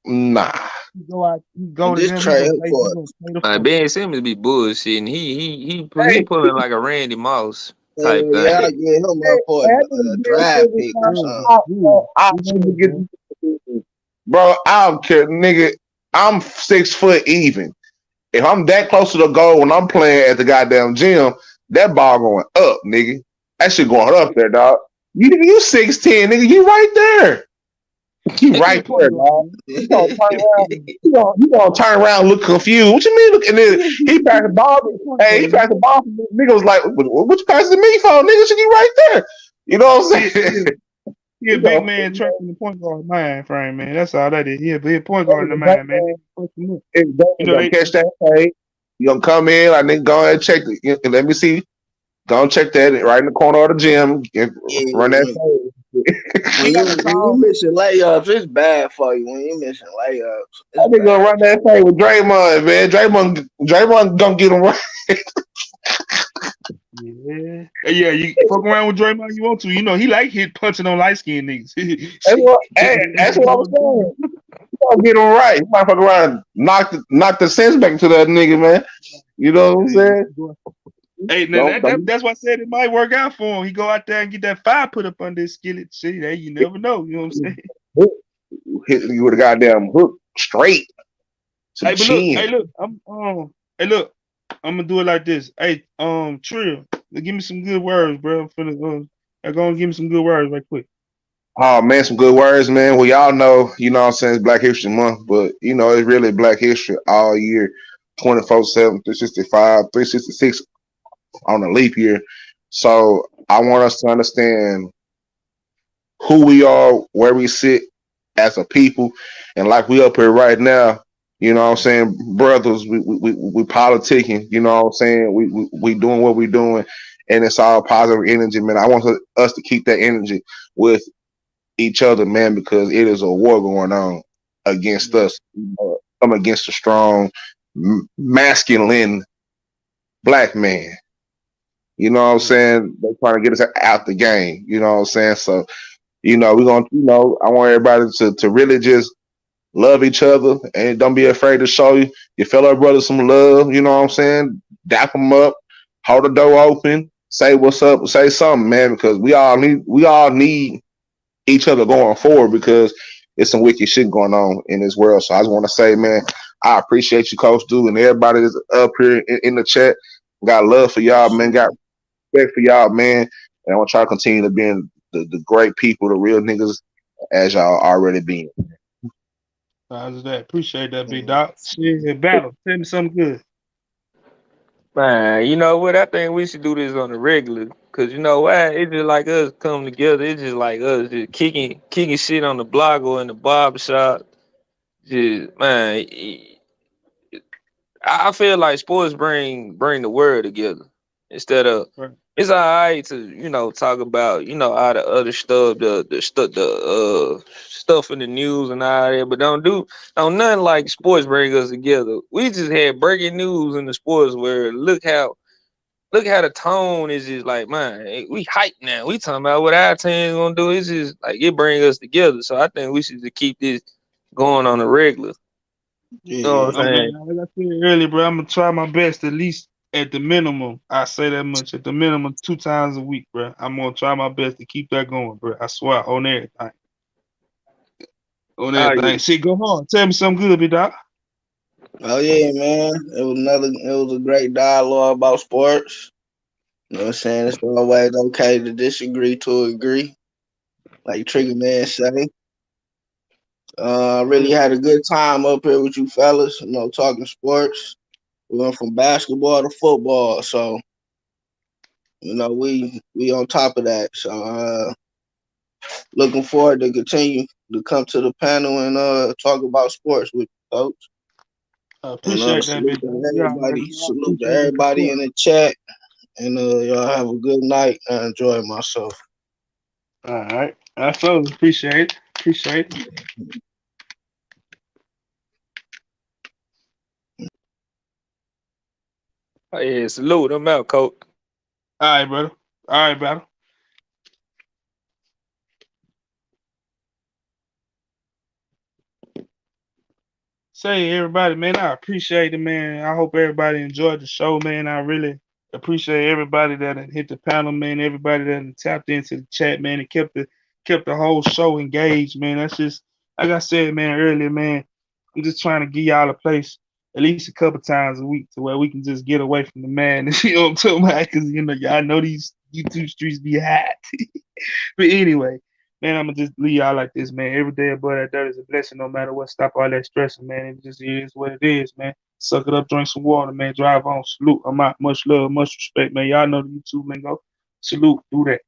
nah. He go out, he go And to this them. trade He for gonna play the Like four. Ben Simmons be bullshitting. He Hey, pulling like a Randy Moss type yeah, I thing. get him hey, up for that a nigga Ben draft Simmons, pick or Good, something. good, I'll good never shit, get bro. bro. I don't care, nigga. I'm 6 foot even. If I'm that close to the goal when I'm playing at the goddamn gym, that ball going up, nigga. That shit going up there, dog. You 6'10", nigga. You right there. You He a right point there, guard, dog. man. You gonna turn around. You gonna turn around, look confused. What you mean? Look, and then he passed the ball. He a point Hey, he guard, passed the man. ball. Nigga was like, "What you passing to me for, nigga? Should you right there?" You know what I'm He, saying? he, a, he a you big know, man trapped in the point guard mind frame, man. That's all that is. He a point guard in the if that mind, man. They man, fuck him up. if that You man know gonna they. catch that play, you gonna come in, like nigga, go ahead and check. Let me see. Go and check that right in the corner of the gym. Yeah, Run that play. He got a when you tall. missing layups, it's bad for you. When you missing layups, it's That nigga bad. gonna run that play with Draymond, man. Draymond gonna get him right. Yeah, yeah. You fuck around with Draymond, you want to. You know he like hit punching on light skinned niggas. Shit. That's what I'm saying. You gonna get him right. You might fuck around, and knock the sense back into that nigga, man. You know what I'm saying? Hey, now Don't that's why I said it might work out for him. He go out there and get that fire put up under his skillet. Shit, hey, you never know. You know what I'm saying? hit you with a goddamn hook straight to the Hey, but look, chin. hey, look, hey, look, I'm gonna do it like this. Hey, Trill, give me some good words, bro. I'm finna, go and give me some good words right quick. Oh man, some good words, man. Well, y'all know, you know what I'm saying, it's Black History Month, but you know, it's really Black History all year, 24/7, 365, 366 on a leap year. So I want us to understand who we are, where we sit as a people, and like we up here right now, you know what I'm saying, brothers, we politicking, you know what I'm saying, we doing what we doing, and it's all positive energy, man. I want us to keep that energy with each other, man, because it is a war going on against Yeah, us. I'm against a strong, masculine black man. You know what I'm yeah, saying? They're trying to get us out the game. You know what I'm saying? So, we're gonna, I want everybody to really just love each other and don't be afraid to show your fellow brothers some love. You know what I'm saying? Dap them up, hold the door open, say what's up, say something, man, because we all need each other going forward because it's some wicked shit going on in this world. So I just want to say, man, I appreciate you, Coach Du, and everybody that's up here in the chat. Got love for for y'all, man. sure. Got respect for y'all, man. And I want y'all to continue to be the great people, the real niggas, as y'all already been. How's that? Appreciate that, big dog. Shit, battle. Tell me something good. Man, you know what? I think we should do this on the regular. Cause you know why? It's just like us come together. It's just like us just kicking shit on the block or in the barber shop. Just man, I feel like sports bring the world together instead of Right. it's all right to talk about all the other stuff stuff in the news and all that, but don't nothing like sports bring us together. We just had breaking news in the sports where look how the tone is just like man, we hype now. We talking about what our team's gonna do. It's just like it bring us together. So I think we should just keep this going on the regular. You know what Yeah. I'm Man, saying? like I said earlier, bro, I'm gonna try my best at least at the minimum. I say that much at the minimum 2 times a week, bro. I'm gonna try my best to keep that going, bro. I swear on everything, on Oh everything. yeah. Shit, go on. Tell me something good, big dog. Oh yeah, man. It was a great dialogue about sports. You know what I'm saying? It's always okay to disagree to agree, like Trigger Man say. Really Real. had a good time up here with you fellas, talking sports. We went from basketball to football, so we on top of that. So looking forward to continue to come to the panel and talk about sports with you folks. I And appreciate that, salute big to dog. You already everybody. know I Salute to appreciate the everybody support. in the chat. And y'all have a good night. I enjoy myself. All right. I so appreciate it. Appreciate it. Oh, yeah, salute. I'm out, coach. All right, brother. All right, brother. Say everybody, man, I appreciate it, man. I hope everybody enjoyed the show, man. I really appreciate everybody that had hit the panel, man. Everybody that had tapped into the chat, man, and kept the whole show engaged, man. That's just like I said, man, earlier, man. I'm just trying to give y'all a place at least a couple times a week to where we can just get away from the man. You know what I'm talking about? Because y'all know these YouTube streets be hot. But anyway, man, I'm gonna just leave y'all like this, man. Every day above that dirt is a blessing, no matter what. Stop all that stressing, man. It just is what it is, man. Suck it up, drink some water, man. Drive on. Salute. I'm out. Much love, much respect, man. Y'all know the YouTube lingo. Salute. Do that.